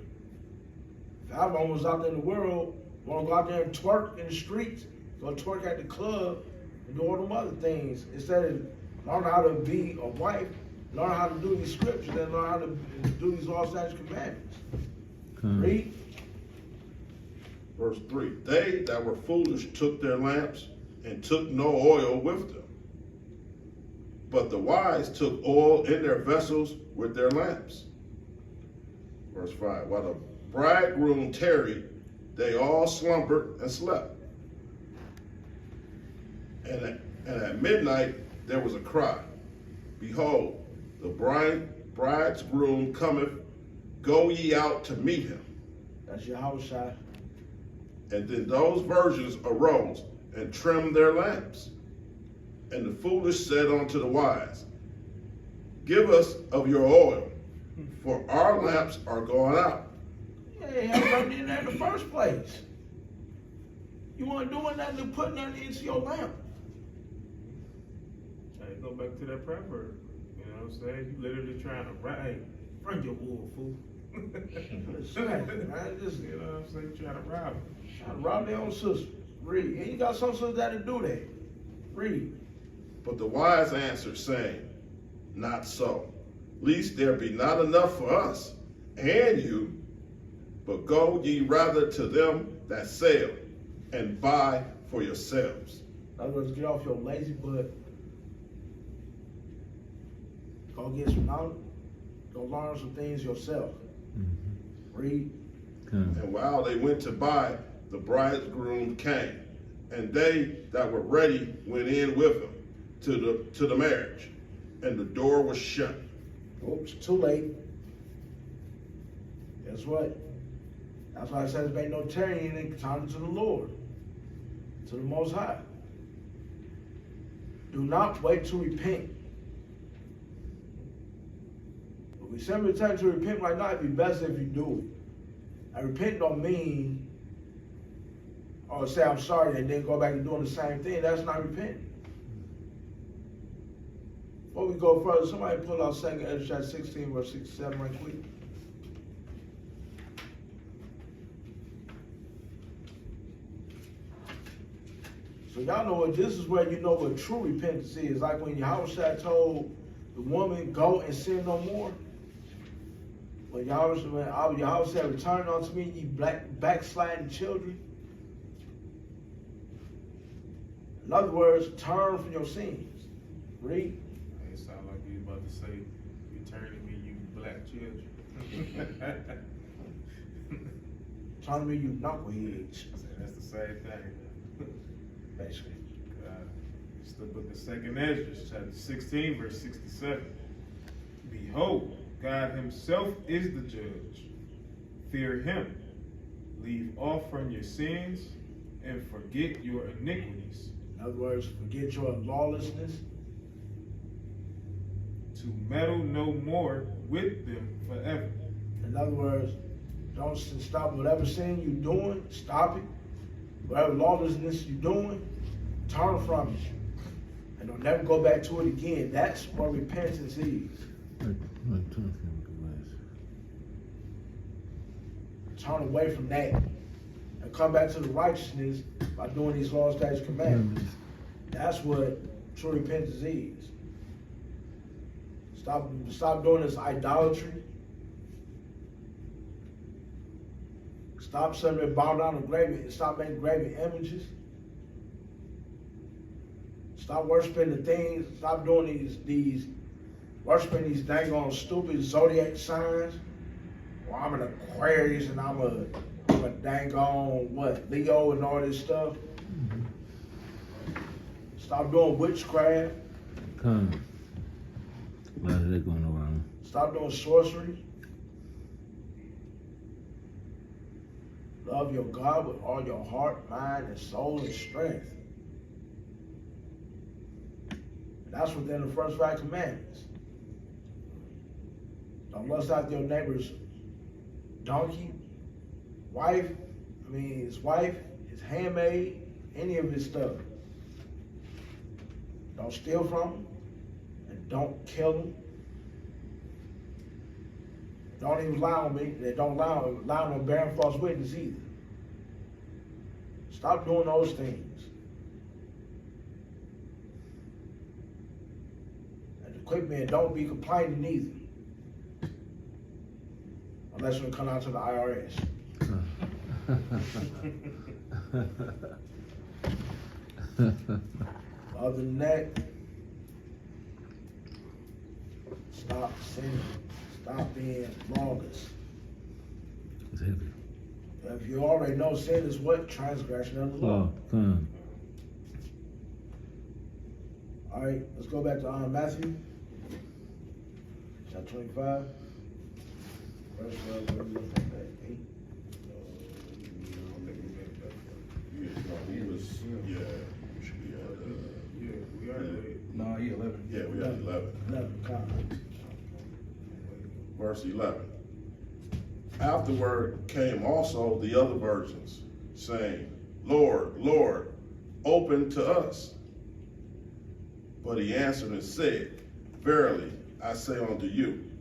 S2: 5 of them was out there in the world, want to go out there and twerk in the streets, go twerk at the club, and do all them other things. Instead of learning how to be a wife, learn how to do these scriptures, and learn how to do these law, statutes, commandments. Read.
S3: Verse 3. They that were foolish took their lamps and took no oil with them. But the wise took oil in their vessels with their lamps. Verse 5. While the bridegroom tarried, they all slumbered and slept. And at midnight there was a cry, Behold, the bridegroom cometh, go ye out to meet him.
S2: That's your house shot.
S3: And then those virgins arose and trimmed their lamps. And the foolish said unto the wise, give us of your oil, for our lamps are going out.
S2: Yeah, you haven't done it in there in the first place. You weren't doing nothing to put nothing into your lamp.
S4: Hey, go back to that proverb. You know what I'm saying? You literally trying to hey, bring your wool, fool.
S2: Man, just,
S4: You know what I'm saying? Trying to rob him.
S2: trying to rob their own sister. Read. And you got some sisters that do that. Read.
S3: But the wise answered, saying, not so, lest there be not enough for us and you, but go ye rather to them that sell, and buy for yourselves.
S2: In other words, get off your lazy butt. Go get some knowledge. Go learn some things yourself. Read.
S3: And while they went to buy, the bridegroom came, and they that were ready went in with him to the marriage, and the door was shut.
S2: Oops, too late. Guess what? That's why it says, make no tarrying and turn to the Lord, to the Most High. Do not wait to repent. If we simply turn to repent right now, it'd be best if you do it. And repent don't mean, or say I'm sorry and then go back to doing the same thing. That's not repenting. Before we go further, somebody pull out 2 Ezra chapter 16, verse 67 right quick. So y'all know what, this is where you know what true repentance is. Like when Yahushua told the woman, go and sin no more. When Yahushua said, return unto me, ye backsliding children. In other words, turn from your sins. Read.
S4: It sound like you about to say, return to me, you black children.
S2: Turn to me, you knuckleheads.
S4: That's the same thing.
S2: Basically.
S4: It's the book of 2 Ezra, chapter 16, verse 67. Behold, God himself is the judge. Fear him. Leave off from your sins and forget your iniquities.
S2: In other words, forget your lawlessness.
S4: To meddle no more with them forever.
S2: In other words, don't stop whatever sin you're doing, stop it. Whatever lawlessness you're doing, turn from it. And don't never go back to it again. That's what repentance is. Turn away from that and come back to the righteousness by doing these laws, statutes, commandments. That's what true repentance is. Stop doing this idolatry. Stop sitting there, bow down to graven and stop making graven images. Stop worshiping the things. Stop doing these worshiping these dang on stupid zodiac signs. Well, I'm an Aquarius and I'm a dang on Leo and all this stuff. Stop doing witchcraft.
S1: Come. A lot of that going around.
S2: Stop doing sorcery. Love your God with all your heart, mind, and soul and strength. That's within the first 5 commandments. Don't lust after your neighbor's donkey, his wife, his handmaid, any of his stuff. Don't steal from him, and don't kill him. Don't even lie on me. They don't lie on bearing false witness either. Stop doing those things. And the quick man, don't be complaining either. Unless we come out to the IRS. Other than that, stop sinning. Stop being lawless.
S1: It's heavy.
S2: If you already know, sin is what? Transgression of the law.
S1: Oh, come.
S2: All right, let's go back to Matthew, chapter 25. Verse 8.
S4: We are late.
S5: No, he 11.
S3: Yeah, we got 11.
S2: 11, come.
S3: verse 11. Afterward came also the other virgins, saying, Lord, Lord, open to us. But he answered and said, Verily, I say unto you,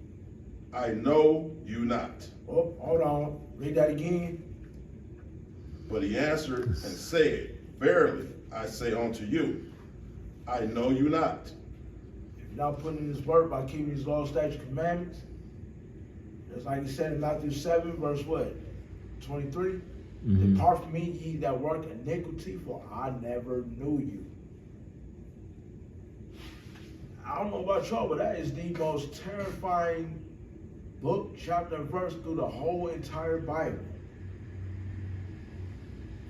S3: I know you not.
S2: Oh, hold on. Read that again.
S3: But he answered and said, Verily, I say unto you, I know you not.
S2: If you're not putting in his work by keeping his law, statutes, commandments, just like he said in Matthew 7, verse what? 23? Depart from me, ye that work iniquity, for I never knew you. I don't know about y'all, but that is the most terrifying book, chapter, and verse through the whole entire Bible.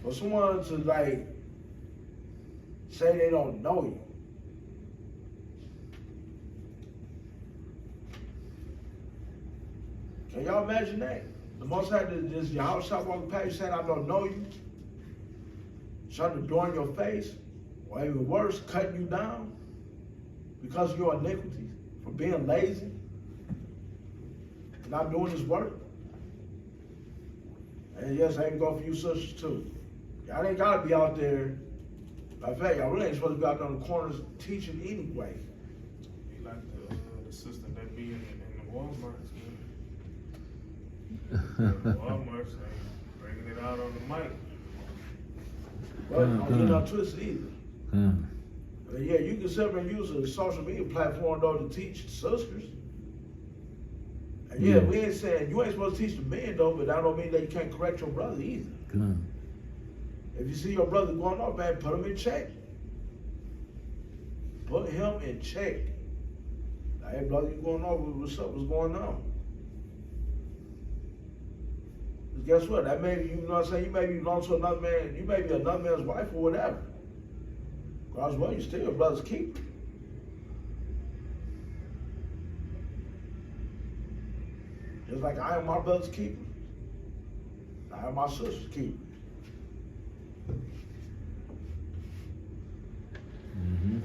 S2: For someone to like say they don't know you. Can y'all imagine that? The Most High just your house shop walking past you saying, I don't know you. Shutting the door in your face. Or even worse, cutting you down because of your iniquities, for being lazy, not doing his work. And yes, I can go for you sisters too. Y'all ain't gotta be out there. In fact, y'all really ain't supposed to be out there on the corners teaching anyway.
S4: Be like the sister that be in the Walmarts, Walmart's ain't bringing it out on the mic.
S2: But don't get no twisted either. But yeah, you can sit up and use a social media platform though to teach sisters. And yeah, we ain't saying you ain't supposed to teach the men though, but that don't mean that you can't correct your brother either. If you see your brother going off, man, put him in check. Put him in check. Like, hey, brother, you going off? What's up? What's going on? Guess what? That may be, you know what I'm saying? You may be belong to another man. You may be another man's wife or whatever. Because, well, you still your brother's keeper. Just like I am my brother's keeper. I am my sister's keeper.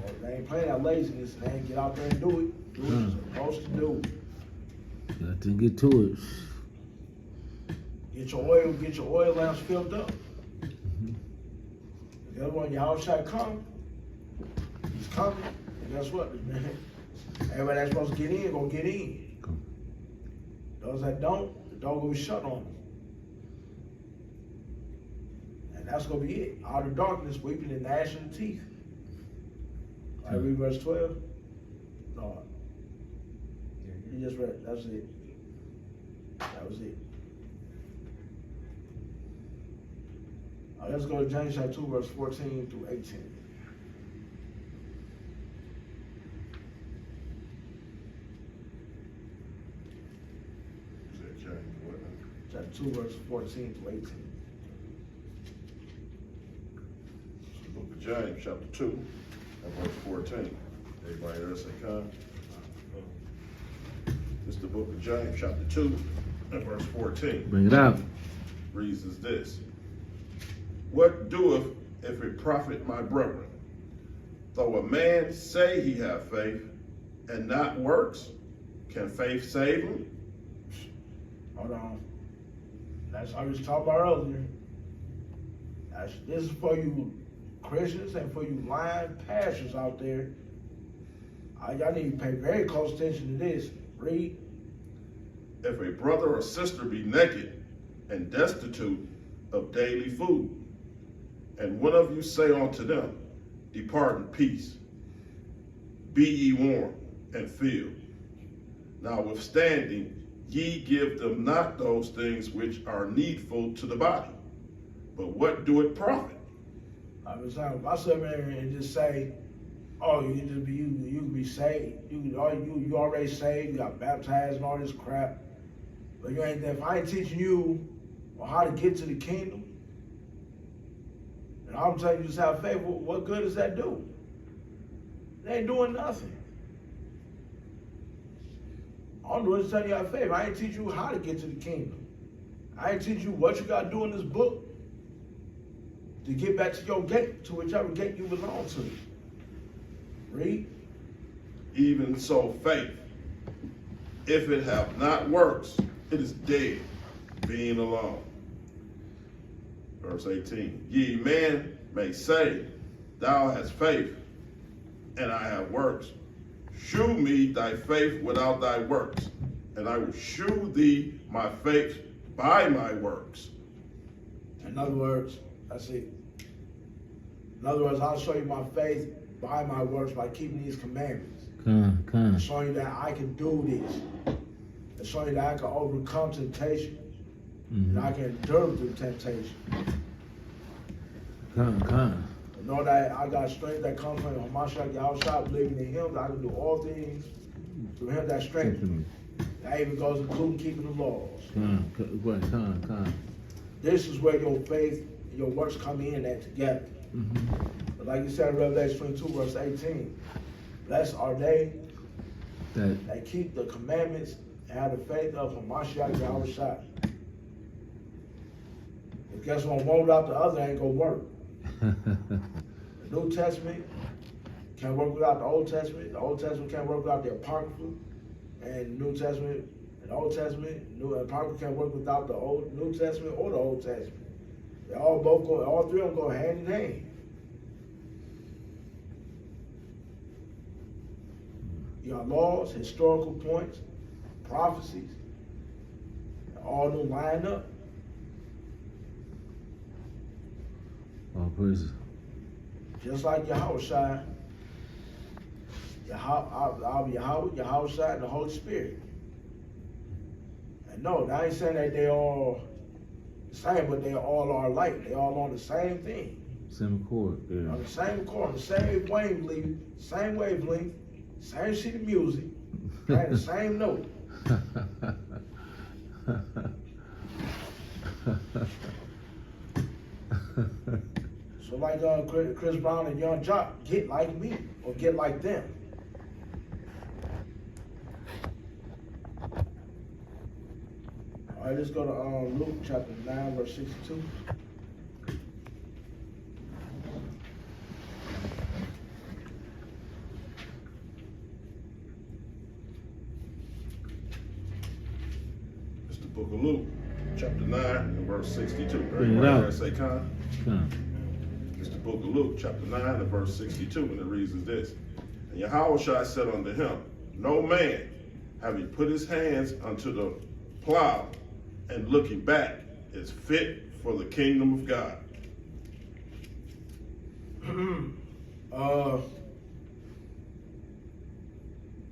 S2: Well, they ain't playing that laziness. They ain't get out there and do it. Do what you're supposed to do.
S1: Got to get to it.
S2: Get your oil lamps filled up. The other one, your house shall come. He's coming. And guess what? Everybody that's supposed to get in, gonna get in. Those that don't, the door gonna be shut on them. And that's gonna be it. Out of darkness, weeping and gnashing of teeth. I read verse 12. No. You just read it. That's it. That was it. Let's go to James chapter 2, verse 14 through 18.
S3: Is that James what?
S2: Chapter 2, verse 14 through 18.
S3: It's the book of James, chapter 2, and verse 14. Everybody there say come? It's the book of James, chapter 2, and verse 14.
S1: Bring it out.
S3: Reads as this. What doeth if it profit my brethren? Though a man say he have faith and not works, can faith save him?
S2: Hold on. That's what I was talking about earlier. This is for you Christians and for you lying pastors out there. Y'all need to pay very close attention to this. Read.
S3: If a brother or sister be naked and destitute of daily food, and one of you say unto them, Depart in peace, be ye warm and filled. Notwithstanding, ye give them not those things which are needful to the body. But what do it profit?
S2: I was saying, if I sit there and just say, oh, you can just be, you can be saved. You already saved, you got baptized and all this crap. But you ain't, if I ain't teaching you on how to get to the kingdom, and I'm telling you just have faith, what good does that do? They ain't doing nothing. All I'm doing is telling you have faith. I ain't teach you how to get to the kingdom. I ain't teach you what you got to do in this book to get back to your gate, to whichever gate you belong to. Read.
S3: Even so faith, if it have not works, it is dead, being alone. Verse 18, ye men may say, thou hast faith, and I have works. Shew me thy faith without thy works, and I will shew thee my faith by my works.
S2: In other words, that's it. In other words, I'll show you my faith by my works, by keeping these commandments. Showing you that I can do this. And showing you that I can overcome temptation. And I can endure through temptation. Know that I got strength that comes from Hamashiach Yahushua, believing in him, that I can do all things through him that strengthens me. That even goes including keeping the laws. This is where your faith and your works come in at together. But like you said in Revelation 22, verse 18, blessed are they that keep the commandments and have the faith of Hamashiach Yahushua. But guess what? One without the other ain't gonna work. The New Testament can't work without the Old Testament. The Old Testament can't work without the Apocrypha. And the New Testament and the Old Testament, New Apocrypha can't work without the New Testament or the Old Testament. They all three of them go hand in hand. You got laws, historical points, prophecies, all them line up.
S1: All praises.
S2: Just like Yahushua, Yahushua, and the Holy Spirit. And no, I ain't saying that they all the same, but they all are alike. They all on the same thing.
S1: Same accord. Yeah.
S2: On the same accord, on the same wavelength, same sheet of music, right? The same note. So like Chris Brown and Young Jock, get like me or get like them. All right, let's go to Luke chapter 9, verse 62.
S3: It's the book of Luke, chapter 9, and verse 62.
S1: Bring it out.
S3: Say, It's the book of Luke, chapter 9, and verse 62, and it reads as this. And Yahushua said unto him, no man, having put his hands unto the plow, and looking back, is fit for the kingdom of God.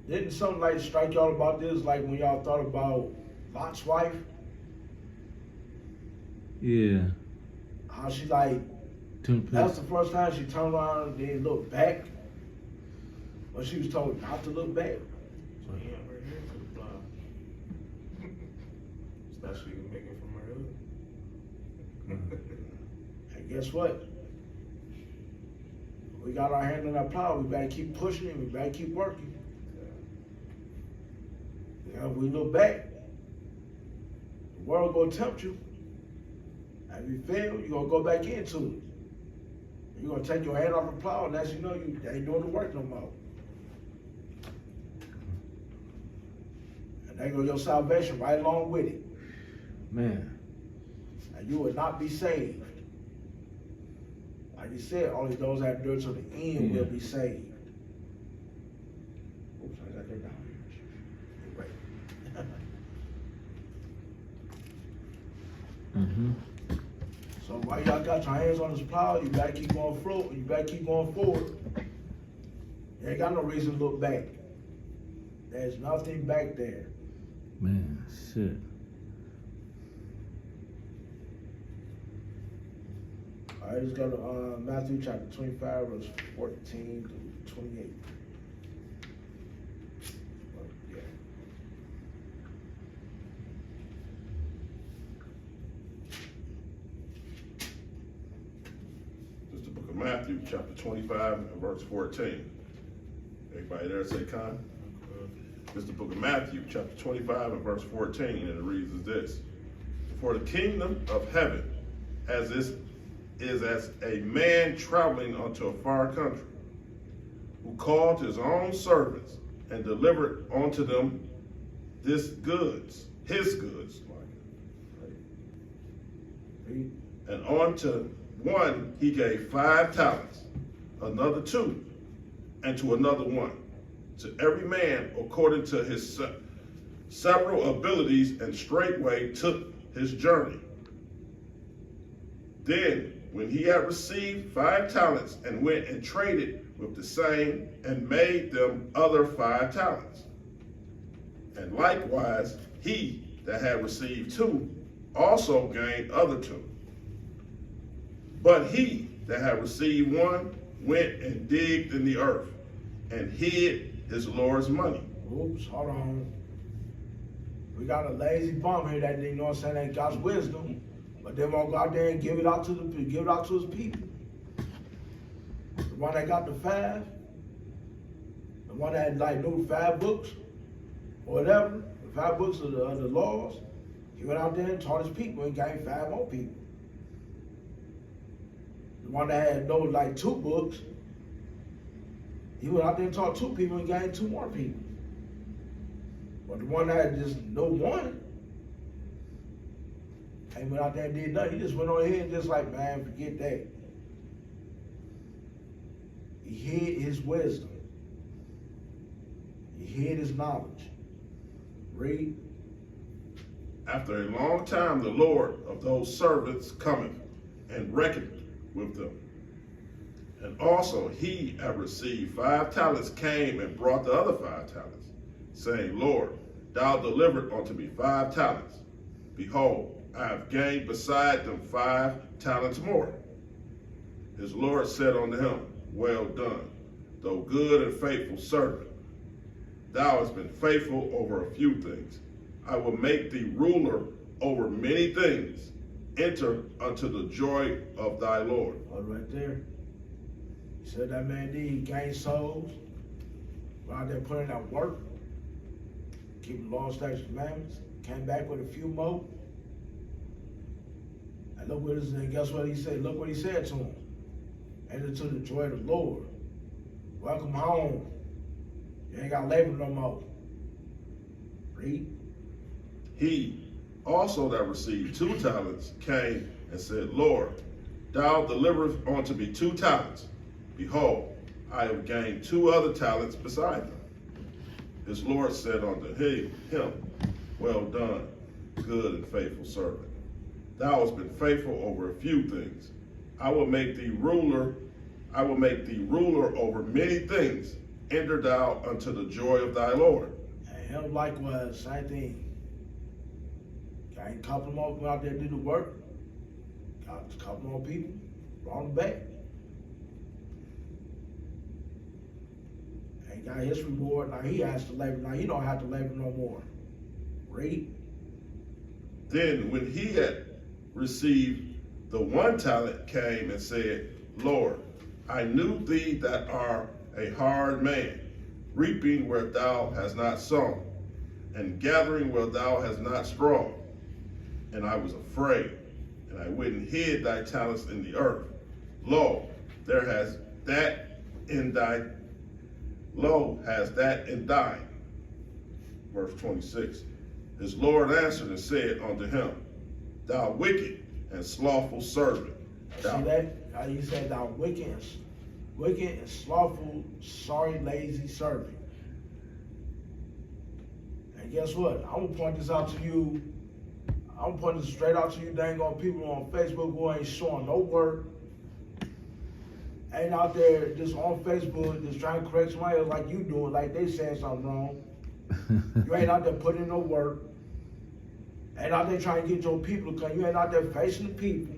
S2: Didn't something like strike y'all about this, like when y'all thought about Lot's wife?
S1: Yeah.
S2: How she like, that's the first time she turned around and didn't look back. But she was told not to look back.
S4: So he ain't right here to the plow. Especially making from her hood.
S2: And guess what? We got our hand on that plow. We better keep pushing and we better keep working. You know, if we look back, the world gonna tempt you. And if you fail, you're gonna go back into it. You're gonna take your hand off the plow, and as you know, you ain't doing the work no more. And there goes your salvation right along with it.
S1: Man.
S2: And you will not be saved. Like you said, only those that endure to the end will be saved. Oops, I got that down here. Right. So while y'all got your hands on this plow, you gotta keep going forward. You gotta keep going forward. You ain't got no reason to look back. There's nothing back there.
S1: Man, shit.
S2: All right, let's go to Matthew chapter 25, verse 14 to 28. Yeah.
S3: This is the book of Matthew, chapter 25, and verse 14. Everybody there say, Con? This is the book of Matthew, chapter 25, and verse 14, and it reads as this. For the kingdom of heaven is as a man traveling unto a far country, who called his own servants and delivered unto them his goods.
S2: Read.
S3: And unto one he gave 5 talents, another 2, and to another 1, to every man according to his several abilities, and straightway took his journey. Then, when he had received 5 talents, and went and traded with the same, and made them other 5 talents. And likewise, he that had received 2 also gained other 2. But he that had received 1 went and digged in the earth, and hid his Lord's money.
S2: Oops, hold on. We got a lazy bum here that, you know what I'm saying, ain't God's wisdom, but they won't go out there and give it out to his people. The one that got the 5, the one that like knew 5 books, or whatever, the 5 books of the laws, he went out there and taught his people and gained 5 more people. The one that had no like 2 books, he went out there and taught 2 people and gained 2 more people. But the one that just no 1, he went out there and did nothing. He just went on ahead and just like, man, forget that. He hid his wisdom. He hid his knowledge. Read.
S3: After a long time the Lord of those servants cometh, and reckoned with them. And also he that received 5 talents came and brought the other 5 talents, saying, Lord, thou delivered unto me 5 talents. Behold, I have gained beside them 5 talents more. His Lord said unto him, Well done, thou good and faithful servant. Thou hast been faithful over a few things. I will make thee ruler over many things. Enter unto the joy of thy Lord.
S2: Oh, right there. He said that man did. He gained souls. Went out there putting out work. Keeping law, statutes, commandments. Came back with a few more. And look what his, and guess what he said? Look what he said to him. Enter to the joy of the Lord. Welcome home. You ain't got labor no more. Read.
S3: He also that received 2 talents came and said, Lord, thou deliverest unto me 2 talents. Behold, I have gained 2 other talents beside them. His Lord said unto him, Well done, good and faithful servant. Thou hast been faithful over a few things. I will make thee ruler over many things. Enter thou unto the joy of thy Lord.
S2: And him likewise, same thing. Got a couple more people out there to do the work. Got a couple more people, brought them back. And got his reward. Now he has to labor. Now he don't have to labor no more. Read.
S3: Then when he had received the 1 talent came and said, Lord, I knew thee that art a hard man, reaping where thou hast not sown, and gathering where thou hast not strawed. And I was afraid, and I went and hid thy talents in the earth. Lo, has that in thine. Verse 26. His Lord answered and said unto him, Thou wicked and slothful servant.
S2: See that? How you said thou wicked and slothful, sorry, lazy servant. And guess what? I'm gonna point this out to you. I'm putting this straight out to you dang on people on Facebook who ain't showing no work. Ain't out there just on Facebook just trying to correct somebody else like you doing, like they saying something wrong. You ain't out there putting in no work. Ain't out there trying to get your people to come. You ain't out there facing the people.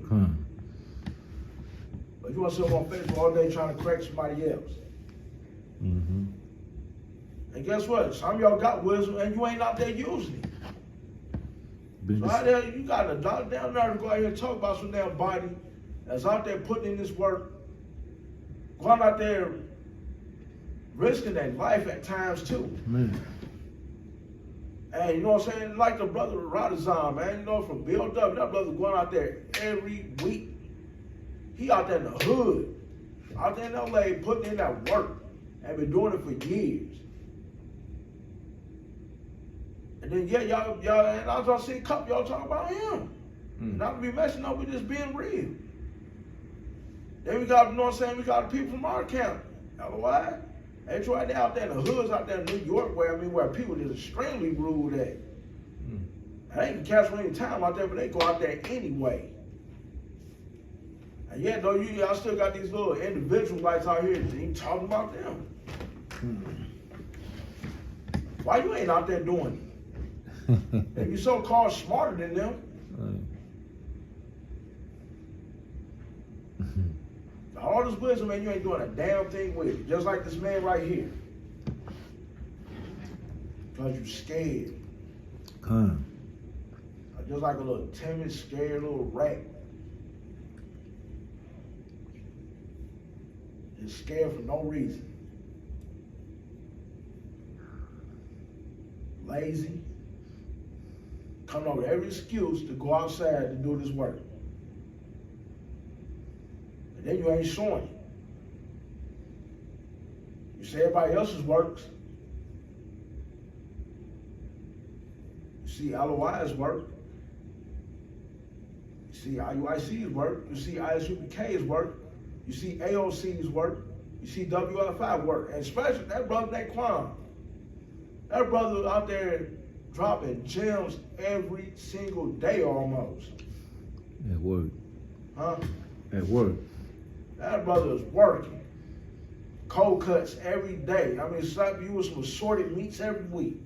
S2: But you want to sit on Facebook all day trying to correct somebody else.
S1: Mm-hmm.
S2: And guess what? Some of y'all got wisdom and you ain't out there using it. So out there, you got a dog down there to go out here and talk about some damn body that's out there putting in this work, going out there risking their life at times too.
S1: Man.
S2: And you know what I'm saying? Like the brother Radazan, man, you know, from Build Up, that brother going out there every week. He out there in the hood, out there in LA putting in that work and been doing it for years. And then yeah, y'all, and I was see a couple y'all talking about him. Not to be messing up with just being real. Then we got, you know what I'm saying, we got the people from our camp. HOI. HOI, they out there in the hoods out there in New York where people is extremely rude at. They can catch them any time out there, but they go out there anyway. And yeah, though, y'all still got these little individual lights out here that ain't talking about them. Why you ain't out there doing it? If you so-called smarter than them, all this wisdom, man, you ain't doing a damn thing with it. Just like this man right here. Because you scared. Just like a little timid, scared little rat. Just scared for no reason. Lazy. Coming up with every excuse to go outside to do this work. And then you ain't showing it. You say everybody else's works. You see LOI's work. You see IUIC's work. You see ISUPK's work. You see AOC's work. You see WFI work. And especially that brother Naquan. That brother out there dropping gems every single day almost.
S1: At work.
S2: Huh?
S1: At work.
S2: That brother is working. Cold cuts every day. I mean, slap you with some assorted meats every week.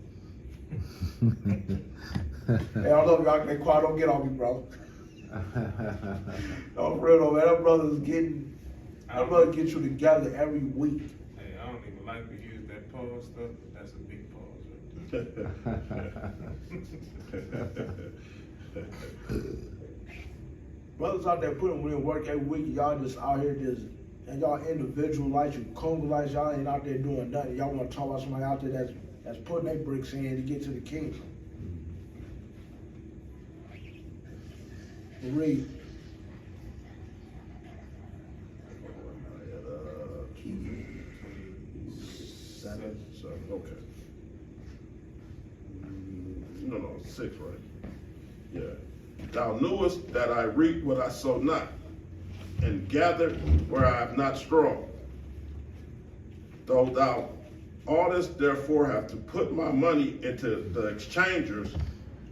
S2: Hey, I love y'all. Naquan, don't get on me, bro. No, for real though, man. That brother get you together every week.
S4: Hey, I don't even like to use that pause stuff, but that's a big pause.
S2: Brothers out there putting in work every week, y'all just out here and y'all individual lights, you Congo lights, y'all ain't out there doing nothing. Y'all want to talk about somebody out there that's putting their bricks in to get to the kingdom. Read.
S3: Seven, okay. No, 6, right? Yeah. Thou knewest that I reap what I sow not, and gather where I have not strawed. Though thou oughtest therefore have to put my money into the exchangers,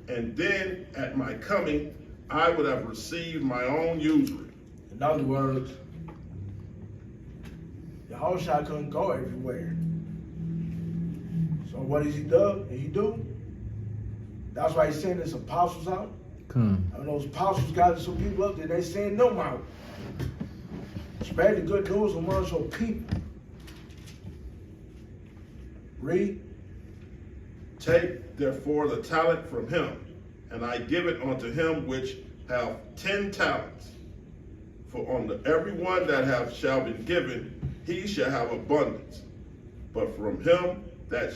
S3: and then at my coming I would have received my own usury.
S2: In other words, the whole shot couldn't go everywhere. So what does he do? That's why he sent his apostles out. And those apostles got some people up there, they send them out. Spread the good news among your people. Read.
S3: Take therefore the talent from him, and I give it unto him which have 10 talents. For on every one that shall be given, he shall have abundance. But from him that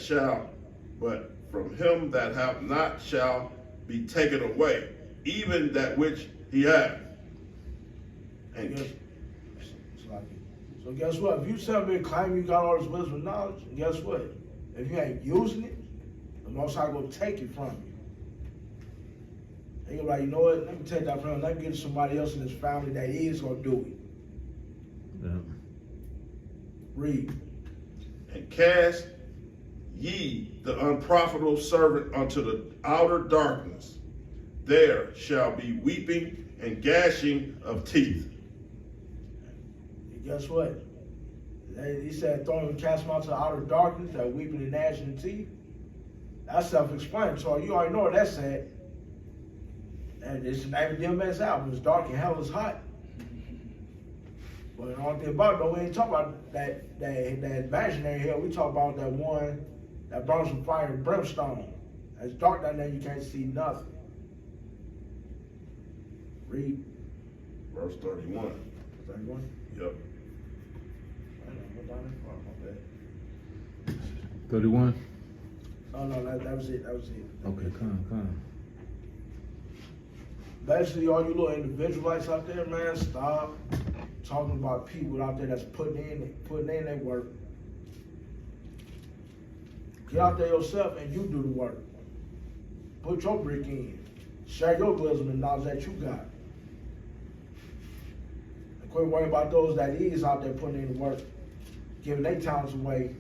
S3: have not shall be taken away, even that which he hath.
S2: So guess what? If you sit there claiming you got all this wisdom and knowledge, guess what? If you ain't using it, the Most High will take it from you. And you're like, you know what? Let me take that from him. Let me get somebody else in his family that is going to do it.
S1: Yeah.
S2: Read.
S3: And cast ye the unprofitable servant unto the outer darkness. There shall be weeping and gnashing of teeth.
S2: And guess what? He said, throw him and cast him out to the outer darkness, that weeping and gnashing of teeth. That's self-explanatory. You already know what that said. And it's the name of the DMS album. It's dark and hell is hot. But the only thing about it, though, we ain't talking about that imaginary hell. We talk about that one that burns with fire and brimstone. It's dark down there, you can't see nothing. Read.
S3: Verse 31.
S2: 31?
S3: Yep.
S1: 31?
S2: No, that was it.
S1: Okay, come.
S2: Basically, all you little individualites out there, man, stop talking about people out there that's putting in their work. Get out there yourself and you do the work. Put your brick in. Share your wisdom and knowledge that you got. And quit worrying about those that is out there putting in the work, giving their talents away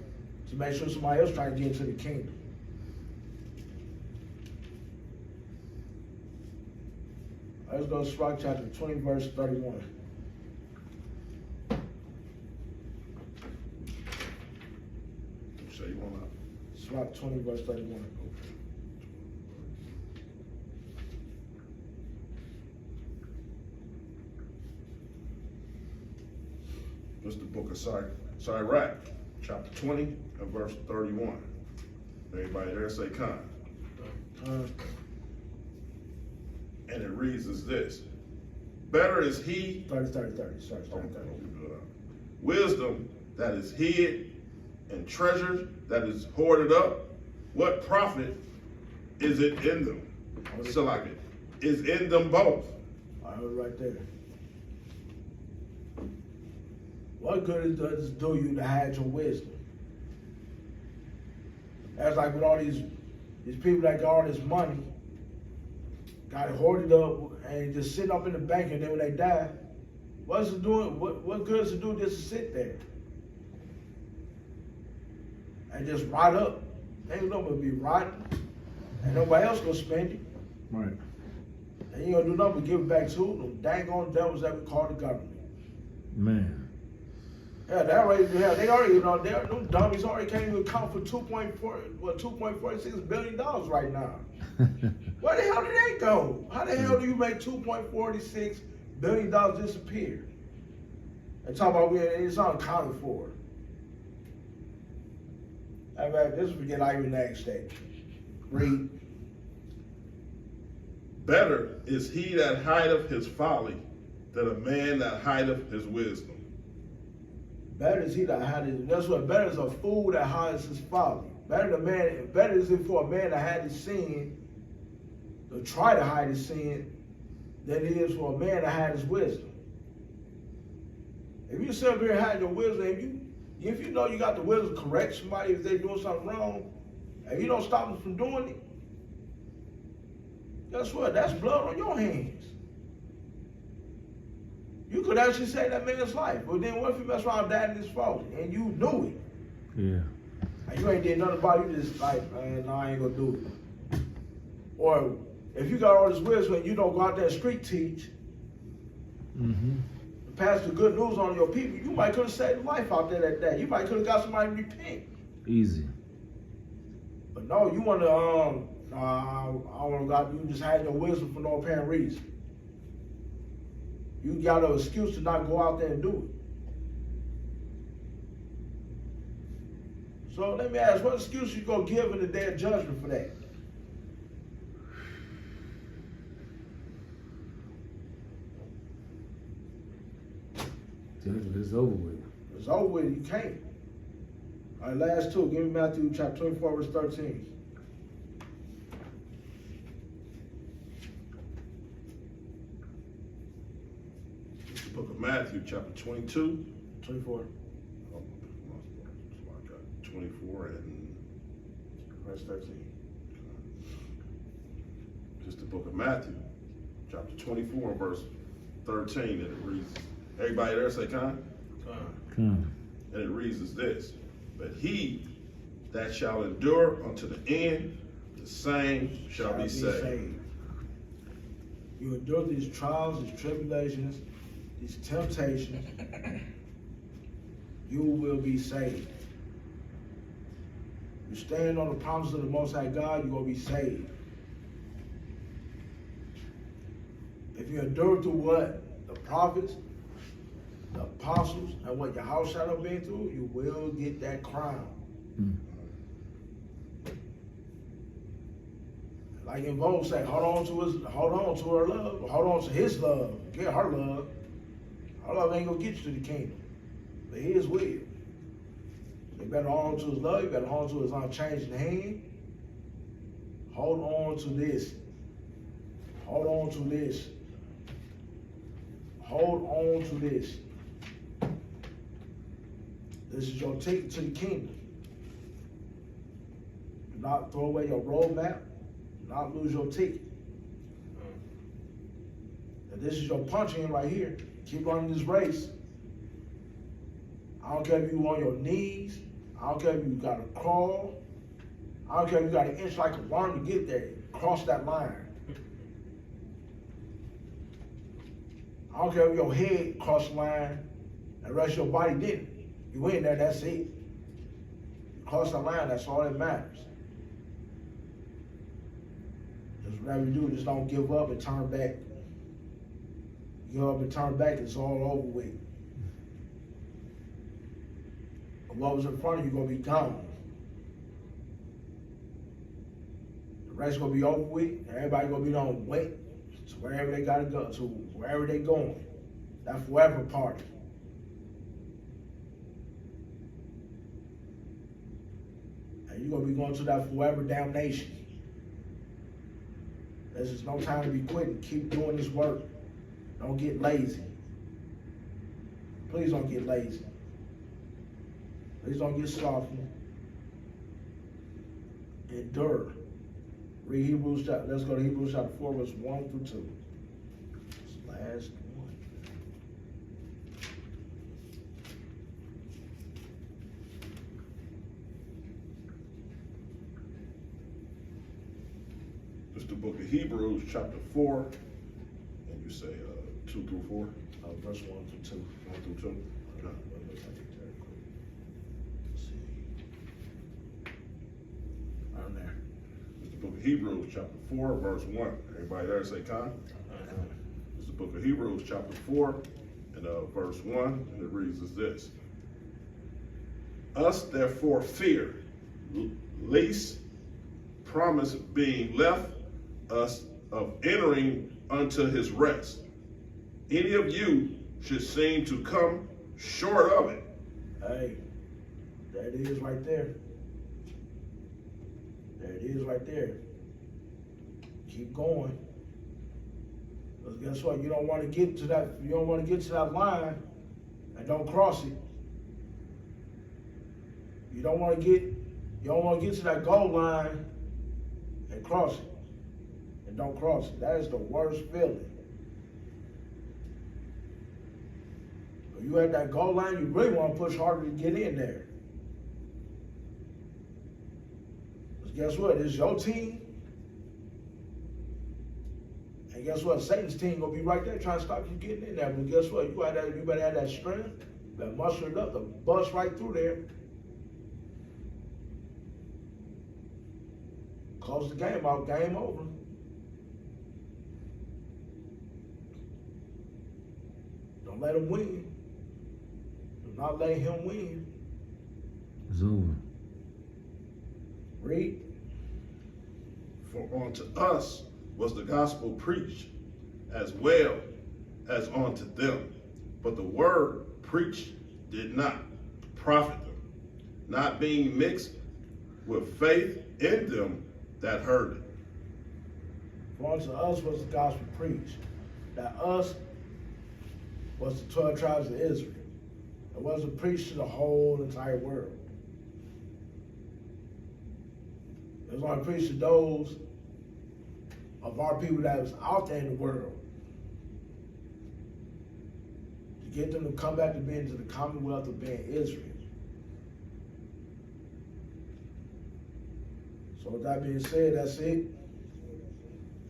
S2: to make sure somebody else trying to get into the kingdom. Let's go to Sirach chapter 20, verse 31.
S3: Say you want
S2: Sirach 20, verse 31.
S3: This is the book of Sirach, chapter 20 and verse 31. Everybody there say con. And it reads as this. Better is he.
S2: 30. Sorry.
S3: Wisdom that is hid and treasure that is hoarded up. What profit is it in them? So like it is in them both.
S2: All right there. What good does it do you to hide your wisdom? That's like with all these people that got all this money, got it hoarded up and just sitting up in the bank, and then when they die, what's it doing? What good does it do just to sit there and just rot up? Ain't nobody be rotting, and nobody else gonna spend it.
S1: Right.
S2: And you gonna do nothing but give it back to them dang on devils that we call the government.
S1: Man.
S2: Yeah, that way, yeah, they already, you know, them dummies already can't even account for $2.46 billion right now. Where the hell did they go? How the hell do you make $2.46 billion disappear? And talk about it's unaccounted for. I mean, this would get like the next stage. Read.
S3: Better is he that hideth his folly than a man that hideth his wisdom.
S2: Better is he that hides. That's what better is a fool that hides his folly. Better is it for a man to hide his sin, to try to hide his sin, than it is for a man to hide his wisdom. If you sit up here and hide your wisdom, if you know you got the wisdom to correct somebody if they're doing something wrong, and you don't stop them from doing it, guess what? That's blood on your hands. You could actually save that man's life. But then what if you mess around and died in this fault and you knew it?
S1: Yeah.
S2: And you ain't did nothing about it, you just like, man, no, I ain't gonna do it. Or if you got all this wisdom and you don't go out there and street teach, pass the good news on your people, you might could have saved life out there that day. You might could have got somebody to repent.
S1: Easy.
S2: But no, you want to, I want to go, you just had your wisdom for no apparent reason. You got an excuse to not go out there and do it. So let me ask, what excuse you gonna give in the day of judgment for that?
S1: It's over with.
S2: It's over with, you can't. All right, last two, give me Matthew chapter 24, verse 13.
S3: Book of Matthew, chapter 22.
S2: 24.
S3: Oh, I got 24 and
S2: Verse 13.
S3: just the book of Matthew, chapter 24, verse 13, and it reads, everybody there say con?
S1: Come.
S3: And it reads as this, but he that shall endure unto the end, the same shall be saved.
S2: You endure these trials, these tribulations, these temptations, you will be saved. You stand on the promises of the Most High God, you're going to be saved. If you endure through what the prophets, the apostles, and what your house shall have been through, you will get that crown. Like in Vogue say, hold on to her love, hold on to his love, get her love. Her love ain't gonna get you to the kingdom, but his will. You better hold on to his love, you better hold on to his unchanging hand. Hold on to this. Hold on to this. Hold on to this. This is your ticket to the kingdom. Do not throw away your roadmap. not lose your ticket. And this is your punch in right here. Keep running this race. I don't care if you on your knees. I don't care if you got to crawl. I don't care if you got an inch like a worm to get there. Cross that line. I don't care if your head crossed the line and the rest of your body didn't. You in there, that's it. You cross the line, that's all that matters. Just whatever you do, just don't give up and turn back. You give up and turn back, it's all over with. What was in front of you gonna be gone. The race gonna be over with. Everybody gonna be on wait to wherever they gotta go, to wherever they going. That forever party. And you're gonna be going to that forever damnation. There's just no time to be quitting. Keep doing this work. Don't get lazy. Please don't get lazy. Please don't get softened. Endure. Read Hebrews chapter. Let's go to Hebrews chapter 4, verse 1 through 2. It's the last one.
S3: This is the book of Hebrews, chapter 4, and you say 2 through 4?
S2: Verse 1 through 2.
S3: 1 through 2? Okay.
S2: Right there.
S3: It's the book of Hebrews, chapter 4, verse 1. Everybody there say Con? It's the book of Hebrews, chapter 4, and verse 1, and it reads as this. Us therefore fear, lest promise being left us of entering unto his rest, any of you should seem to come short of it.
S2: Hey, there it is right there. There it is right there. Keep going. Because guess what? You don't want to get to that. You don't want to get to that line and don't cross it. You don't want to get. You don't want to get to that goal line and cross it, and don't cross it. That is the worst feeling. When you at that goal line, you really want to push harder to get in there. Because guess what? It's your team. And guess what? Satan's team gonna be right there trying to stop you getting in there. But guess what? You better have that strength, that muster it up, to bust right through there. Close the game out, game over. Don't let him win. Do not let him win.
S1: It's over.
S2: Read.
S3: For unto us was the gospel preached, as well as unto them. But the word preached did not profit them, not being mixed with faith in them that heard it.
S2: For unto us was the gospel preached. That us was the 12 tribes of Israel. It wasn't preached to the whole entire world. It was only preached to those of our people that was out there in the world. To get them to come back to being to the commonwealth of being Israel. So with that being said, that's it.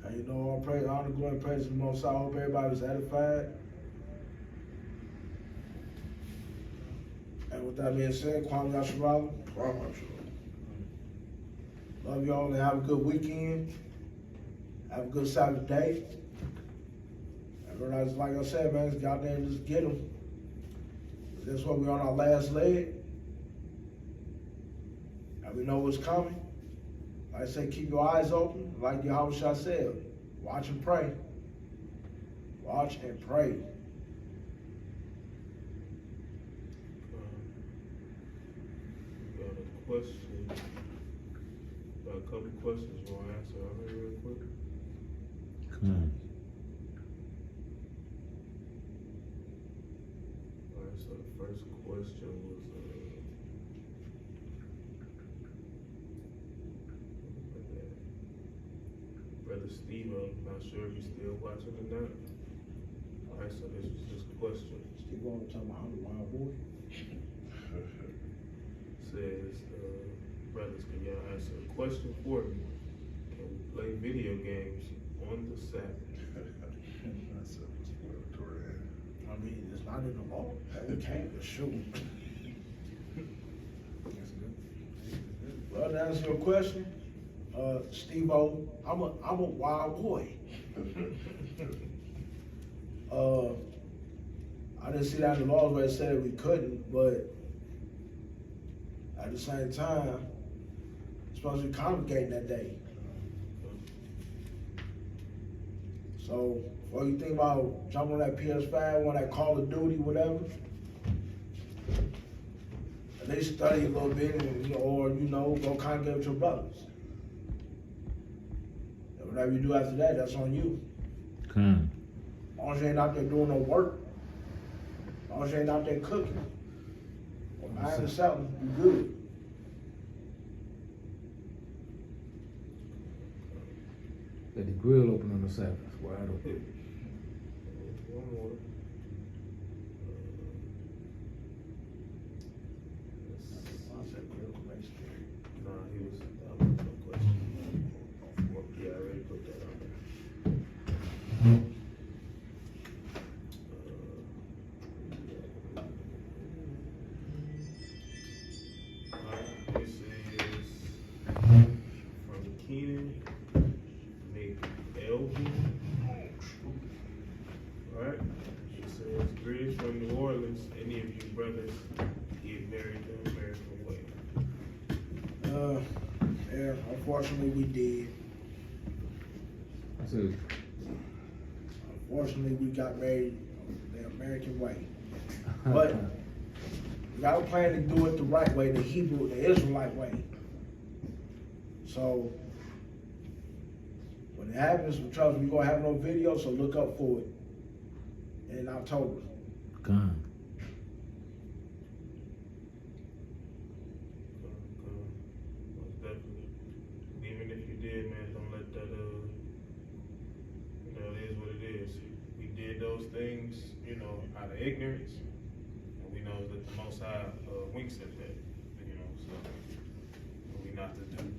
S2: And you know, all praise, honor, glory, and praise to the Most High. I hope everybody was edified. And with that being said, Kwame Yasharala. Love y'all and have a good weekend. Have a good Saturday. And like I said, man, just go out there and just get them. That's what we're on our last leg. And we know what's coming. Like I say, keep your eyes open. Like Yahweh said, watch and pray. Watch and pray.
S4: Got a question. Got a couple questions we'll answer out here real quick.
S1: Come on.
S4: Alright, so the first question was Brother Steve, I'm not sure if he's still watching or not. Alright, so this is his question.
S2: Steve Owen talking about the wild boy.
S4: Says, brothers, can y'all answer a question for me? Can we play video games on the Sabbath?
S2: I mean, it's not in the law. We can't just shoot. Well, to answer your question, Steve-O, I'm a wild boy. I didn't see that in the laws where it said that we couldn't, but at the same time, it's supposed to be congregating that day. So, what you think about jumping on that PS5, on that Call of Duty, whatever? At least study a little bit, and, or go congregate with your brothers. And whatever you do after that, that's on you.
S1: Come.
S2: As long as you ain't out there doing no work, as long as you ain't out there cooking, or buying something, you good.
S1: Got the grill open on the Sabbath, wide open.
S4: One more. Nah, he was, that was no question. Yeah, I already put that on there. Alright, this is from Keenan McElvey. Alright, she says, greetings from New Orleans. Any of you brothers get married the American way?
S2: Yeah, unfortunately we did.
S1: So,
S2: Unfortunately we got married the American way. But we got a plan to do it the right way, the Hebrew, the Israelite way. So when it happens, trust me, we're gonna have no video, so look up for it in October.
S1: come.
S4: Most definitely. Even if you did, man, don't let that, it is what it is. We did those things, out of ignorance, and we know that the Most High winks at that, so we not to do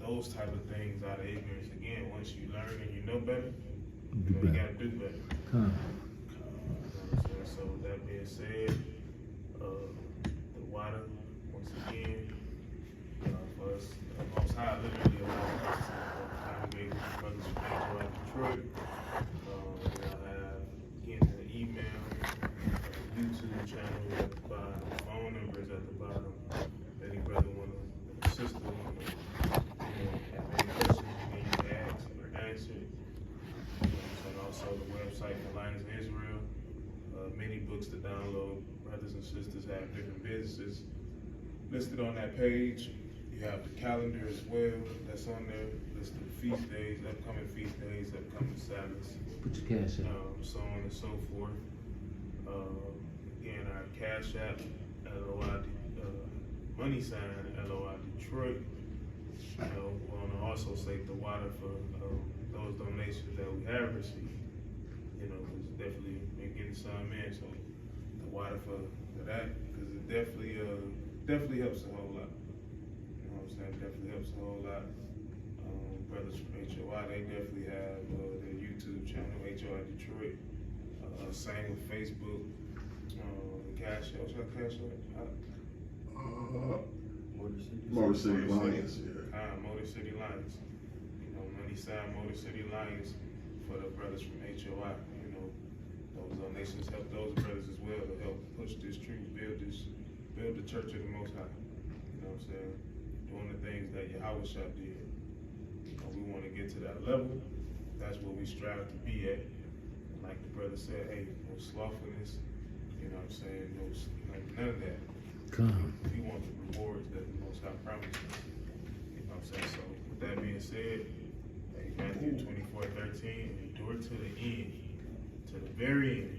S4: those type of things out of ignorance again. Once you learn and you know better, you gotta do better.
S1: Come.
S4: So with that being said, the water, once again, for us, the Most High literally allowed us to congregate with the brothers from HOI Detroit. We'll have, again, the email, YouTube channel at the bottom, phone numbers at the bottom. If any brother wanna assist them, have any questions you need to ask or answer. And also the website, the Lions of Israel. Many books to download. Brothers and sisters have different businesses listed on that page. You have the calendar as well that's on there. Listed feast days, upcoming upcoming Sabbaths,
S1: Put your cash out.
S4: so on and so forth. Again, our Cash App, LOI, money sign, LOI Detroit. We want to also save the water for those donations that we have received. It's definitely been getting some in, so the water for that, because it definitely helps a whole lot. You know what I'm saying? Definitely helps a whole lot. Brothers from HOI, they definitely have their YouTube channel, HOI Detroit. Same with Facebook. Cash App, what's our Cash App?
S3: Motor City Lions, yeah.
S4: Motor City Lions. Money sign Motor City Lions for the brothers from HOI. Those donations help those brothers as well to help push this truth, build the church of the Most High. You know what I'm saying? Doing the things that Yahweh Shah did. We want to get to that level. That's what we strive to be at. And like the brother said, hey, no slothfulness. You know what I'm saying? None of that.
S1: Come.
S4: We want the rewards that the Most High promised us. You know what I'm saying? So with that being said, hey, Matthew 24:13, endure to the end. To the very end,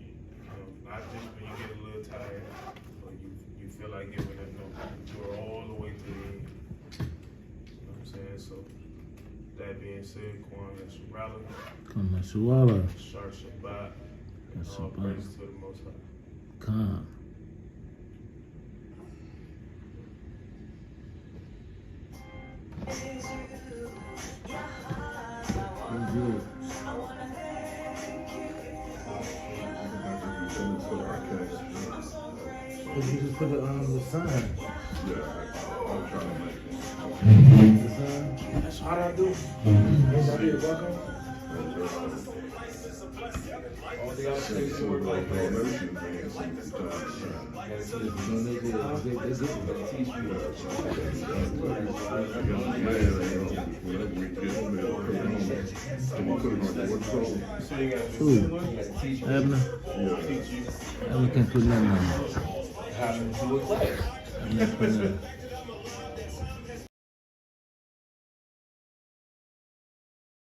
S4: not just when you get a little tired or you feel like giving up. No, you're all the way to the end. You know what I'm saying? So That being said, Kwan Yasharala,
S1: Come on, Suwala.
S4: Shar Shabbat,
S1: Yes,
S4: all
S1: Shabbat.
S4: praise to the Most High.
S1: Come. But you just put the sign.
S3: I'm trying to make
S1: The sign.
S2: That's all I do. Yes, I did. Welcome.
S5: All the other things
S3: it look like donations and sometimes.
S4: So you got
S1: Who? Abner? Abner can't put nothing on.
S5: how to do a class.
S1: Abner put nothing.